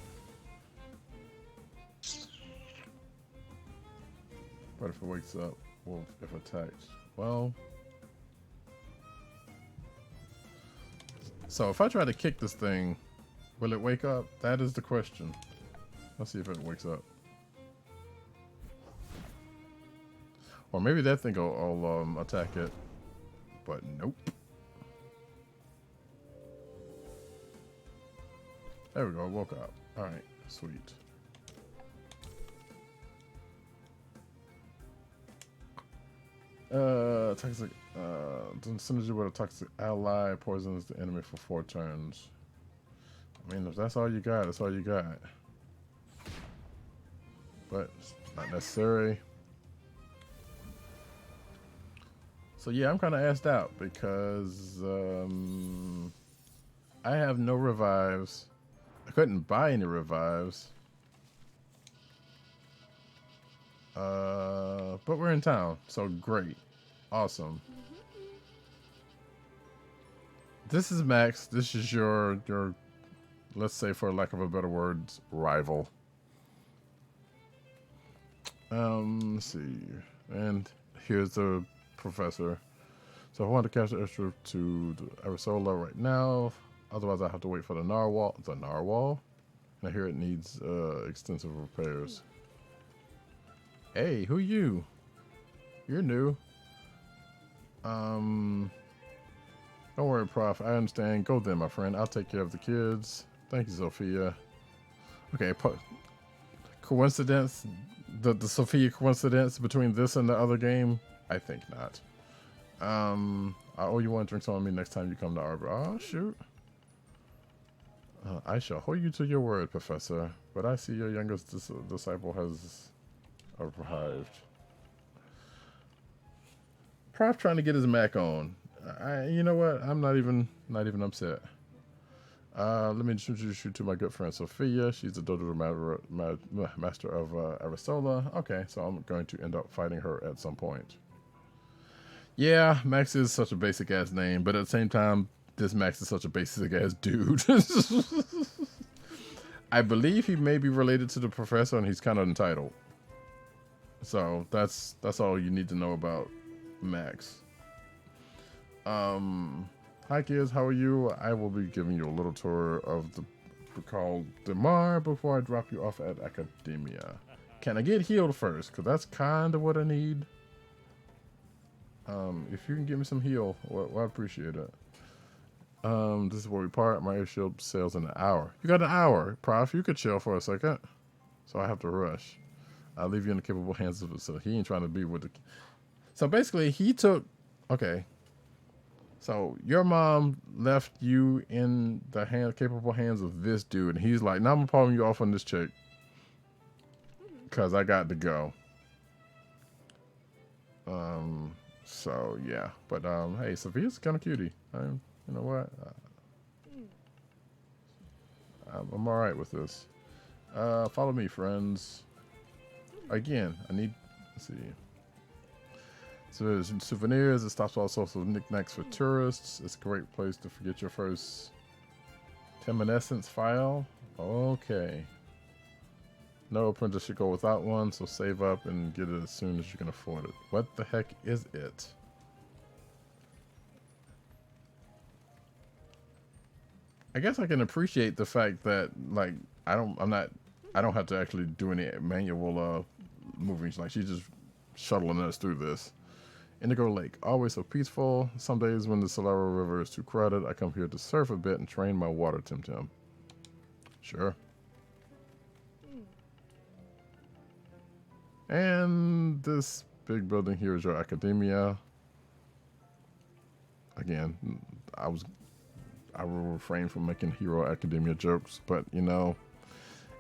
But if it wakes up, well, if attacked, well... So if I try to kick this thing, will it wake up? That is the question. Let's see if it wakes up. Or maybe that thing will attack it. But nope. There we go, woke up. Alright, sweet. Toxic, the synergy with a toxic ally poisons the enemy for 4 turns. I mean, if that's all you got, that's all you got. But it's not necessary. So yeah, I'm kind of assed out because I have no revives. I couldn't buy any revives. But we're in town, so great. Awesome. This is Max. This is your let's say, for lack of a better word, rival. Let's see. And here's the professor. So I want to capture extra to the Arisola right now. Otherwise I have to wait for the narwhal. The narwhal? And I hear it needs extensive repairs. Hey, who you? You're new. Don't worry, Prof. I understand. Go then, my friend. I'll take care of the kids. Thank you, Sophia. Okay, coincidence? The Sophia coincidence between this and the other game? I think not. I owe you one drink on me next time you come to Arbor. Oh, shoot. I shall hold you to your word, Professor. But I see your youngest disciple has arrived. Prof trying to get his Mac on. You know what? I'm not even upset. Let me introduce you to my good friend Sophia. She's the daughter of master of Aristola. Okay, so I'm going to end up fighting her at some point. Yeah, Max is such a basic ass name, but at the same time, this Max is such a basic ass dude. I believe he may be related to the professor, and he's kind of entitled. So that's all you need to know about Max. Hi kids, how are you? I will be giving you a little tour of the called Demar before I drop you off at Academia. Can I get healed first? Because that's kind of what I need. If you can give me some heal, well, I appreciate it. This is where we part. My air shield sails in an hour. You got an hour, Prof. You could chill for a second. So I have to rush. I'll leave you in the capable hands of it. So he ain't trying to be with the... So basically, he took... Okay. So your mom left you in the capable hands of this dude. And he's like, now I'm going to palm you off on this chick. Because I got to go. So, yeah. But, hey, Sophia's kind of cutie. You know what? I'm all right with this. Follow me, friends. Again, I need... Let's see. So there's souvenirs. It stops all sorts of knickknacks for tourists. It's a great place to forget your first Teminescence file. Okay. No apprentice should go without one, so save up and get it as soon as you can afford it. What the heck is it? I guess I can appreciate the fact that like I don't have to actually do any manual moving. Like she's just shuttling us through this. Indigo Lake, always so peaceful. Some days when the Solaro River is too crowded, I come here to surf a bit and train my water TemTem. Sure. And this big building here is your academia. Again, I will refrain from making Hero Academia jokes, but you know,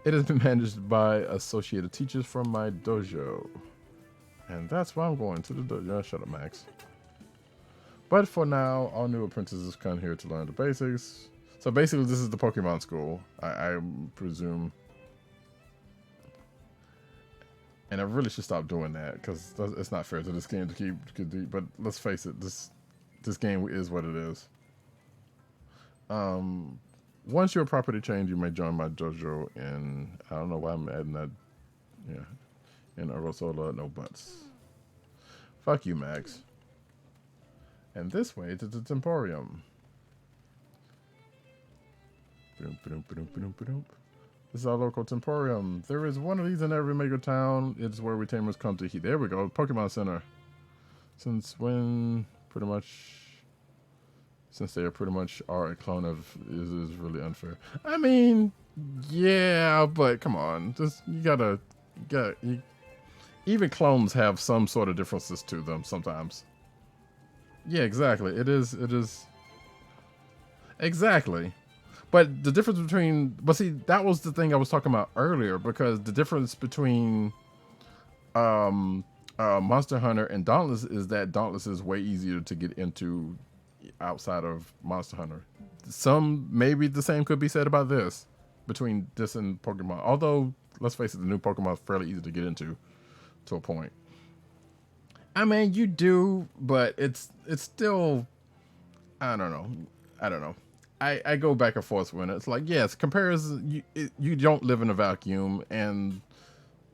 it has been managed by associated teachers from my dojo. And that's why I'm going to the dojo. Shut up, Max. But for now, all new apprentices come here to learn the basics. So basically, this is the Pokemon school, I presume. And I really should stop doing that because it's not fair to this game to keep. But let's face it, this game is what it is. Once you're property trained, you may join my dojo. And I don't know why I'm adding that. Yeah, in Arosola, no buts. Fuck you, Max. And this way to the Temporium. This is our local Temporium. There is one of these in every major town. It's where retamers come to heat. There we go. Pokemon Center. Since when pretty much since they are pretty much are a clone of is really unfair. I mean, yeah, but come on. Just even clones have some sort of differences to them sometimes. Yeah, exactly. It is exactly. But the difference between, but see, that was the thing I was talking about earlier, because the difference between Monster Hunter and Dauntless is that Dauntless is way easier to get into outside of Monster Hunter. Maybe the same could be said about this, between this and Pokemon. Although, let's face it, the new Pokemon is fairly easy to get into to a point. I mean, you do, but it's still, I don't know. I go back and forth when it's like, yes, comparison, you don't live in a vacuum, and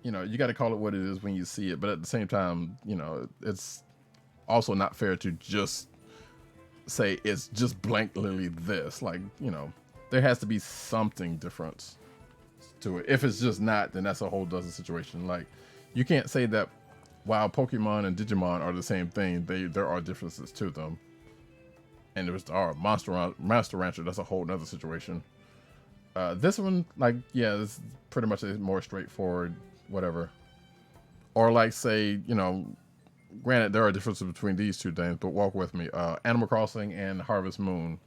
you know, you got to call it what it is when you see it, but at the same time, you know, it's also not fair to just say it's just blankly this. Like, you know, there has to be something different to it. If it's just not, then that's a whole other situation. Like, you can't say that while Pokemon and Digimon are the same thing, there are differences to them. And there was our Master Rancher, that's a whole nother situation. This one, like, yeah, this is pretty much a more straightforward whatever. Or like, say, you know, granted there are differences between these two things, but walk with me. Animal Crossing and Harvest Moon,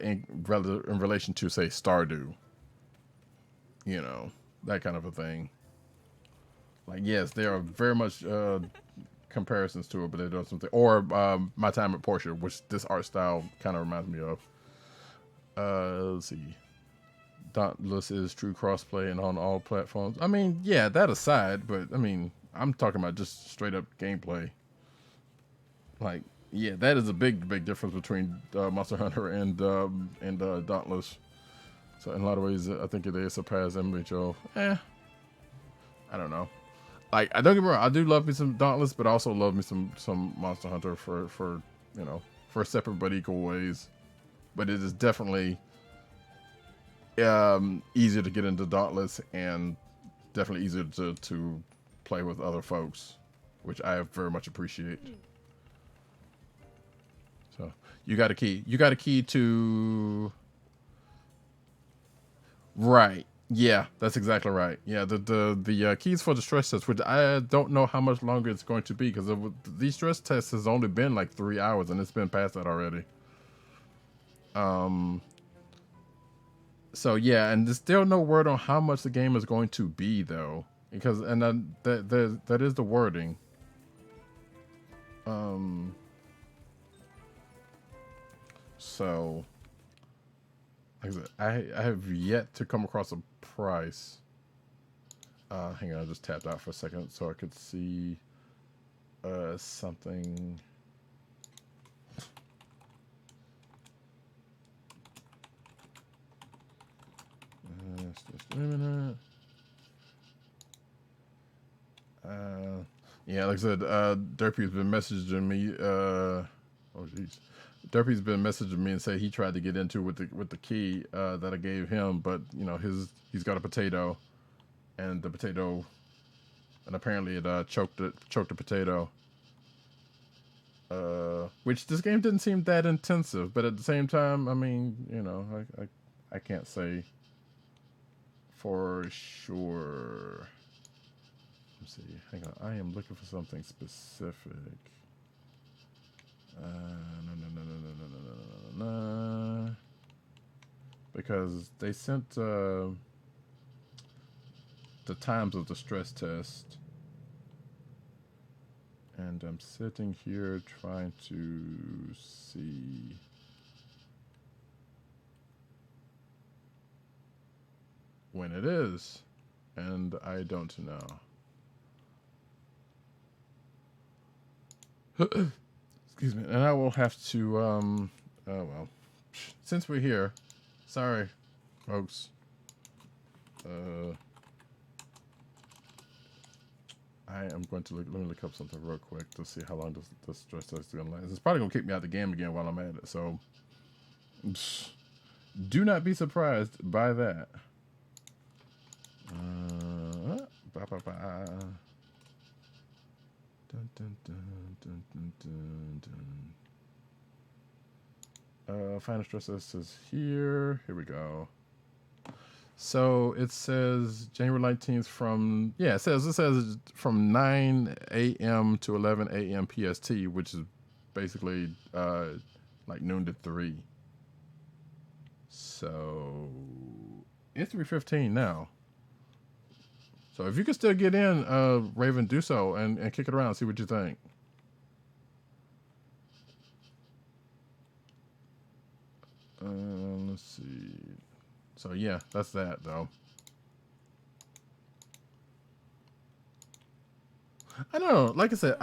in relation to, say, Stardew. You know, that kind of a thing. Like, yes, there are very much comparisons to it, but they do something. Or My Time at Portia, which this art style kind of reminds me of. Let's see. Dauntless is true crossplay and on all platforms. I mean, yeah, that aside, but I mean, I'm talking about just straight up gameplay. Like, yeah, that is a big difference between Monster Hunter and Dauntless. So in a lot of ways, I think they surpass MHO. I don't know. Like, I don't get me wrong, I do love me some Dauntless, but I also love me some Monster Hunter for you know, for separate but equal ways. But it is definitely easier to get into Dauntless, and definitely easier to play with other folks, which I very much appreciate. So you got a key. You got a key to. Right. Yeah, that's exactly right. Yeah, the keys for the stress test, which I don't know how much longer it's going to be, because these stress tests has only been like 3 hours, and it's been past that already. So yeah, and there's still no word on how much the game is going to be, though, because that is the wording. So like I said, I have yet to come across a price. Hang on, I just tapped out for a second so I could see something. Just a minute. Yeah, like I said, Derpy's been messaging me. Oh jeez, Derpy's been messaging me and say he tried to get into with the key that I gave him, but you know he's got a potato, and the potato, and apparently it choked the potato. Which this game didn't seem that intensive, but at the same time, I mean, you know, I can't say for sure. Let's see. Hang on, I am looking for something specific. No. Because they sent the times of the stress test. And I'm sitting here trying to see. When it is. And I don't know. Excuse me. And I will have to, oh well. Since we're here. Sorry, folks. I am going to let me look up something real quick to see how long this stress test is going to last. It's probably going to kick me out of the game again while I'm at it. So, do not be surprised by that. Dun, dun, dun, dun, dun, dun, dun. Final stress test is here. Here we go. So it says January 19th from, yeah, it says from 9 a.m. to 11 a.m. PST, which is basically like noon to 3. So it's 3:15 now. So if you can still get in, Raven, do so and kick it around, see what you think. Let's see. So yeah, that's that though. I don't know. Like I said,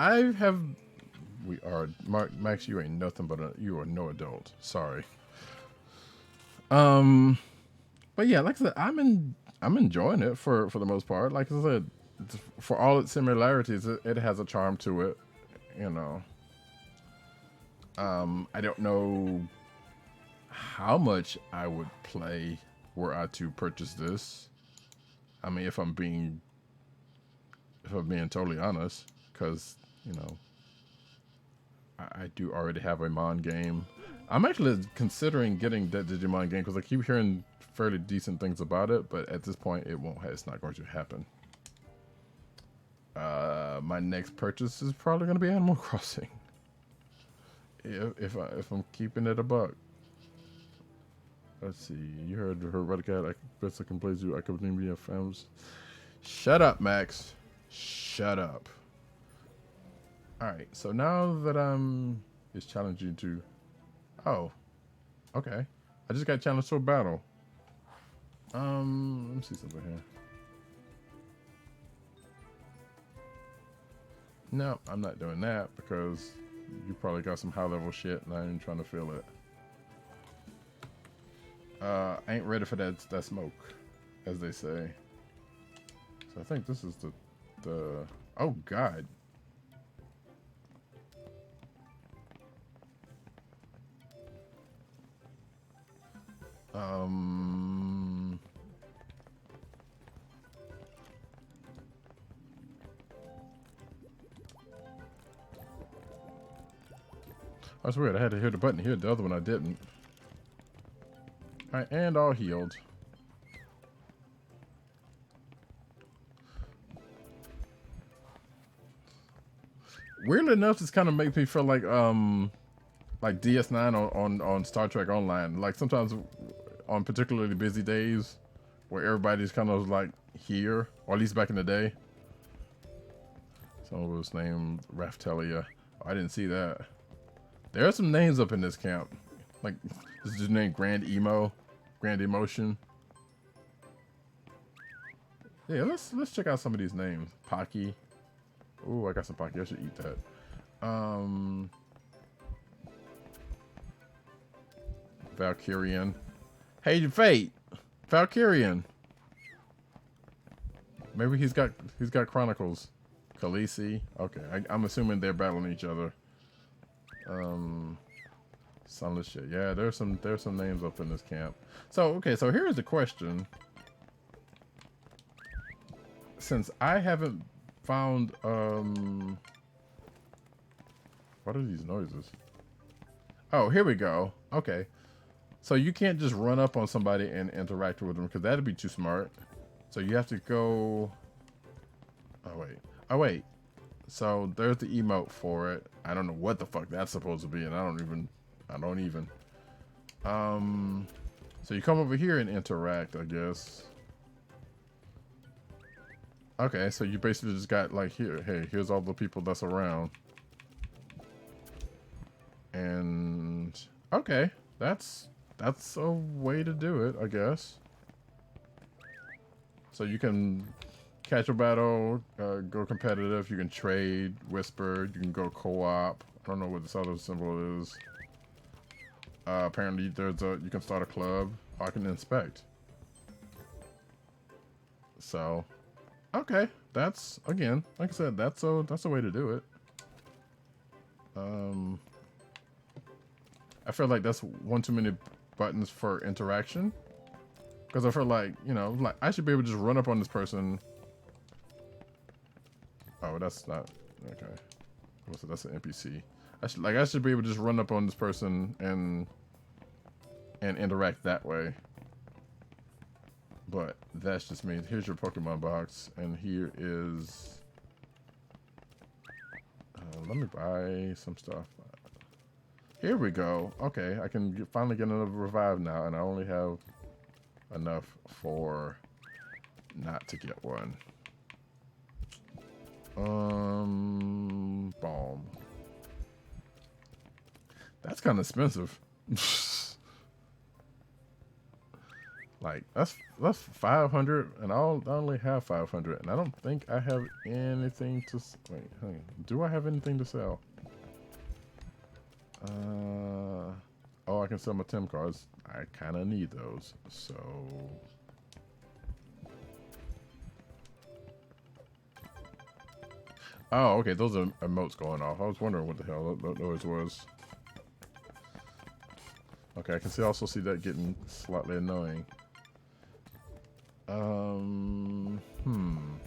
we are Max. You ain't nothing but you are no adult. Sorry. But yeah, like I said, I'm enjoying it for the most part. Like I said, for all its similarities, it has a charm to it. You know. I don't know how much I would play were I to purchase this. I mean, if I'm being totally honest, because you know, I do already have a Mon game. I'm actually considering getting that Digimon game because I keep hearing fairly decent things about it, but at this point, it's not going to happen. My next purchase is probably going to be Animal Crossing. If I'm keeping it a buck. Let's see. You heard her red cat. I best I can play you. I could name me a films. Shut up, Max. Shut up. All right. So now that it's challenging to. Oh, okay. I just got challenged to a battle. Let me see something here. No, I'm not doing that because you probably got some high level shit and I ain't trying to feel it. I ain't ready for that smoke, as they say. So I think this is the oh god. That's weird. I had to hit the button here. The other one I didn't. Alright, and all healed. Weirdly enough, this kind of makes me feel like DS9 on Star Trek Online. Like sometimes on particularly busy days where everybody's kind of like here, or at least back in the day. Someone was named Raftelia. Oh, I didn't see that. There are some names up in this camp. Like this is named Grand Emotion. Yeah, let's check out some of these names. Pocky. Ooh, I got some Pocky. I should eat that. Valkyrian. Hey, Fate. Valkyrian. Maybe he's got Chronicles. Khaleesi. Okay, I'm assuming they're battling each other. Sunless shit. Yeah, there's some names up in this camp. So okay, so here's the question. Since I haven't found what are these noises? Oh, here we go. Okay. So you can't just run up on somebody and interact with them because that'd be too smart. So you have to go. Oh wait. Oh wait. So there's the emote for it. I don't know what the fuck that's supposed to be, and I don't even. So you come over here and interact, I guess. Okay, so you basically just got like here. Hey, here's all the people that's around. And okay, that's a way to do it, I guess. So you can catch a battle, go competitive. You can trade, whisper. You can go co-op. I don't know what this other symbol is. Apparently, you can start a club. I can inspect. So, okay, that's again, like I said, that's a way to do it. I feel like that's one too many buttons for interaction. Because I feel like, you know, like I should be able to just run up on this person. Oh, that's not okay. So that's an NPC. I should be able to just run up on this person and interact that way. But that's just me. Here's your Pokemon box, and here is. Let me buy some stuff. Here we go. Okay, I can finally get another revive now, and I only have enough for not to get one. Balm. That's kind of expensive. Like that's 500, and I only have 500, and I don't think I have anything to wait. Hang on. Do I have anything to sell? Oh, I can sell my TemTem cards. I kind of need those, so. Oh, okay. Those are emotes going off. I was wondering what the hell that noise was. Okay, I can also see that getting slightly annoying.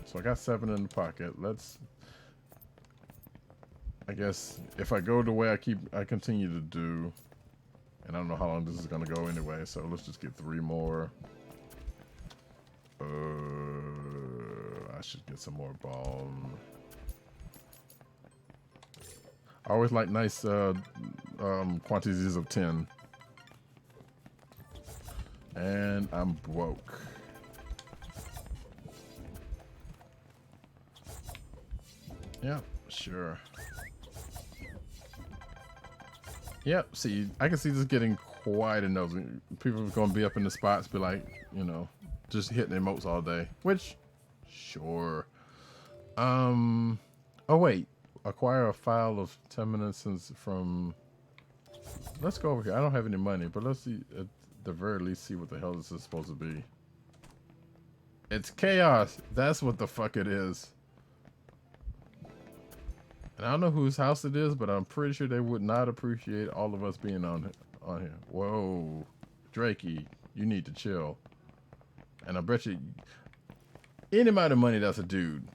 So I got 7 in the pocket. I guess if I go the way I continue to do, and I don't know how long this is gonna go anyway, so let's just get 3 more. I should get some more balm. I always like nice quantities of 10. And I'm broke. Yeah, sure. Yep, see, I can see this getting quite annoying. People are going to be up in the spots, be like, you know, just hitting emotes all day. Which, sure. Oh, wait. Acquire a file of 10 minutes from... Let's go over here. I don't have any money, but let's see, at the very least, see what the hell this is supposed to be. It's chaos. That's what the fuck it is. And I don't know whose house it is, but I'm pretty sure they would not appreciate all of us being on here. Whoa. Drakey, you need to chill. And I bet you any amount of money that's a dude.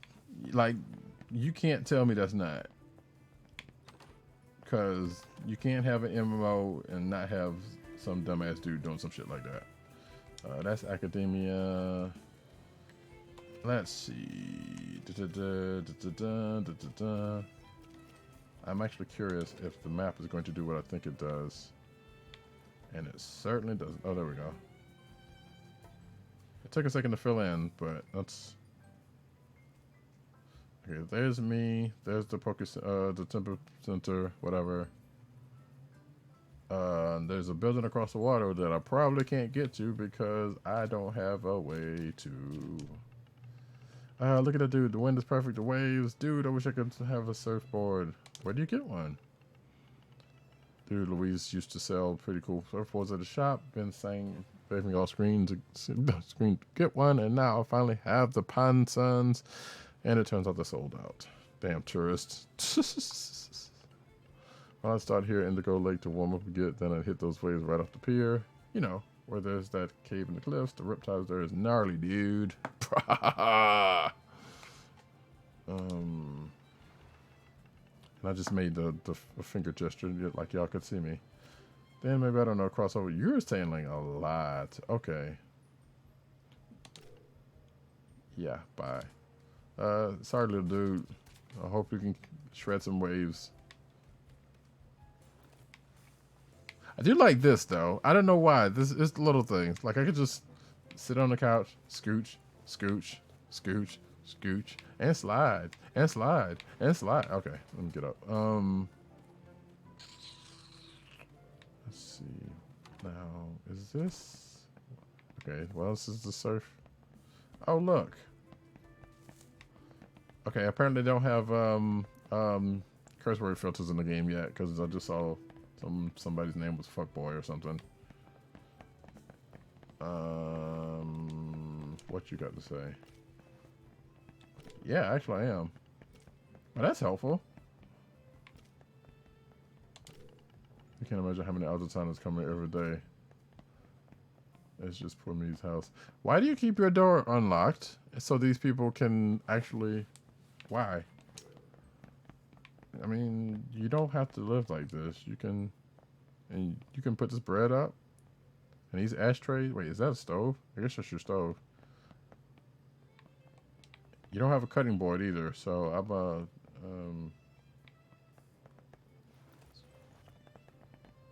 Like, you can't tell me that's not. Because you can't have an MMO and not have some dumbass dude doing some shit like that. That's academia. Let's see. I'm actually curious if the map is going to do what I think it does. And it certainly does. Oh, there we go. It took a second to fill in, but that's... Okay, there's me. There's the the Temple Center, whatever. There's a building across the water that I probably can't get to because I don't have a way to... look at that dude. The wind is perfect. The waves. Dude, I wish I could have a surfboard. Where do you get one? Dude, Louise used to sell pretty cool surfboards at the shop. Been saying, saving all screen to get one. And now I finally have the Pine Suns. And it turns out they're sold out. Damn tourists. When I start here, Indigo Lake to warm up and get, then I hit those waves right off the pier. You know, where there's that cave in the cliffs. The riptides there is gnarly, dude. And I just made the finger gesture like y'all could see me. Then maybe, I don't know, crossover. You're saying like a lot. Okay. Yeah, bye. Sorry, little dude. I hope you can shred some waves. I do like this, though. I don't know why. This is the little things. Like, I could just sit on the couch, scooch, scooch, scooch, scooch, and slide, and slide, and slide. Okay, let me get up. Let's see. Now, is this... Okay, well, this is the surf. Oh, look. Okay, apparently they don't have curse word filters in the game yet, because I just saw somebody's name was Fuckboy or something. What you got to say? Yeah, actually I am. Well, that's helpful. I can't imagine how many outsiders come here every day. It's just poor me's house. Why do you keep your door unlocked? So these people can actually... Why? I mean, you don't have to live like this. You can... And you can put this bread up. And these ashtrays... Wait, is that a stove? I guess that's your stove. You don't have a cutting board either, so I'm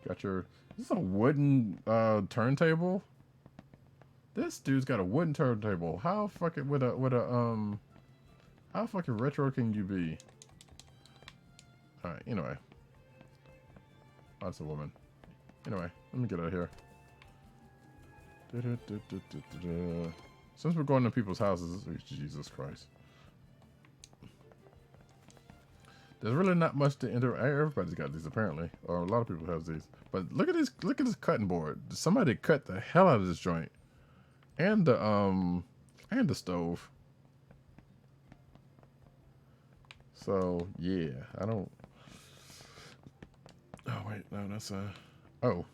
got your... Is this a wooden turntable? This dude's got a wooden turntable. How fucking how fucking retro can you be? Alright, anyway. Oh, that's a woman. Anyway, let me get out of here. Since we're going to people's houses, Jesus Christ. There's really not much to enter. Everybody's got these apparently, or a lot of people have these. But look at this! Look at this cutting board. Somebody cut the hell out of this joint, and the stove. So yeah, I don't. Oh wait, no, that's oh. You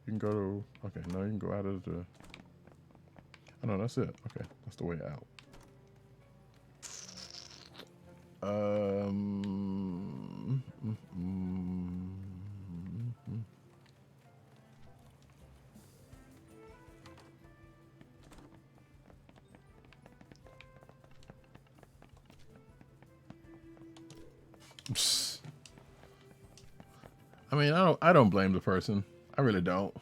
can go to. Okay, no, you can go out of the. Oh no, that's it. Okay, that's the way out. I mean, I don't blame the person. I really don't.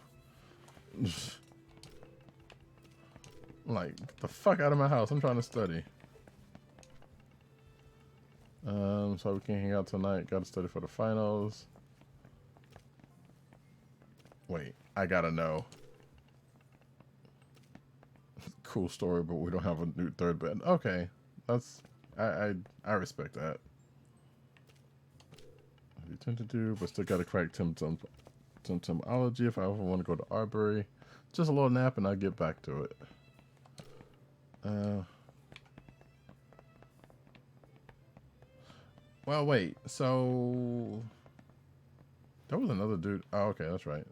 Like, get the fuck out of my house. I'm trying to study. So we can hang out tonight. Gotta study for the finals. Wait, I gotta know. Cool story, but we don't have a new third bed. Okay, that's I respect that. You tend to do, but still gotta crack TemTemology if I ever want to go to Arbery. Just a little nap and I'll get back to it. Well, wait. So there was another dude. Oh, okay, that's right.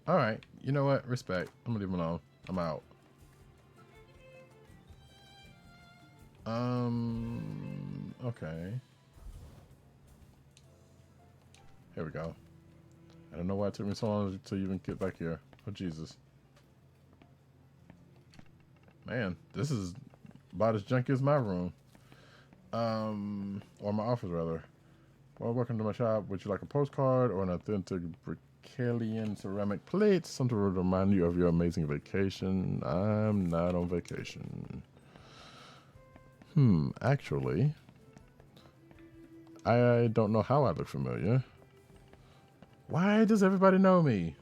All right. You know what? Respect. I'm gonna leave him alone. I'm out. Okay. Here we go. I don't know why it took me so long to even get back here. Oh, Jesus. Man, this is about as junky as my room. Or my office, rather. Well, welcome to my shop. Would you like a postcard or an authentic Bricalian ceramic plate? Something to remind you of your amazing vacation. I'm not on vacation. Actually, I don't know how I look familiar. Why does everybody know me?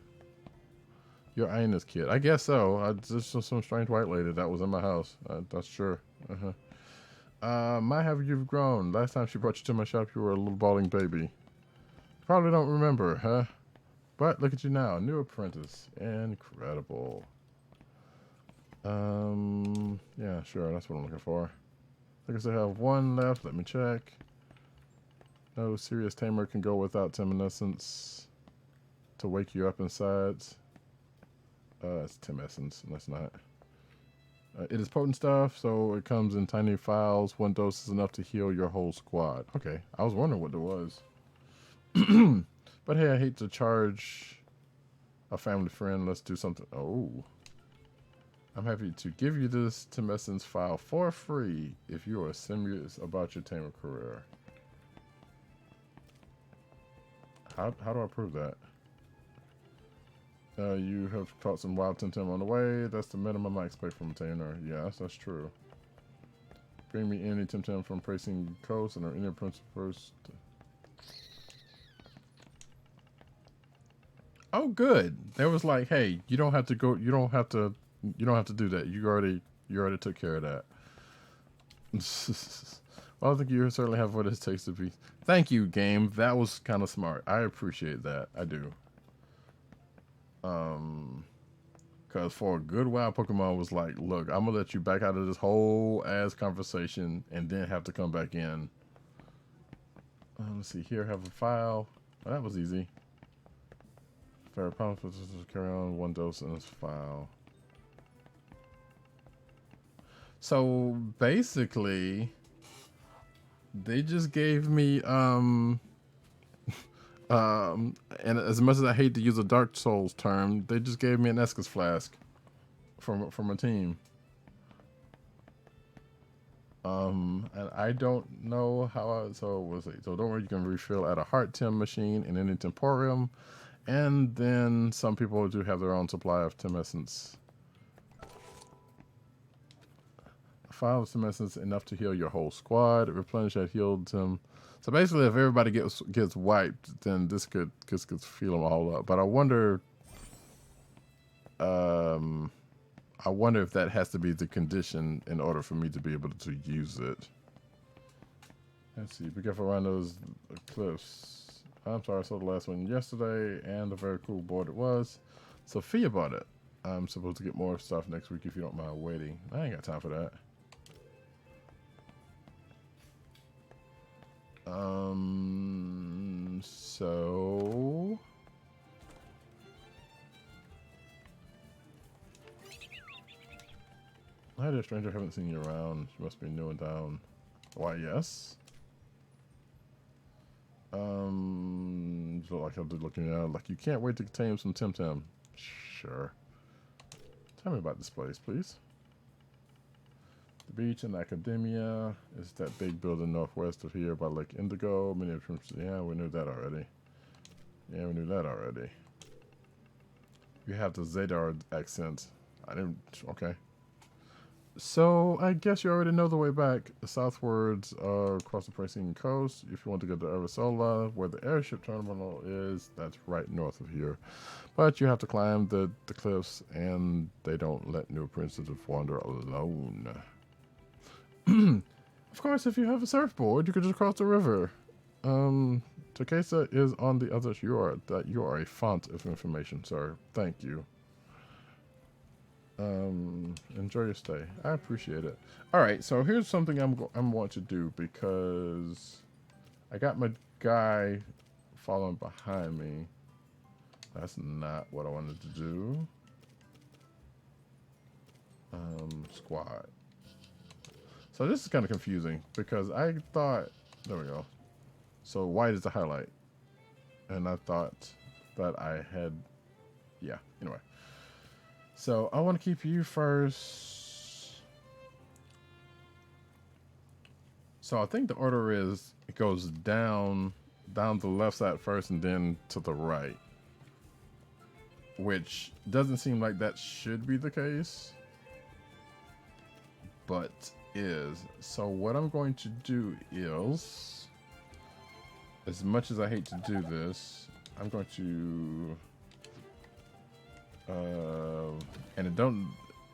You're Ina's kid. I guess so. Just some strange white lady that was in my house. That's sure. Might have you grown? Last time she brought you to my shop, you were a little bawling baby. Probably don't remember, huh? But look at you now, new apprentice. Incredible. Yeah, sure, that's what I'm looking for. I guess I have one left. Let me check. No serious tamer can go without Temescence to wake you up inside. It's Temescence. That's not. It is potent stuff, so it comes in tiny vials. One dose is enough to heal your whole squad. Okay, I was wondering what it was. But hey, I hate to charge a family friend. Let's do something. Oh. I'm happy to give you this Temescence file for free if you are serious about your tamer career. How do I prove that? You have caught some wild TemTem on the way. That's the minimum I expect from a tamer. Yes, that's true. Bring me any TemTem from Pricing Coast and our inner prince first. Oh, good. There was like, hey, you don't have to go. You don't have to do that. You already took care of that. Well, I think you certainly have what it takes to be. Thank you, game. That was kind of smart. I appreciate that. I do. Because for a good while, Pokemon was like, look, I'm going to let you back out of this whole ass conversation and then have to come back in. Let's see. Here, have a file. Oh, that was easy. Fair promise to carry on 1 dose in this file. So basically, they just gave me and as much as I hate to use a Dark Souls term, they just gave me an Estus flask from a team. And I don't know how. So we'll see. So don't worry, you can refill at a Heart Tem machine in any Temporium, and then some people do have their own supply of Temescence. 5 of Temescence enough to heal your whole squad. Replenish that healed Tem. So basically, if everybody gets wiped, then this could heal them all up. But I wonder if that has to be the condition in order for me to be able to use it. Let's see. Be careful around those cliffs. I'm sorry, I saw the last one yesterday, and a very cool board it was. Sophia bought it. I'm supposed to get more stuff next week if you don't mind waiting. I ain't got time for that. So hi there, stranger. Haven't seen you around. You must be new and down. Why, yes. So like I'll be looking at like you can't wait to tame some TemTem. Sure. Tell me about this place, please. The beach and academia is that big building northwest of here by Lake Indigo. Many of them, yeah, we knew that already. Yeah, we knew that already. You have the Zadar accent. I didn't. Okay. So I guess you already know the way back. Southwards across the Pricing Coast. If you want to go to Arisola, where the airship terminal is, that's right north of here. But you have to climb the cliffs, and they don't let new apprentices wander alone. Of course, if you have a surfboard, you could just cross the river. Takesa is on the other shore. You are a font of information, sir. Thank you. Enjoy your stay. I appreciate it. All right, so here's something I'm want to do because I got my guy following behind me. That's not what I wanted to do. Squad. So this is kind of confusing because I thought, there we go. So white is the highlight. And I thought that I had, yeah, anyway. So I want to keep you first. So I think the order is, it goes down the left side first and then to the right. Which doesn't seem like that should be the case. But is. So what I'm going to do is, as much as I hate to do this, I'm going to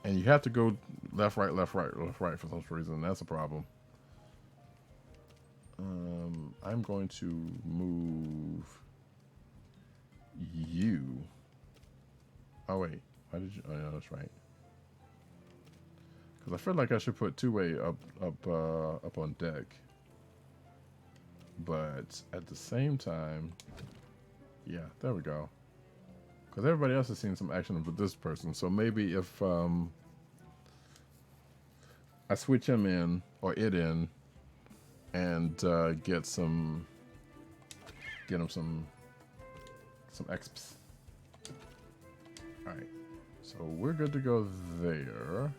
and you have to go left, right, left, right, left, right for some reason. That's a problem. I'm going to move you. Oh wait, why did you? Oh yeah, that's right. Because I feel like I should put two-way up on deck. But at the same time, yeah, there we go. Because everybody else has seen some action with this person. So maybe if I switch him in, or it in, and get him some exps. Alright. So we're good to go there.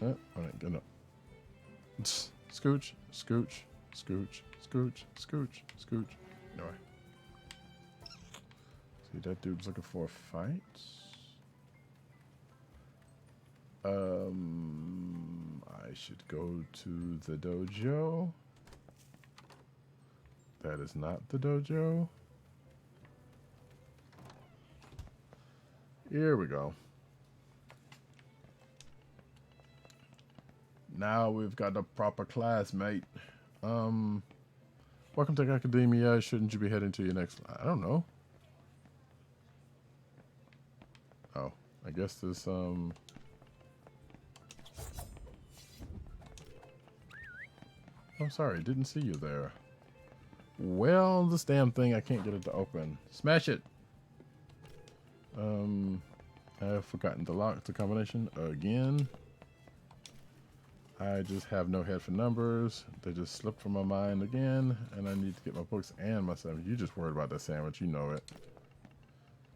Alright, good enough. Scooch, scooch, scooch, scooch, scooch, scooch. Anyway. See, that dude's looking for a fight. I should go to the dojo. That is not the dojo. Here we go. Now we've got a proper classmate. Welcome to academia. Shouldn't you be heading to your next... I don't know. Oh, I guess this, I'm sorry, didn't see you there. Well, this damn thing, I can't get it to open. Smash it! I've forgotten to lock the combination again. I just have no head for numbers. They just slipped from my mind again, and I need to get my books and my sandwich. You just worried about that sandwich, you know it.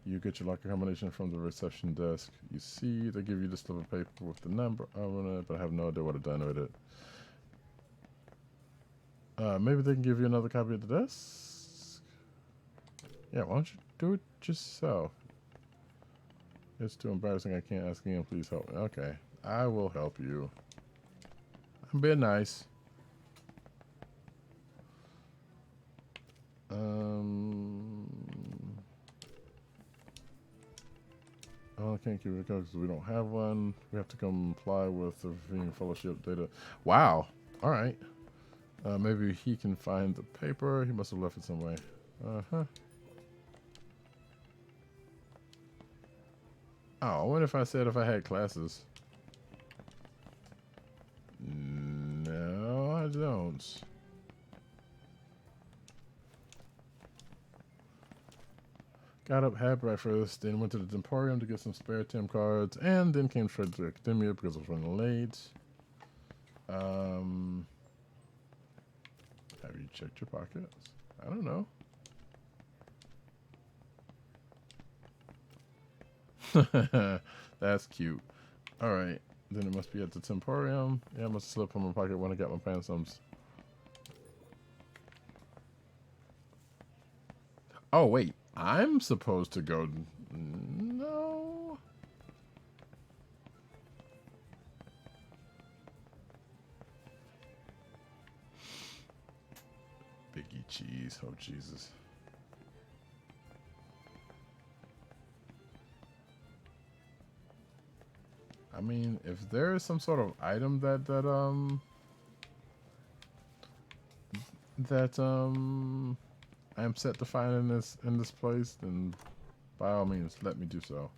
You get your locker combination from the reception desk. You see, they give you the slip of paper with the number on it, but I have no idea what I've done with it. Maybe they can give you another copy of the desk? Yeah, why don't you do it yourself? It's too embarrassing. I can't ask again. Please help me. Okay, I will help you. I'm being nice. Oh, I can't keep it because we don't have one. We have to comply with the Ravine Fellowship data. Wow. All right. Maybe he can find the paper. He must have left it somewhere. Uh-huh. Oh, I wonder if I said if I had classes. No, I don't. Got up, had breakfast, then went to the Temporium to get some spare TEM cards, and then came straight to academia because I was running late. Have you checked your pockets? I don't know. That's cute. Alright. Then it must be at the Temporium. Yeah, I must have slipped from my pocket when I got my pansums. Oh, wait. I'm supposed to go... No. Biggie cheese. Oh, Jesus. I mean, if there is some sort of item that I am set to find in this place, then by all means let me do so.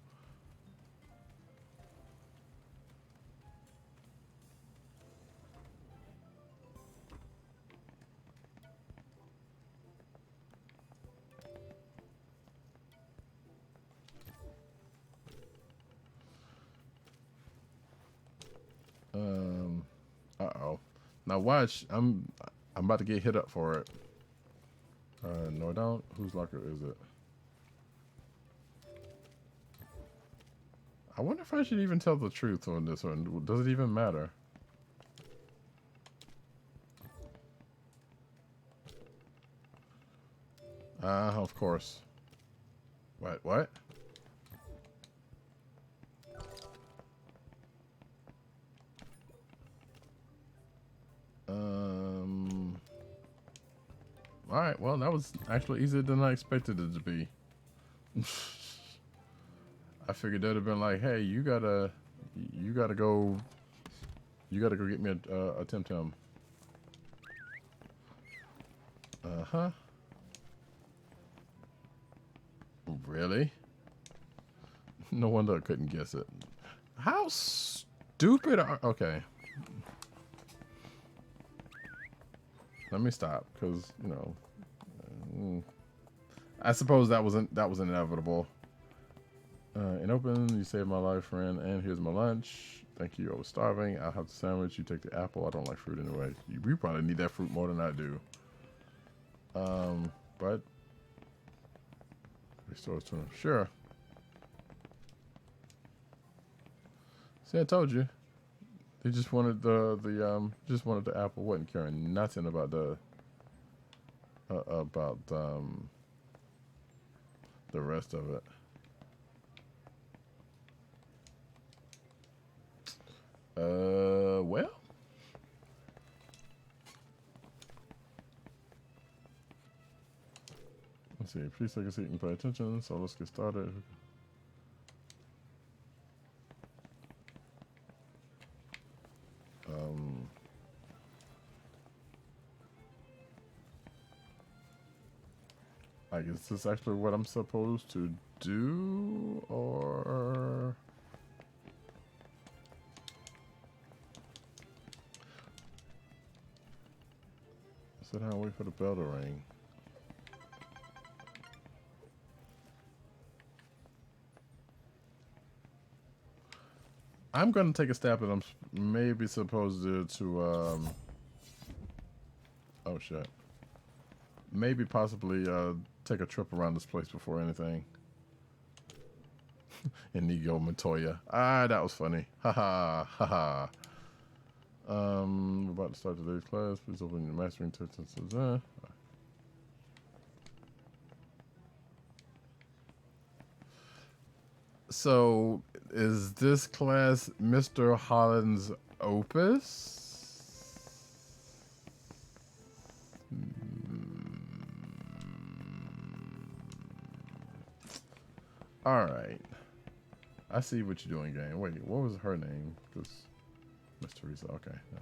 Uh-oh. Now watch, I'm about to get hit up for it. No, I don't. Whose locker is it? I wonder if I should even tell the truth on this one. Does it even matter? Of course. What? Alright, well, that was actually easier than I expected it to be. I figured they'd have been like, hey, you gotta go get me a TemTem. Uh-huh. Really? No wonder I couldn't guess it. How stupid. Okay. Let me stop, because you know, I suppose that was inevitable. In open, you saved my life, friend, and here's my lunch. Thank you. I was starving. I'll have the sandwich. You take the apple. I don't like fruit anyway. You probably need that fruit more than I do. But restores to him. Sure. See, I told you. They just wanted the apple. Wasn't caring nothing about the rest of it. Well. Let's see. Please take a seat and pay attention. So let's get started. I guess this is actually what I'm supposed to do, or sit down and wait for the bell to ring. I'm going to take a stab at I'm maybe supposed to oh shit. Maybe possibly take a trip around this place before anything. Inigo Montoya. Ah, that was funny. Haha, haha. We're about to start today's class. Please open your mastering text. So, is this class Mr. Holland's opus? All right. I see what you're doing, gang. Wait, what was her name? Because Miss Teresa. Okay. Yeah.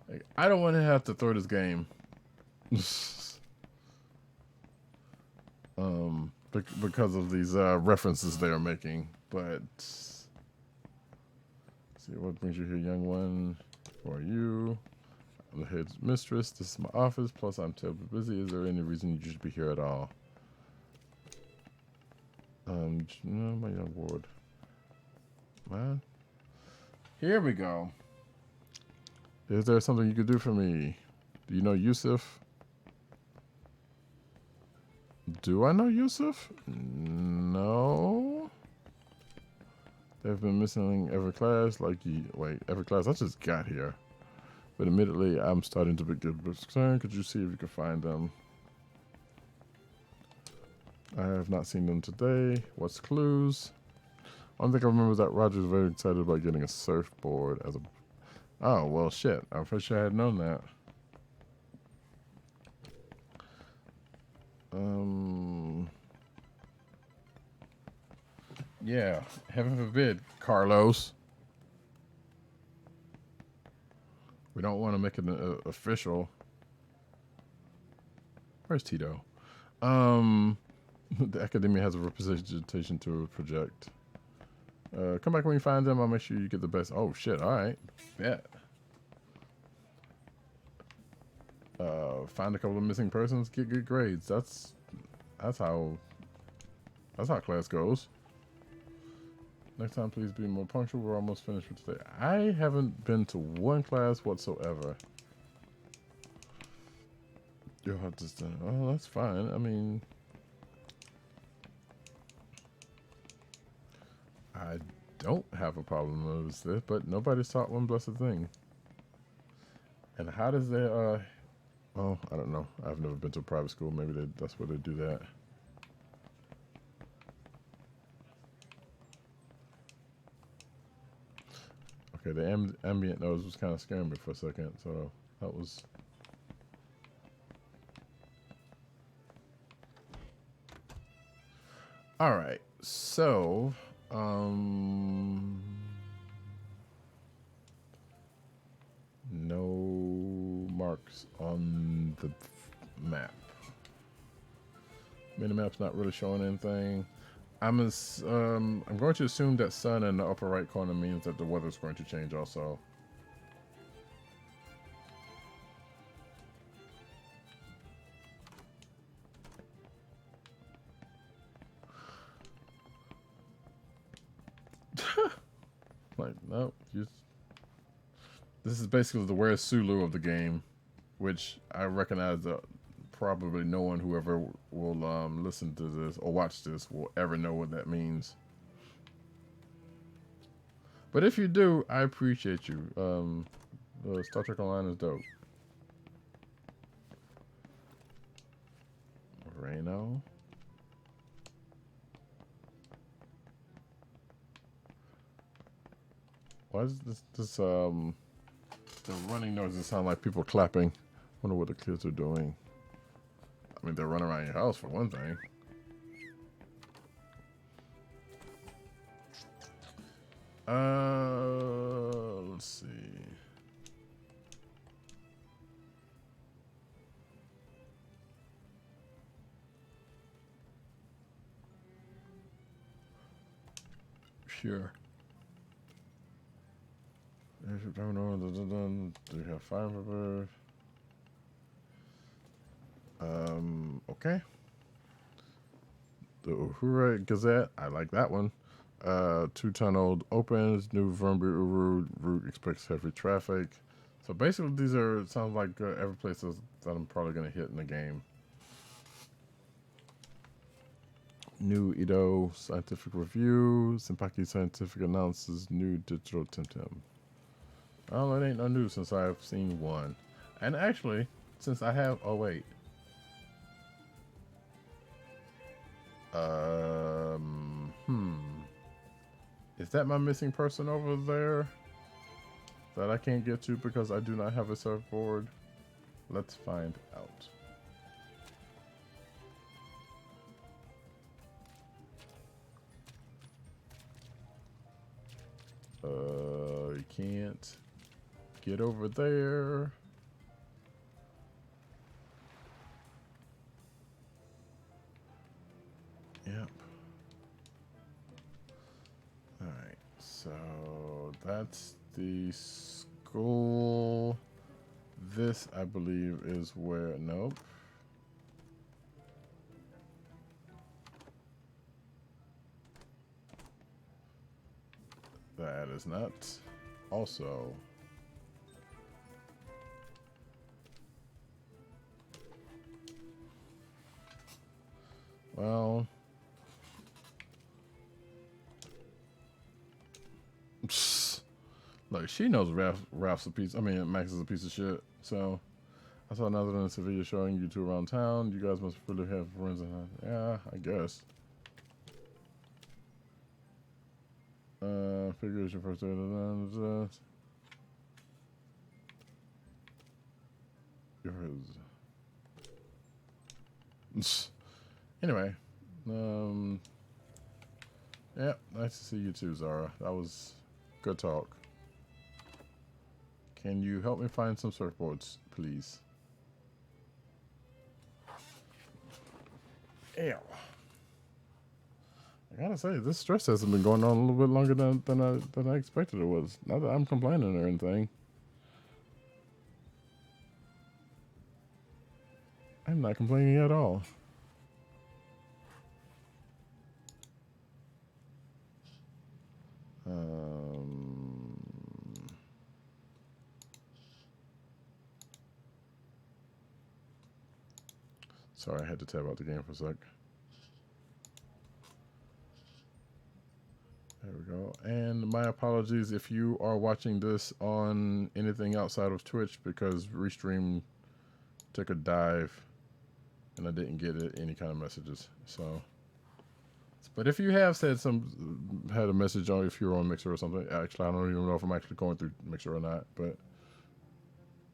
Like, I don't want to have to throw this game. Because of these references they are making, but let's see what brings you here, young one. Who are you? I'm the head mistress. This is my office. Plus, I'm terribly busy. Is there any reason you should be here at all? My young ward. Man, here we go. Is there something you could do for me? Do you know Yusuf? Do I know Yusuf? No. They've been missing every class. Every class I just got here. But admittedly, I'm starting to get concerned. Could you see if you can find them? I have not seen them today. What's clues? One thing I remember is that Roger's very excited about getting a surfboard as a... Oh, well, shit. I wish I had known that. Yeah, heaven forbid, Carlos. We don't want to make it official. Where's Tito? The academia has a representation to project. Come back when you find them. I'll make sure you get the best. Oh shit! All right, bet. Find a couple of missing persons. Get good grades. That's how class goes. Next time, please be more punctual. We're almost finished for today. I haven't been to one class whatsoever. You'll have to. Oh, that's fine. I mean, I don't have a problem with this, but nobody's taught one blessed thing. And how does they? Well, I don't know. I've never been to a private school. Maybe that's where they do that. Okay, the ambient noise was kind of scaring me for a second, so that was... Alright, so... no marks on the map. Minimap's not really showing anything. I'm going to assume that sun in the upper right corner means that the weather's going to change also. Like, no, this is basically the Where's Sulu of the game, which I recognize that probably no one who ever will listen to this or watch this will ever know what that means. But if you do, I appreciate you. Star Trek Online is dope. Reno. Why is this the running noises sound like people clapping? Wonder what the kids are doing. I mean, they're running around your house for one thing. Let's see. Sure. Do you have Firebird? Okay. The Uhura Gazette, I like that one. 2-ton-old opens, new Vermby Uru route expects heavy traffic. So basically, these are sounds like every place that I'm probably gonna hit in the game. New Edo Scientific Review. Senpaki Scientific announces new digital TemTem. Oh, it ain't no news since I've seen one. And actually, since I have... Oh, wait. Is that my missing person over there that I can't get to because I do not have a surfboard? Let's find out. You can't get over there. Yep. Alright, so that's the school. This, I believe, is where... Nope. That is not. Also... Well... Look, she knows Ralph's a piece. I mean, Max is a piece of shit. So, I saw another one in Sevilla showing you two around town. You guys must really have friends in her. Yeah, I guess. Figure is your first day. Anyway, yeah, nice to see you too, Zara. That was good talk. Can you help me find some surfboards, please? Ew. I gotta say, this stress test has been going on a little bit longer than I expected it was. Not that I'm complaining or anything. I'm not complaining at all. Sorry, I had to tab out the game for a sec. There we go. And my apologies if you are watching this on anything outside of Twitch because Restream took a dive and I didn't get any kind of messages. So, but if you have had a message on if you're on Mixer or something, actually I don't even know if I'm actually going through Mixer or not, but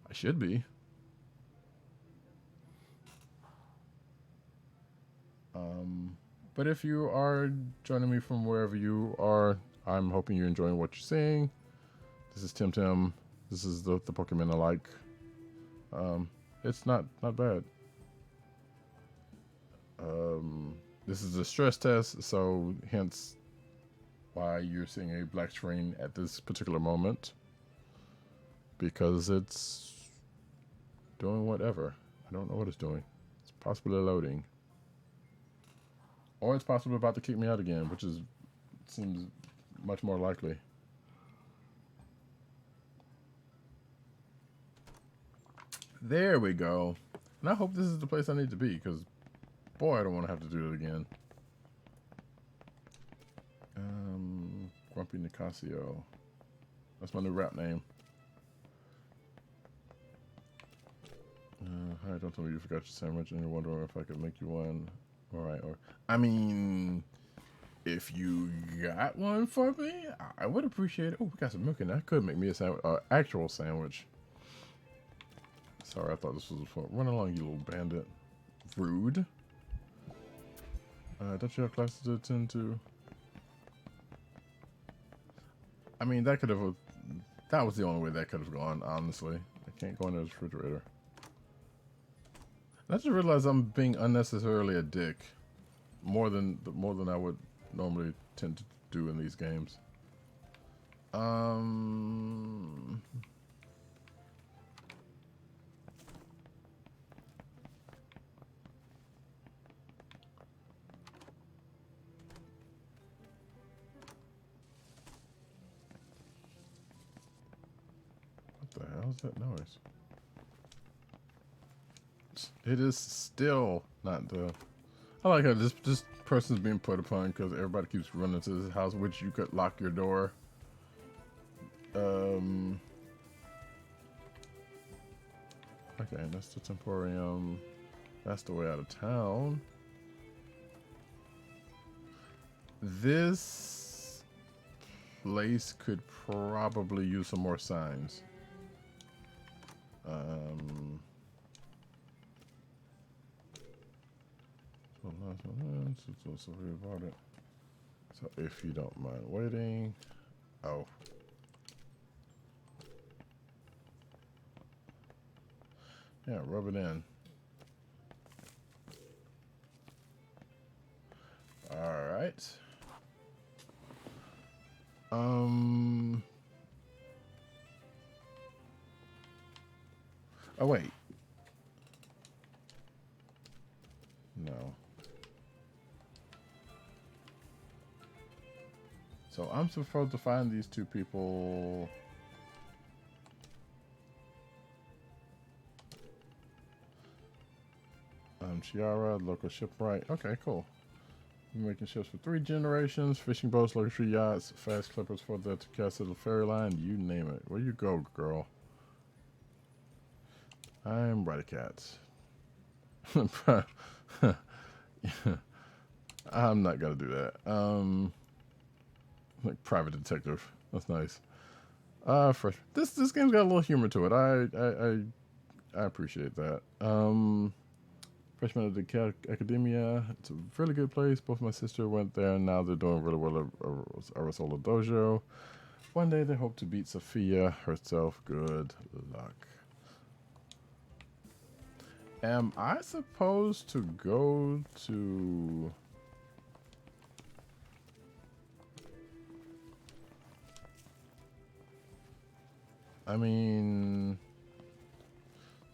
I should be. But if you are joining me from wherever you are, I'm hoping you're enjoying what you're seeing. This is TemTem. This is the Pokemon I like. It's not bad. This is a stress test, so hence why you're seeing a black screen at this particular moment, because it's doing whatever. I don't know what it's doing. It's possibly loading, or it's possibly about to kick me out again, which is seems much more likely. There we go. And I hope this is the place I need to be, because boy, I don't want to have to do it again. Grumpy Nicasio. That's my new rap name. Hi, don't tell me you forgot your sandwich and you're wondering if I could make you one. Alright, or I mean, if you got one for me, I would appreciate it. Oh, we got some milk in there. I could make me a sandwich, actual sandwich. Sorry, I thought this was fun. Run along, you little bandit. Rude. Don't you have classes to attend to? I mean, that could have. That was the only way that could have gone, honestly. I can't go in the refrigerator. I just realized I'm being unnecessarily a dick. More than I would normally tend to do in these games. What the hell is that noise? It is still not the. I like how this person's being put upon because everybody keeps running to this house, which you could lock your door. Okay, that's the Temporium. That's the way out of town. This place could probably use some more signs. So about it. So if you don't mind waiting. Oh. Yeah, rub it in. All right. Oh wait. No. So I'm supposed to find these two people. Chiara, local shipwright. Okay, cool. Making ships for 3 generations, fishing boats, luxury yachts, fast clippers for the Castle Ferry Line, you name it. Where you go, girl? I'm Rider Cats. I'm not gonna do that. Like private detective. That's nice. Fresh. This game's got a little humor to it. I appreciate that. Freshman at the Academia. It's a really good place. Both my sister went there, and now they're doing really well at Arisola Dojo. One day they hope to beat Sophia herself. Good luck. Am I supposed to go to... I mean...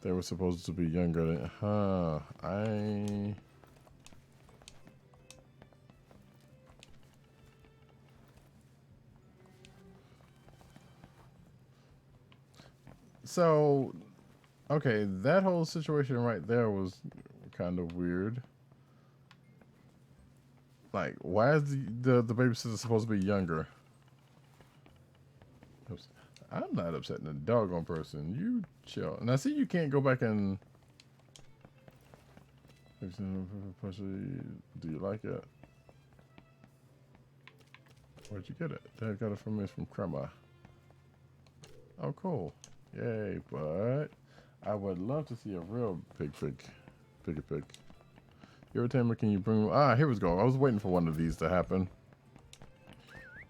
They were supposed to be younger. So, okay, that whole situation right there was kind of weird. Like, why is the babysitter supposed to be younger? Oops. I'm not upsetting a doggone person. You chill. Now, see, you can't go back and... Do you like it? Where'd you get it? Dad got it from me. It's from Crema. Oh, cool. Yay, but I would love to see a real pig. Irritamer, can you bring... Ah, here we go. I was waiting for one of these to happen.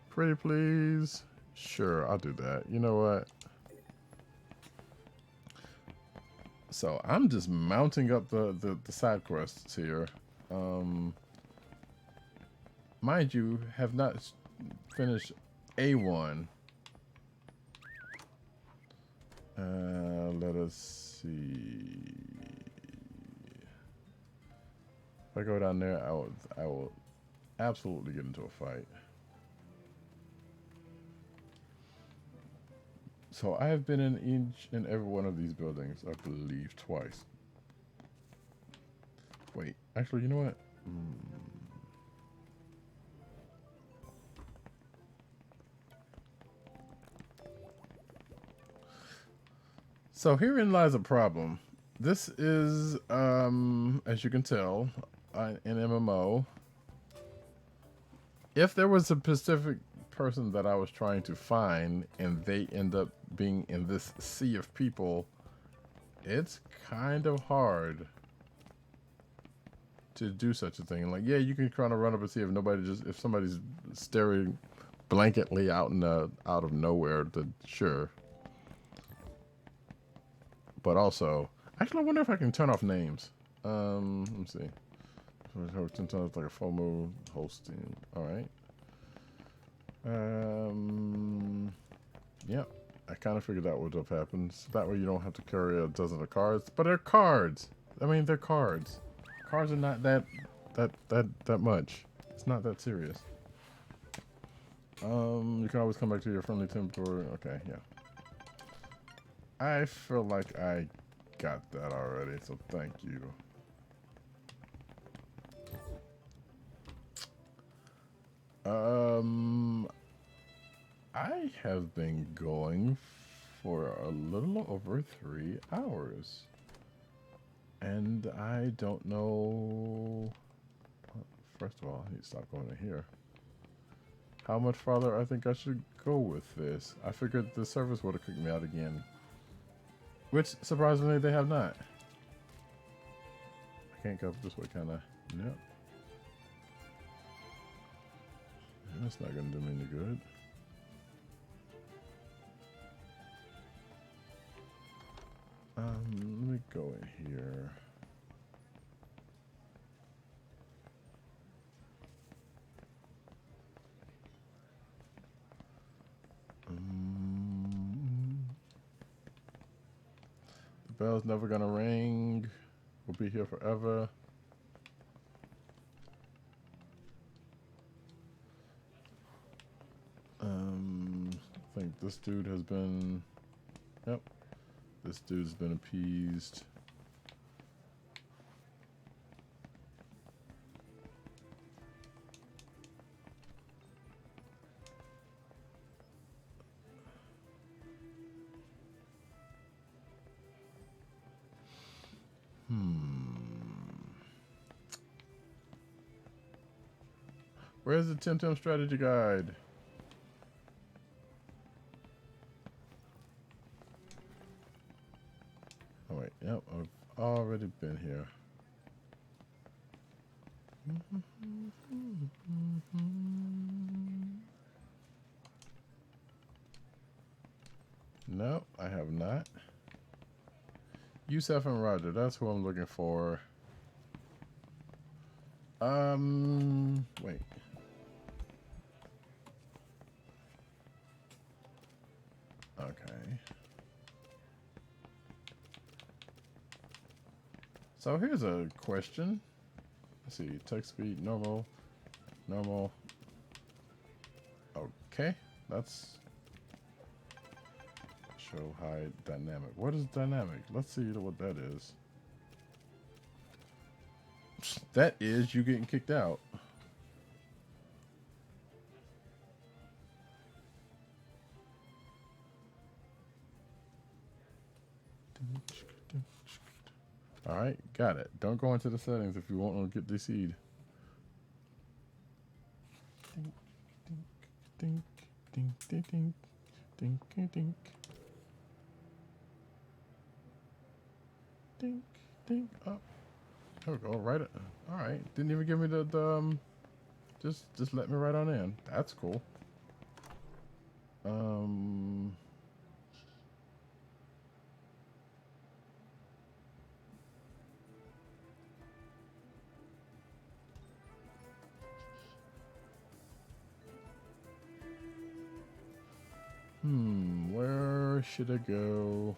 Pretty please. Sure, I'll do that. You know what? So I'm just mounting up the side quests here. mind you, have not finished A1. Let us see. If I go down there, I will absolutely get into a fight. So I have been in each and every one of these buildings, I believe, twice. Wait, actually, you know what? So herein lies a problem. This is, as you can tell, an MMO. If there was a specific person that I was trying to find and they end up being in this sea of people, it's kind of hard to do such a thing. Like, yeah, you can kind of run up and see if somebody's staring blanketly out of nowhere, then sure. But also, actually, I wonder if I can turn off names. Let me see. Sometimes like a FOMO hosting. All right. Yeah. I kind of figured out what would have happened. So that way you don't have to carry a dozen of cards. But they're cards. I mean, they're cards. Cards are not that much. It's not that serious. You can always come back to your friendly temporary. Okay, yeah. I feel like I got that already, so thank you. I have been going for a little over 3 hours. And I don't know. First of all, I need to stop going in here. How much farther I think I should go with this? I figured the service would have kicked me out again. Which, surprisingly, they have not. I can't go this way, can I? Nope. That's not going to do me any good. Let me go in here. The bell's never gonna ring. We'll be here forever. I think this dude has been. Yep. This dude's been appeased. Where's the TemTem strategy guide? Oh wait, yep, I've already been here. No, I have not. Yusef and Roger, that's who I'm looking for. Wait. Okay. So here's a question. Let's see, text speed, normal. Okay, that's show hide dynamic. What is dynamic? Let's see what that is. That is you getting kicked out. All right, got it. Don't go into the settings if you want to get the seed. Dink, dink, dink, dink, dink, dink, dink, dink, dink. Oh, there we go. Right. All right. Didn't even give me the just let me right on in. That's cool. should I go?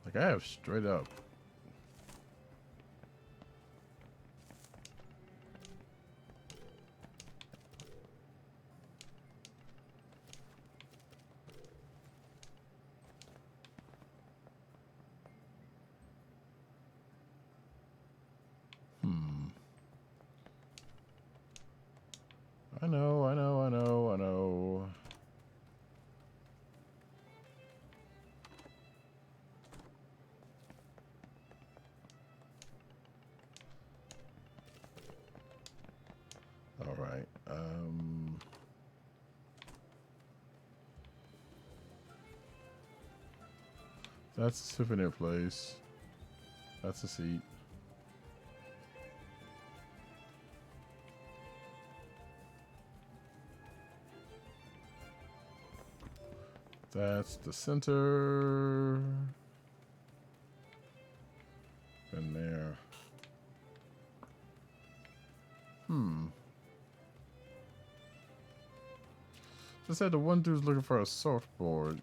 Like I have straight up. I know. All right. That's a souvenir place. That's a seat. That's the center. And there. I said the one dude's looking for a surfboard.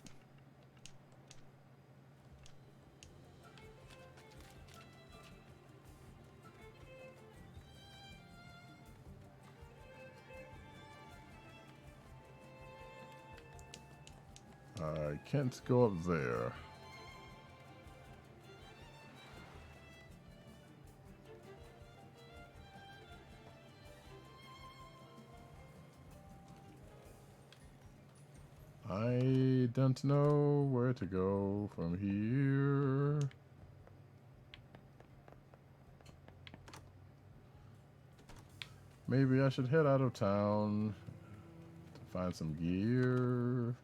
I can't go up there. I don't know where to go from here. Maybe I should head out of town to find some gear.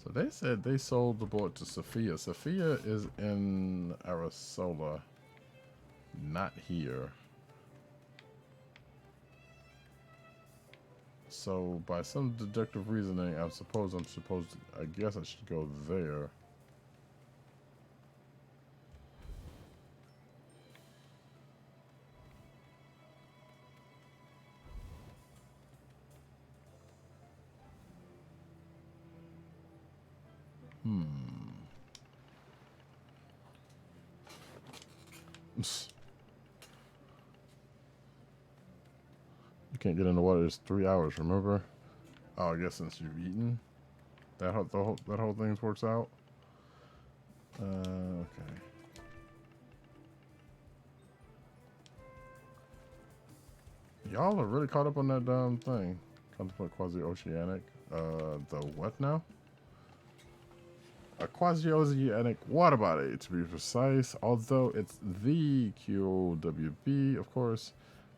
So they said they sold the boat to Sophia. Sophia is in Arisola, not here. So by some deductive reasoning, I guess I should go there. You can't get in the water. It's 3 hours. Remember? Oh, I guess since you've eaten, that whole thing works out. Okay. Y'all are really caught up on that damn thing. Contemplate quasi-oceanic. The what now? A quasi-oceanic water body, to be precise. Although it's the QOWB, of course.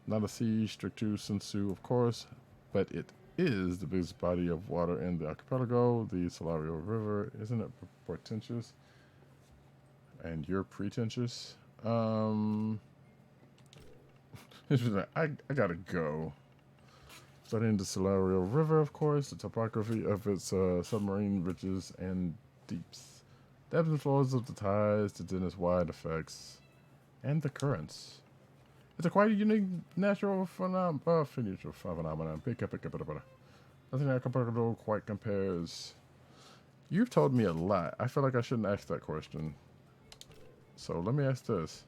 Not a sea, strictu sensu, of course. But it is the biggest body of water in the archipelago, the Salario River. Isn't it portentous? And you're pretentious? I gotta go. Studying the Salario River, of course, the topography of its submarine ridges and deeps, the ebbs and flows of the tides, the dense wide effects, and the currents. It's a quite unique natural phenomenon. Nothing archipelago quite compares. You've told me a lot. I feel like I shouldn't ask that question. So let me ask this.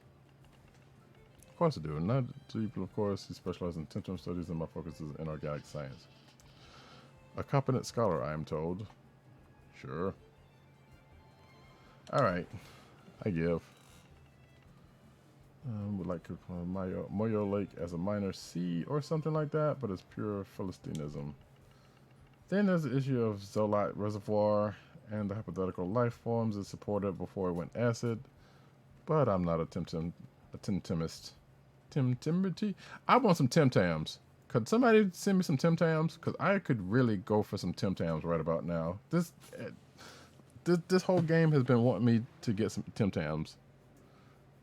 Of course I do. Not deep, of course. He specializes in TemTem studies, and my focus is in organic science. A competent scholar, I am told. Sure. Alright. I give. Would like to call Moyo Lake as a minor C or something like that, but it's pure Philistinism. Then there's the issue of Zolite Reservoir and the hypothetical life forms it supported before it went acid. But I'm not a TemTemist. TemTemity? I want some TemTems. Could somebody send me some TemTems? Because I could really go for some TemTems right about now. This whole game has been wanting me to get some TemTems.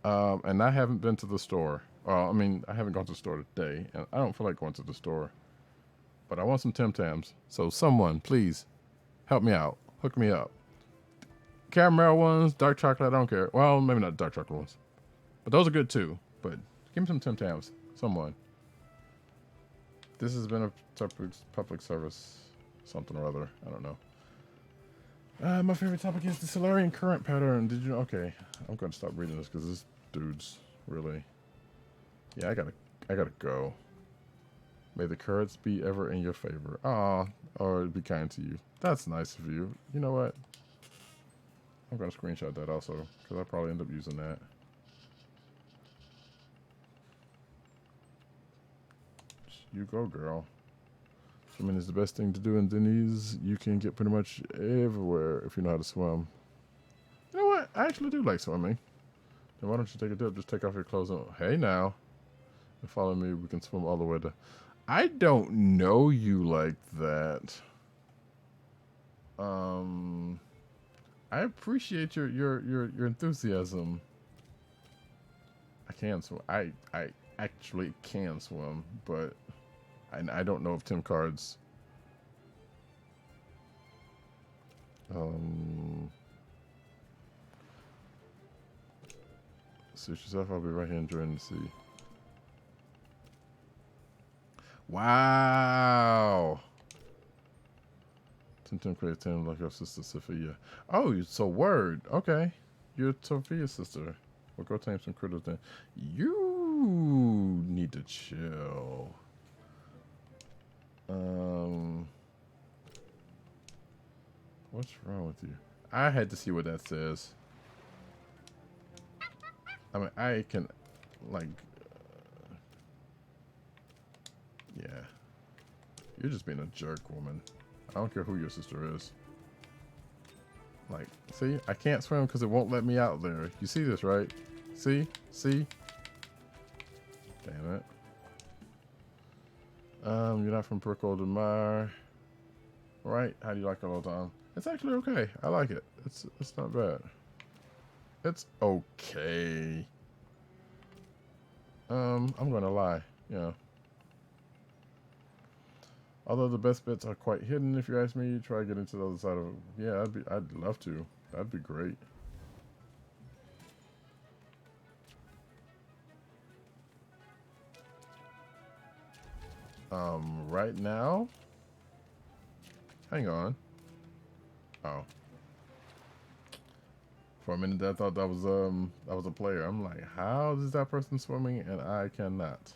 And I haven't been to the store. I mean, I haven't gone to the store today, and I don't feel like going to the store. But I want some TemTems. So someone, please, Help me out. Hook me up. Caramel ones, dark chocolate, I don't care. Well, maybe not dark chocolate ones. But those are good too. But give me some TemTems. Someone. This has been a public service something or other. I don't know. My favorite topic is the Solarian current pattern. Did you know? Okay, I'm going to stop reading this because this dude's really... Yeah, I gotta go. May the currents be ever in your favor. Aw, or be kind to you. That's nice of you. You know what? I'm going to screenshot that also because I'll probably end up using that. You go, girl. Swimming is the best thing to do in Denise. You can get pretty much everywhere if you know how to swim. You know what? I actually do like swimming. Then why don't you take a dip? Just take off your clothes. And, hey, now. And follow me. We can swim all the way to... I don't know you like that. I appreciate your enthusiasm. I can swim. I actually can swim, but I don't know if Tim cards. Suit yourself. I'll be right here enjoying the sea. Wow. TemTem creates 10 like your sister Sophia. Oh, so word. Okay. You're Sophia's sister. We'll go tame some critters then. You need to chill. What's wrong with you? I had to see what that says. I mean, I can, like, yeah. You're just being a jerk, woman. I don't care who your sister is. Like, see? I can't swim because it won't let me out there. You see this, right? See? See? Damn it. You're not from Brickle de Mar. Right? How do you like it all the time? It's actually okay. I like it. It's not bad. It's okay. I'm gonna lie. Yeah. Although the best bits are quite hidden, if you ask me, try getting to the other side of it. Yeah, I'd love to. That'd be great. Right now? Hang on. Oh. For a minute I thought that was a player. I'm like, how is that person swimming and I cannot?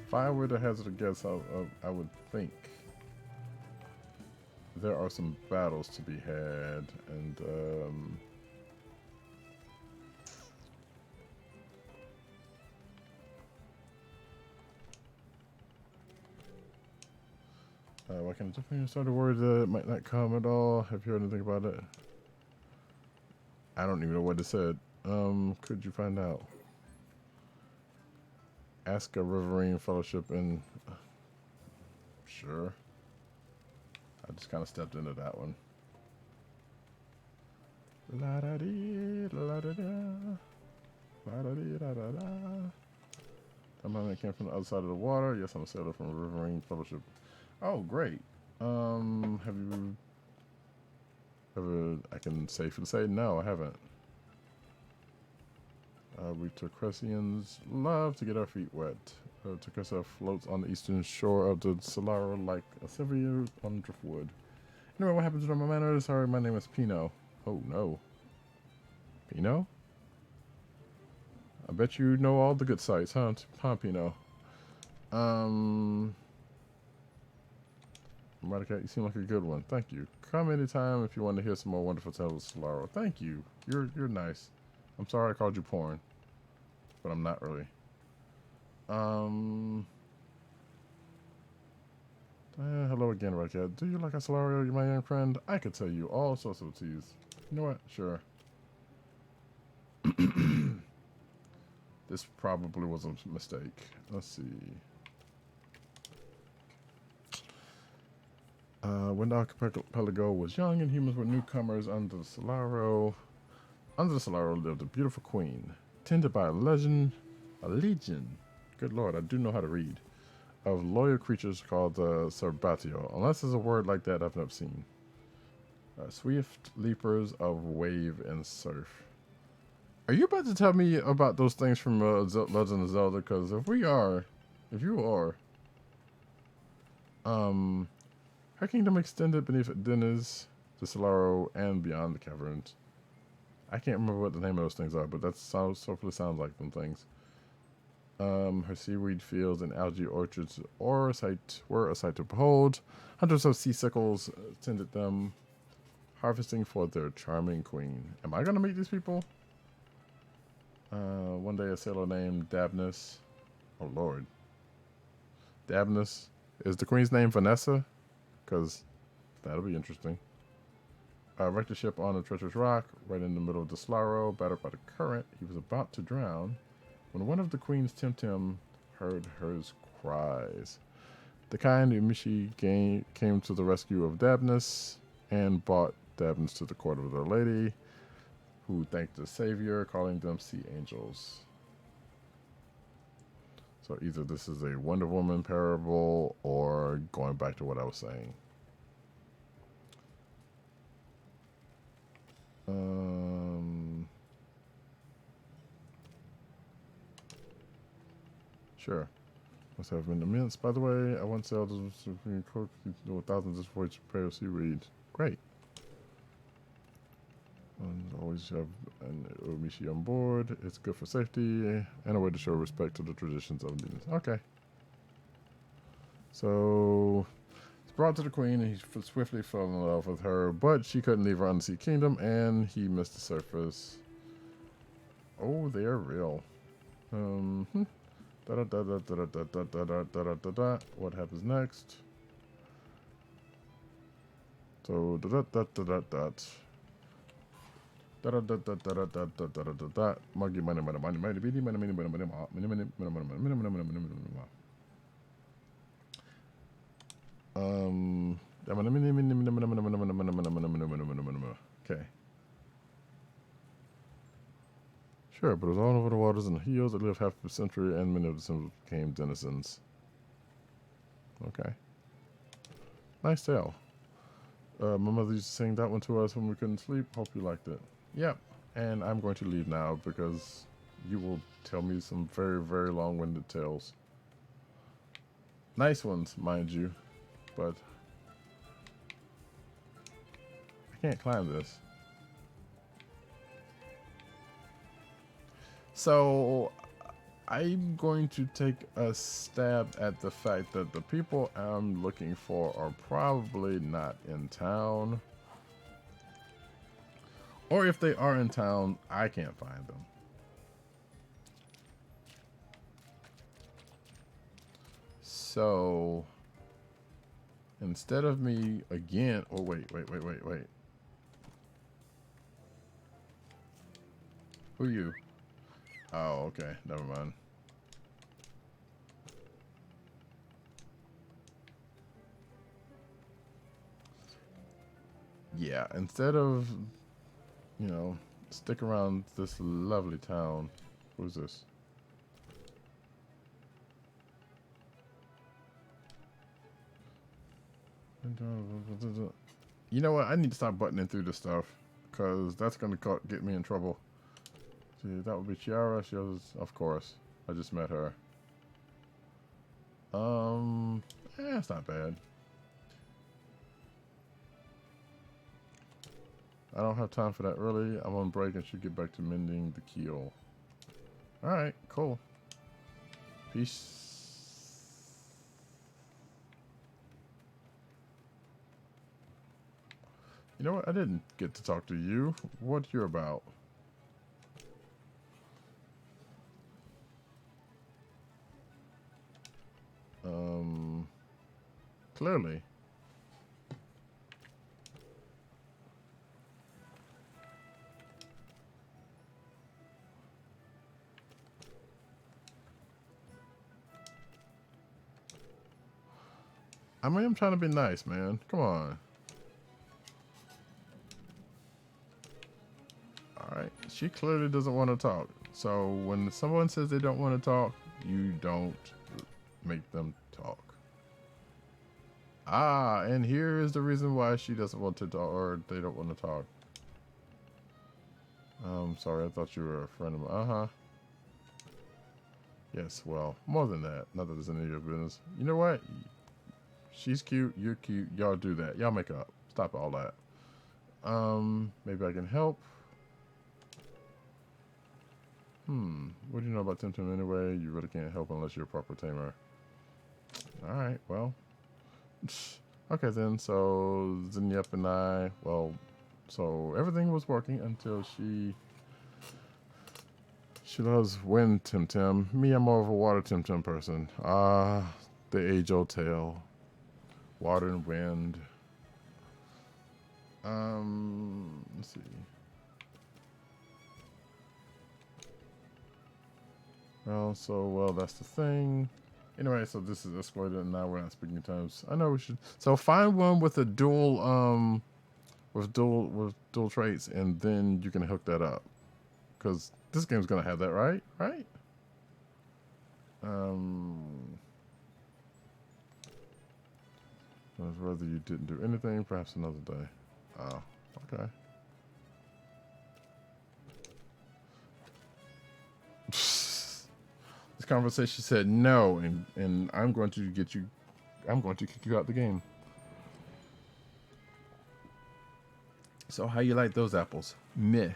If I were to hazard a guess, I would think there are some battles to be had, and why can I definitely start to worry that it might not come at all? Have you heard anything about it? I don't even know what it said. Could you find out? Ask a Riverine Fellowship and sure. I just kind of stepped into that one. La da dee, la da da, la da dee, la da da. That man came from the other side of the water. Yes, I'm a sailor from Riverine Fellowship. Oh, great. Have you ever? I can safely say no, I haven't. We Tercresians love to get our feet wet. Tercresia floats on the eastern shore of the Solaro like a silver on driftwood. Anyway, what happens to my manners? Sorry, my name is Pino. Oh, no. Pino? I bet you know all the good sites, huh, Pino? Radicat, you seem like a good one. Thank you. Come anytime if you want to hear some more wonderful tales of Solaro. Thank you. You're nice. I'm sorry I called you porn. But I'm not really. Hello again, Radicat. Do you like a Solaro, my young friend? I could tell you all sorts of teas. You know what? Sure. This probably was a mistake. Let's see. When the archipelago was young and humans were newcomers under the Solaro, lived a beautiful queen, tended by a legion, good lord, I do know how to read, of loyal creatures called the Serbatio, unless there's a word like that I've never seen. Swift leapers of wave and surf. Are you about to tell me about those things from Legend of Zelda? Because if you are, her kingdom extended beneath Dennis, the Solaro, and beyond the caverns. I can't remember what the name of those things are, but that hopefully sounds like them things. Her seaweed fields and algae orchards were a sight to behold. Hundreds of sea sickles tended them, harvesting for their charming queen. Am I gonna meet these people? One day a sailor named Dabnus. Oh lord. Dabnus. Is the queen's name Vanessa? Because that'll be interesting. Wrecked a ship on a treacherous rock right in the middle of the Solaro, battered by the current. He was about to drown when one of the queen's TemTem heard her cries. The kind Umishi came to the rescue of Dabnus and brought Dabnus to the court of their lady, who thanked the savior, calling them sea angels. So either this is a Wonder Woman parable or going back to what I was saying. Sure. Must have been immense. By the way, I once sailed thousands of voyages of pair of seaweed. Great. And always have an Omishi on board. It's good for safety and a way to show respect to the traditions of the Okay. So it's brought to the queen, and he swiftly fell in love with her, but she couldn't leave her undersea kingdom, and he missed the surface. Oh, they are real. What happens next? So okay. Sure, but it was all over the waters and the hills that lived half a century, and many of the symbols became denizens. Okay. Nice tale. My mother used to sing that one to us when we couldn't sleep. Hope you liked it. Yep. And I'm going to leave now because you will tell me some very, very long-winded tales. Nice ones, mind you. But I can't climb this. So I'm going to take a stab at the fact that the people I'm looking for are probably not in town. Or if they are in town, I can't find them. So instead of me again, oh wait. Who are you? Oh, okay, never mind. Yeah, instead of, stick around this lovely town. Who's this? You know what? I need to stop buttoning through this stuff because that's going to get me in trouble. See, that would be Chiara. She was, of course. I just met her. It's not bad. I don't have time for that really. I'm on break and should get back to mending the keel. Alright, cool. Peace. You know what? I didn't get to talk to you. What you're about? Clearly. I mean, I'm trying to be nice, man. Come on. Alright. She clearly doesn't want to talk. So when someone says they don't want to talk, you don't make them talk. Ah, and here is the reason why she doesn't want to talk, or they don't want to talk. Sorry, I thought you were a friend of mine. Uh-huh. Yes, well, more than that. Not that it's any of your business. You know what? She's cute, you're cute, y'all do that. Y'all make up. Stop all that. Maybe I can help. What do you know about TemTem anyway? You really can't help unless you're a proper tamer. Alright, well. Okay then, so Zinyepp and I, well, so everything was working until she loves wind TemTem. Me, I'm more of a water TemTem person. Ah, the age-old tale. Water and wind. Let's see. Well, that's the thing. Anyway, so this is escalated and now we're not speaking terms. I know we should. So find one with a dual, with dual traits, and then you can hook that up. Because this game's gonna have that, right? Right? Whether you didn't do anything, perhaps another day. Oh, okay. This conversation said no, and I'm going to get you. I'm going to kick you out the game. So how you like those apples? Meh.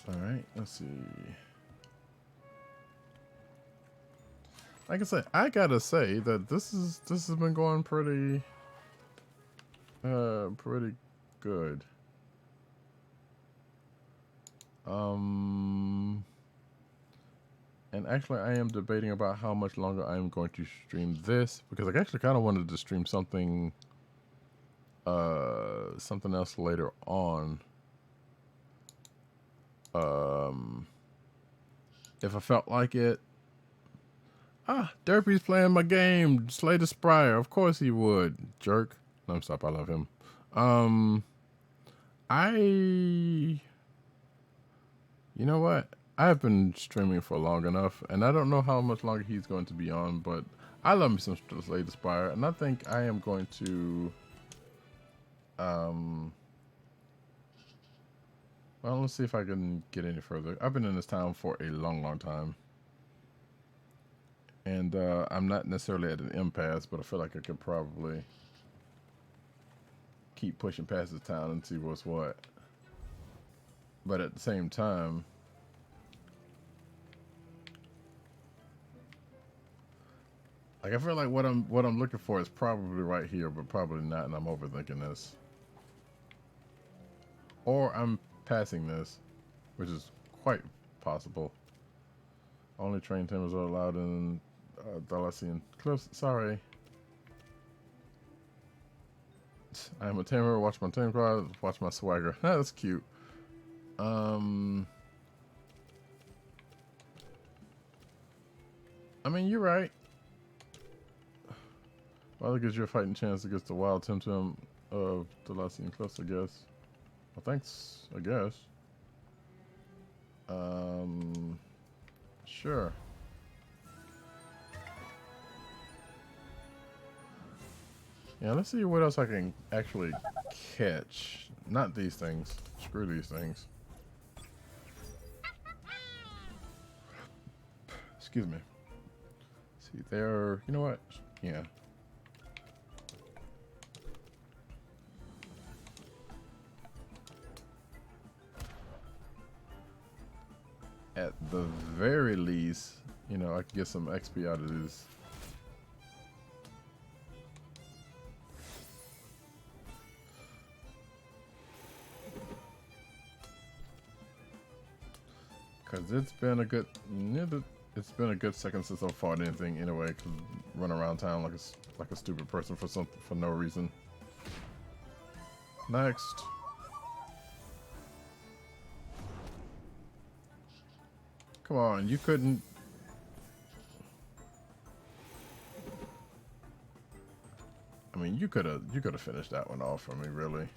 All right, let's see. Like I said, I gotta say that this has been going pretty good. And actually I am debating about how much longer I'm going to stream this, because I actually kind of wanted to stream something something else later on. If I felt like it. Ah, Derpy's playing my game. Slay the Spryer. Of course he would. Jerk. No, stop. I love him. You know what? I've been streaming for long enough, and I don't know how much longer he's going to be on, but I love me some Slay the Spire, and I think I am going to, well, let's see if I can get any further. I've been in this town for a long, long time. And I'm not necessarily at an impasse, but I feel like I could probably keep pushing past this town and see what's what. But at the same time, like I feel like what I'm looking for is probably right here, but probably not, and I'm overthinking this. Or I'm passing this, which is quite possible. Only train tamers are allowed in Dalasian Cliffs. Sorry. I am a tamer. Watch my tame card. Watch my swagger. That's cute. I mean, you're right. Well, it gives you a fighting chance against the wild TemTem of Dalasian Cliffs, I guess. Well, thanks, I guess. Sure. Yeah, let's see what else I can actually catch. Not these things. Screw these things. Excuse me. See, they're... You know what? Yeah. At the very least, you know, I could get some XP out of this. Cause it's been a good second since I fought anything anyway. Cause run around town like a stupid person for no reason. Next. Come on, you couldn't. mean, you could have finished that one off for me, really.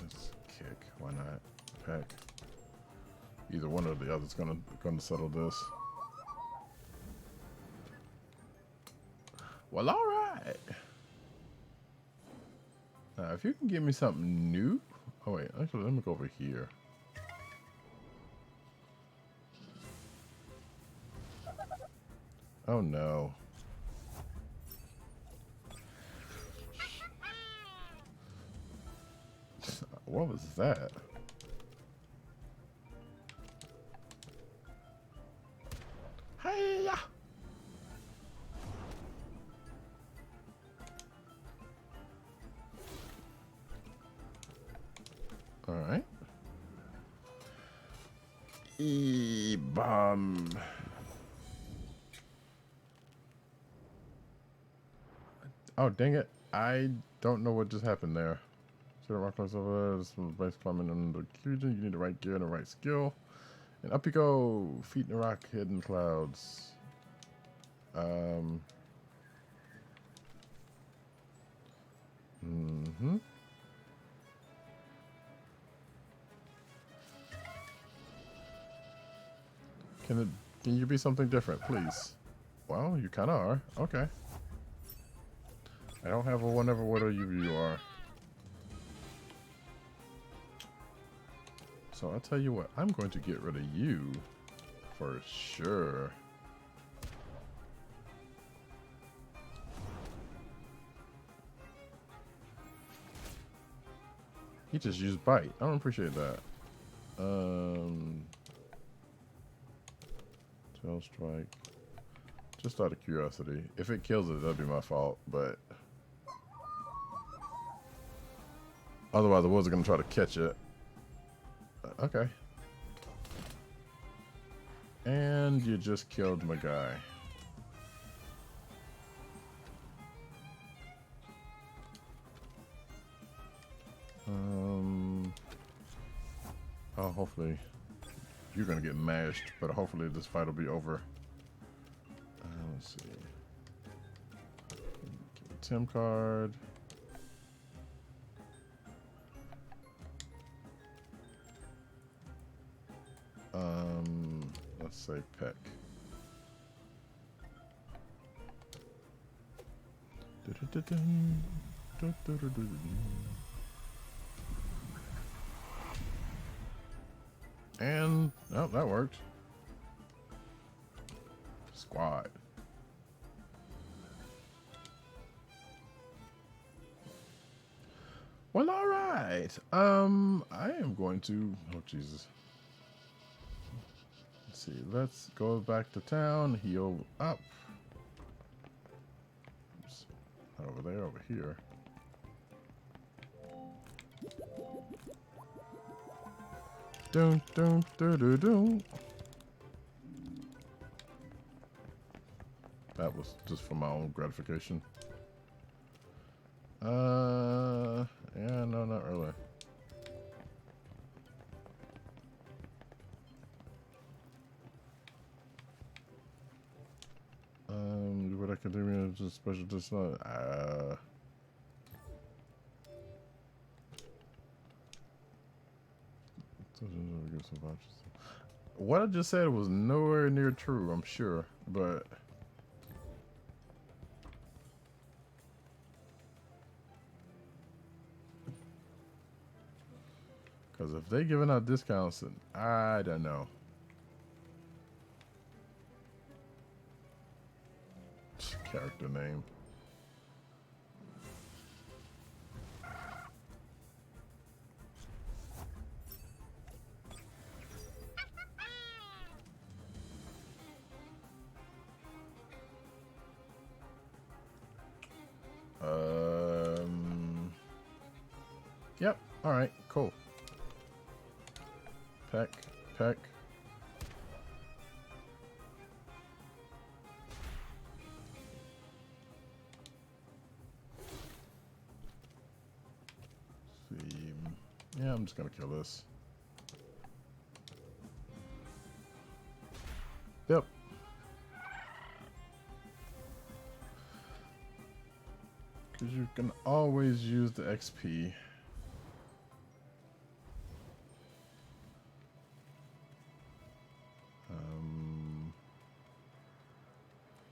Let's kick. Why not? Peck. Either one or the other's gonna settle this. Well, all right. Now, if you can give me something new. Oh wait, actually, let me go over here. Oh no. What was that? Hey! All right. E-bomb. Oh, dang it. I don't know what just happened there. So the rock close over there. This was base climbing under the fusion. You need the right gear and the right skill. And up you go. Feet in the rock, head in the clouds. Can you be something different, please? Well, you kind of are. Okay. I don't have a whatever you are. So I'll tell you what. I'm going to get rid of you for sure. He just used bite. I don't appreciate that. Tail strike. Just out of curiosity. If it kills it, that'd be my fault, but otherwise I wasn't gonna try to catch it. Okay. And you just killed my guy. Oh, hopefully you're gonna get mashed, but hopefully this fight will be over. Let's see. Tem card. Let's say peck. And oh, that worked. Squad. Well, all right. I am going to. Oh Jesus. Let's see. Let's go back to town. Heal up. Oops. Not over there. Over here. Dun dun dun dun dun. That was just for my own gratification. Yeah, no, not really. What academia is a special discipline? What I just said was nowhere near true, I'm sure, but because if they're giving out discounts, then I don't know. Character name. Yep. All right. Cool. Peck. Peck. See. Yeah, I'm just gonna kill this. Yep. Because you can always use the XP.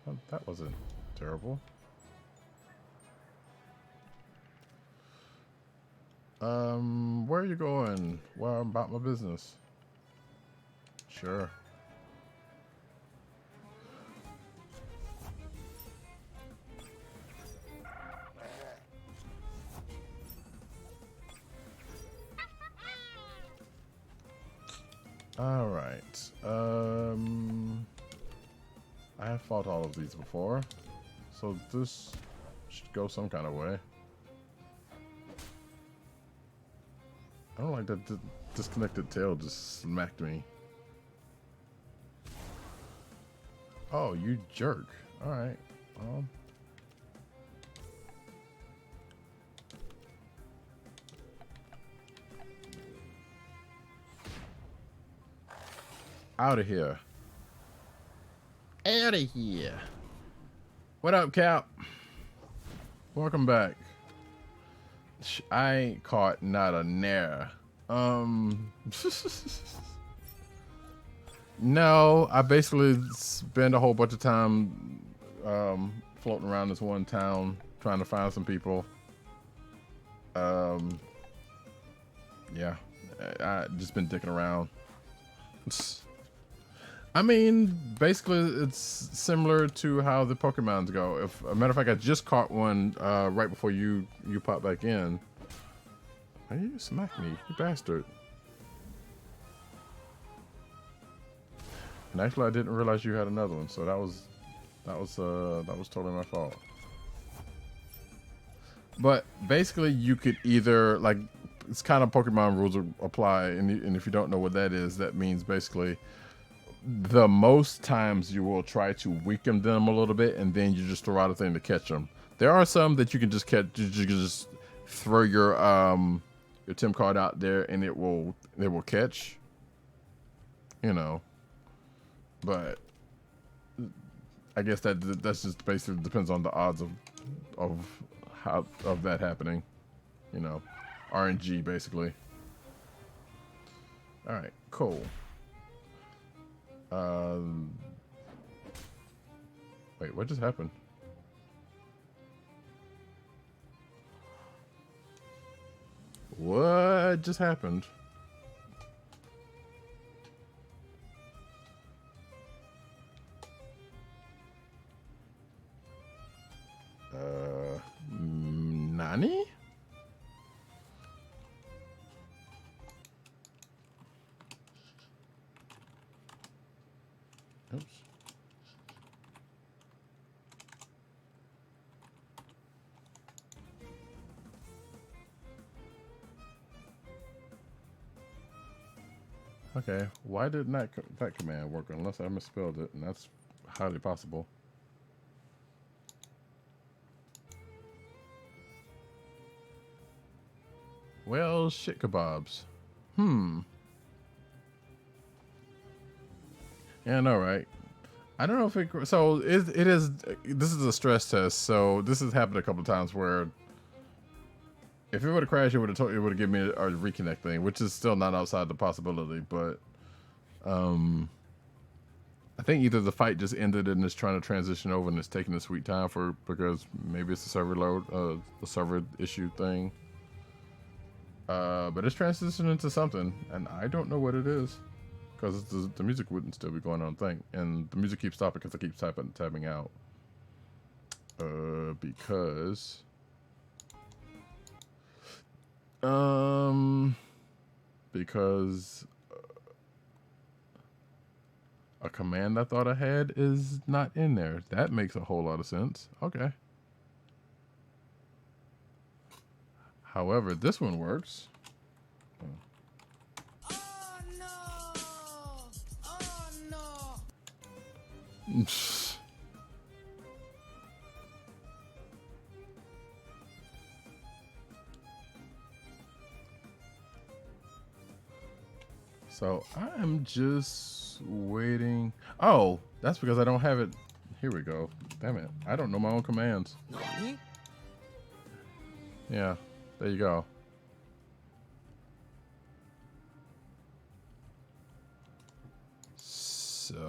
Well, that wasn't terrible. Where are you going? Well, about my business. Sure. All right. I have fought all of these before, so this should go some kind of way. I don't like that disconnected tail just smacked me. Oh, you jerk. All right. Out of here. Out of here. What up, Cap? Welcome back. I ain't caught not a nair. No, I basically spend a whole bunch of time floating around this one town trying to find some people. Yeah, I just been dicking around. I mean, basically, it's similar to how the Pokemons go. If a matter of fact, I just caught one right before you popped back in. Why you smack me, you bastard? And actually, I didn't realize you had another one, so that was totally my fault. But basically, you could either like it's kind of Pokemon rules apply, and if you don't know what that is, that means basically the most times you will try to weaken them a little bit, and then you just throw out a thing to catch them. There are some that you can just catch. You can just throw your TEM card out there, and it will catch. You know, but I guess that's just basically depends on the odds of that happening. You know, RNG basically. All right, cool. Wait, what just happened? What just happened? Nani? Oops. Okay, why did that command work unless I misspelled it, and that's highly possible. Well, shit kebabs. Yeah, I know, right? I don't know if it. So it is. This is a stress test. So this has happened a couple of times where, if it would have crashed, it would have given me a reconnect thing, which is still not outside the possibility. But, I think either the fight just ended and it's trying to transition over and it's taking a sweet time because maybe it's a server load, a server issue thing. But it's transitioning into something, and I don't know what it is. Because the music wouldn't still be going on thing, and the music keeps stopping because I keep tabbing out. Because a command I thought I had is not in there. That makes a whole lot of sense. Okay. However, this one works. So I am just waiting. Oh, that's because I don't have it. Here we go. Damn it. I don't know my own commands. Yeah, there you go. So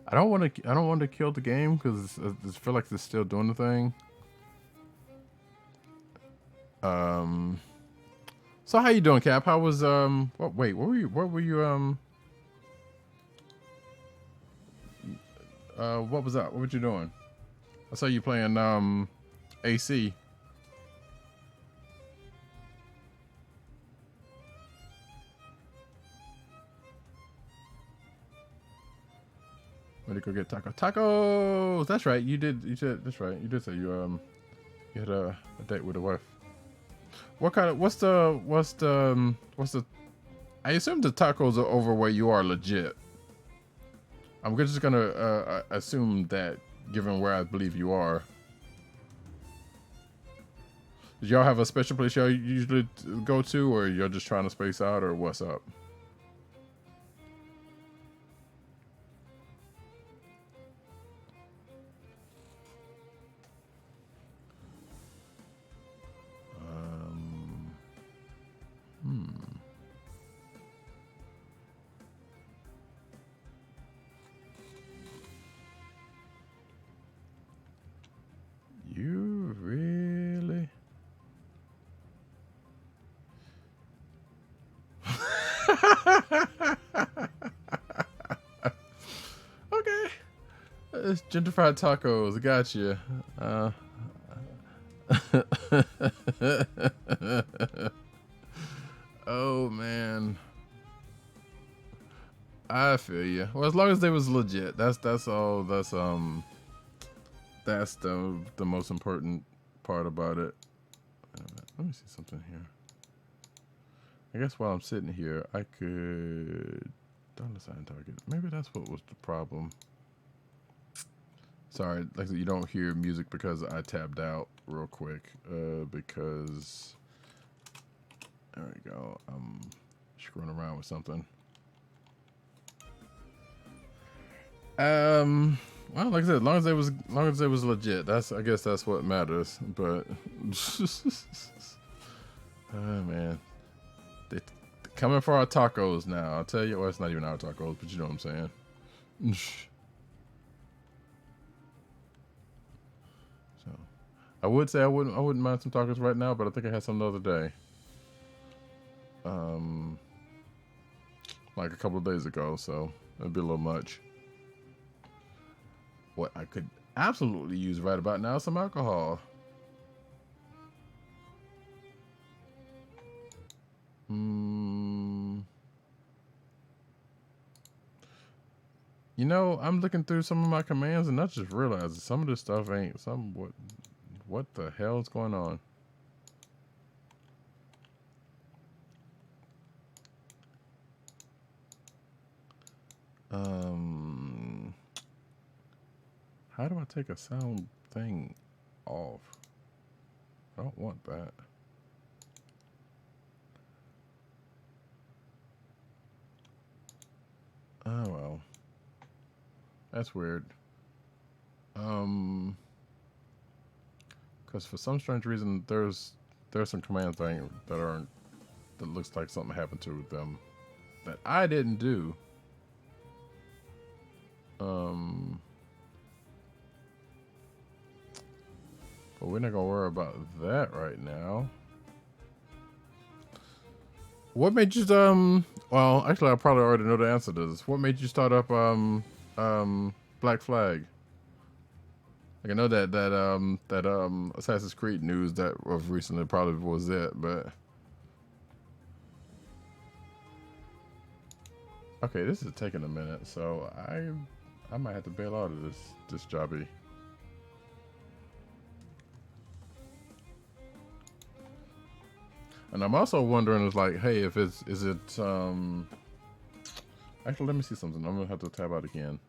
I don't want to. I don't want to kill the game because I just feel like it's still doing the thing. Um. So how you doing, Cap? How was What? Wait, what were you? What were you? What was that? What were you doing? I saw you playing AC. Where to go get tacos? That's right. You did. You said that's right. You did say you had a date with a wife. What kind of? What's the? I assume the tacos are over where you are legit. I'm just gonna assume that, given where I believe you are. Do y'all have a special place y'all usually go to, or you're just trying to space out, or what's up? Um, hmm. You really? Okay. It's gentrified tacos. I got you. Oh man, I feel you. Well, as long as they was legit, that's all. That's the most important part about it. Let me see something here. I guess while I'm sitting here, I could dollar sign target. Maybe that's what was the problem. Sorry, like you don't hear music because I tabbed out real quick. Because there we go. I'm screwing around with something. Well, like I said, as long as it was legit, I guess that's what matters. But oh man, they coming for our tacos now. I'll tell you, well, it's not even our tacos, but you know what I'm saying. So, I would say I wouldn't mind some tacos right now, but I think I had some the other day. Like a couple of days ago, so it'd be a little much. What I could absolutely use right about now is some alcohol. You know, I'm looking through some of my commands and I just realized some of this stuff ain't some what the hell is going on? How do I take a sound thing off? I don't want that. Oh well. That's weird. Because for some strange reason there's some commands that looks like something happened to them that I didn't do. But we're not gonna worry about that right now. What made you well, actually I probably already know the answer to this. What made you start up Black Flag? Like I know that Assassin's Creed news that of recently probably was it, but okay, this is taking a minute, so I might have to bail out of this jobby. And I'm also wondering, is like, hey, if is it actually let me see something. I'm gonna have to tab out again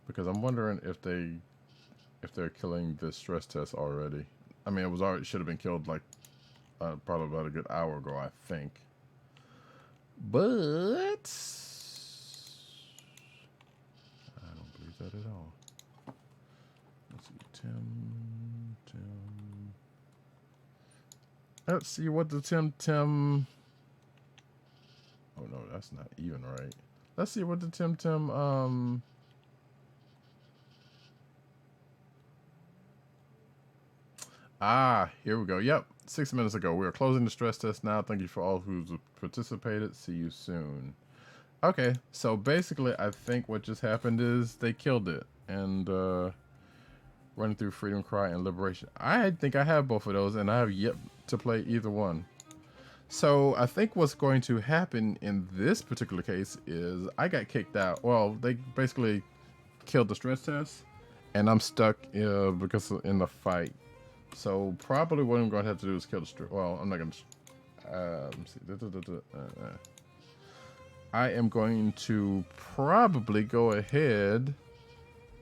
because I'm wondering if they're killing the stress test already. I mean, it should have been killed like probably about a good hour ago, I think. But that at all. Let's see, TemTem. Let's see what the TemTem. Oh no, that's not even right. Let's see what the TemTem. Here we go. Yep, 6 minutes ago. We are closing the stress test now. Thank you for all who's participated. See you soon. Okay, so basically, I think what just happened is they killed it and running through Freedom Cry and Liberation. I think I have both of those, and I have yet to play either one. So I think what's going to happen in this particular case is I got kicked out. Well, they basically killed the stress test, and I'm stuck because in the fight. So probably what I'm going to have to do is kill the stress. Well, I'm not going to. Let me see. I am going to probably go ahead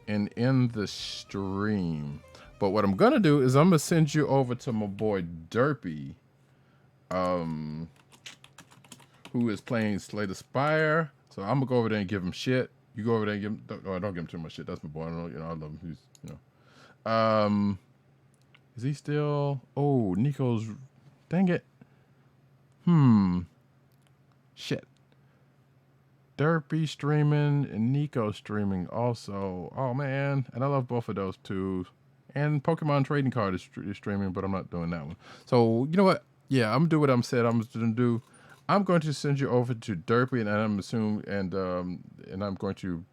and end the stream. But what I'm going to do is I'm going to send you over to my boy Derpy, who is playing Slay the Spire. So I'm going to go over there and give him shit. You go over there and give him... don't give him too much shit. That's my boy. I love him. He's, is he still... Oh, Nico's... Dang it. Shit. Derpy streaming and Nico streaming also. Oh man, and I love both of those two. And Pokemon Trading Card is streaming, but I'm not doing that one. So you know what? Yeah, I'm gonna do what I'm said I'm gonna do. I'm going to send you over to Derpy, and I'm assuming, and I'm going to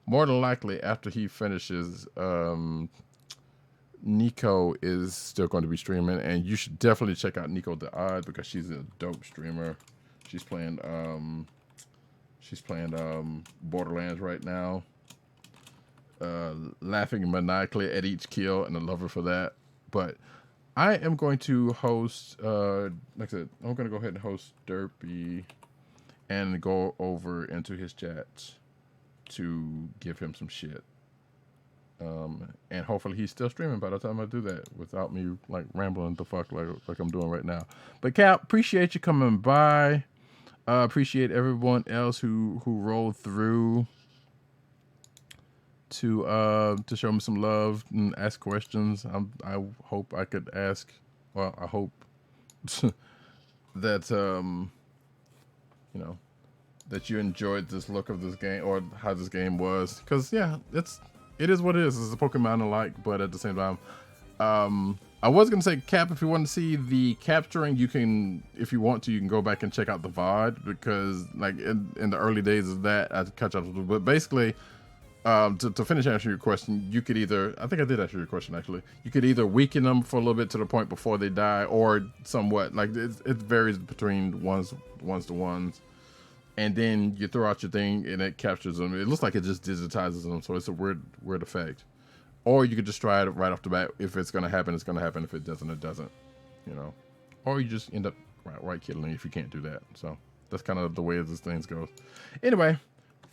more than likely after he finishes, Nico is still going to be streaming, and you should definitely check out Nico the Odd because she's a dope streamer. She's playing Borderlands right now, laughing maniacally at each kill, and I love her for that. But I am going to host, like I said, I'm going to go ahead and host Derpy and go over into his chat to give him some shit. And hopefully he's still streaming by the time I do that without me like rambling the fuck like I'm doing right now. But Cap, appreciate you coming by. Appreciate everyone else who rolled through to show me some love and ask questions. I hope I could ask. Well, I hope that that you enjoyed this look of this game or how this game was. Because yeah, it is what it is. It's a Pokemon alike, but at the same time, I was gonna say, Cap, if you want to see the capturing, you can, if you want to, you can go back and check out the VOD because, like, in the early days of that, I had to catch up. But basically, to finish answering your question, you could either, I think I did answer your question actually. You could either weaken them for a little bit to the point before they die, or somewhat like it varies between ones to ones. And then you throw out your thing and it captures them. It looks like it just digitizes them, so it's a weird effect. Or you could just try it right off the bat. If it's gonna happen, it's gonna happen. If it doesn't, it doesn't. Or you just end up right killing if you can't do that. So that's kind of the way this thing goes. Anyway,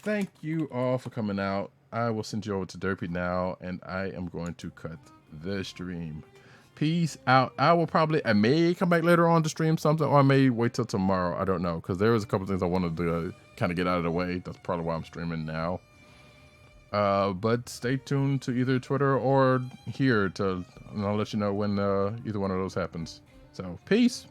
thank you all for coming out. I will send you over to Derpy now, and I am going to cut the stream. Peace out. I may come back later on to stream something, or I may wait till tomorrow. I don't know, because there was a couple things I wanted to kind of get out of the way. That's probably why I'm streaming now. But stay tuned to either Twitter or here and I'll let you know when either one of those happens. So peace.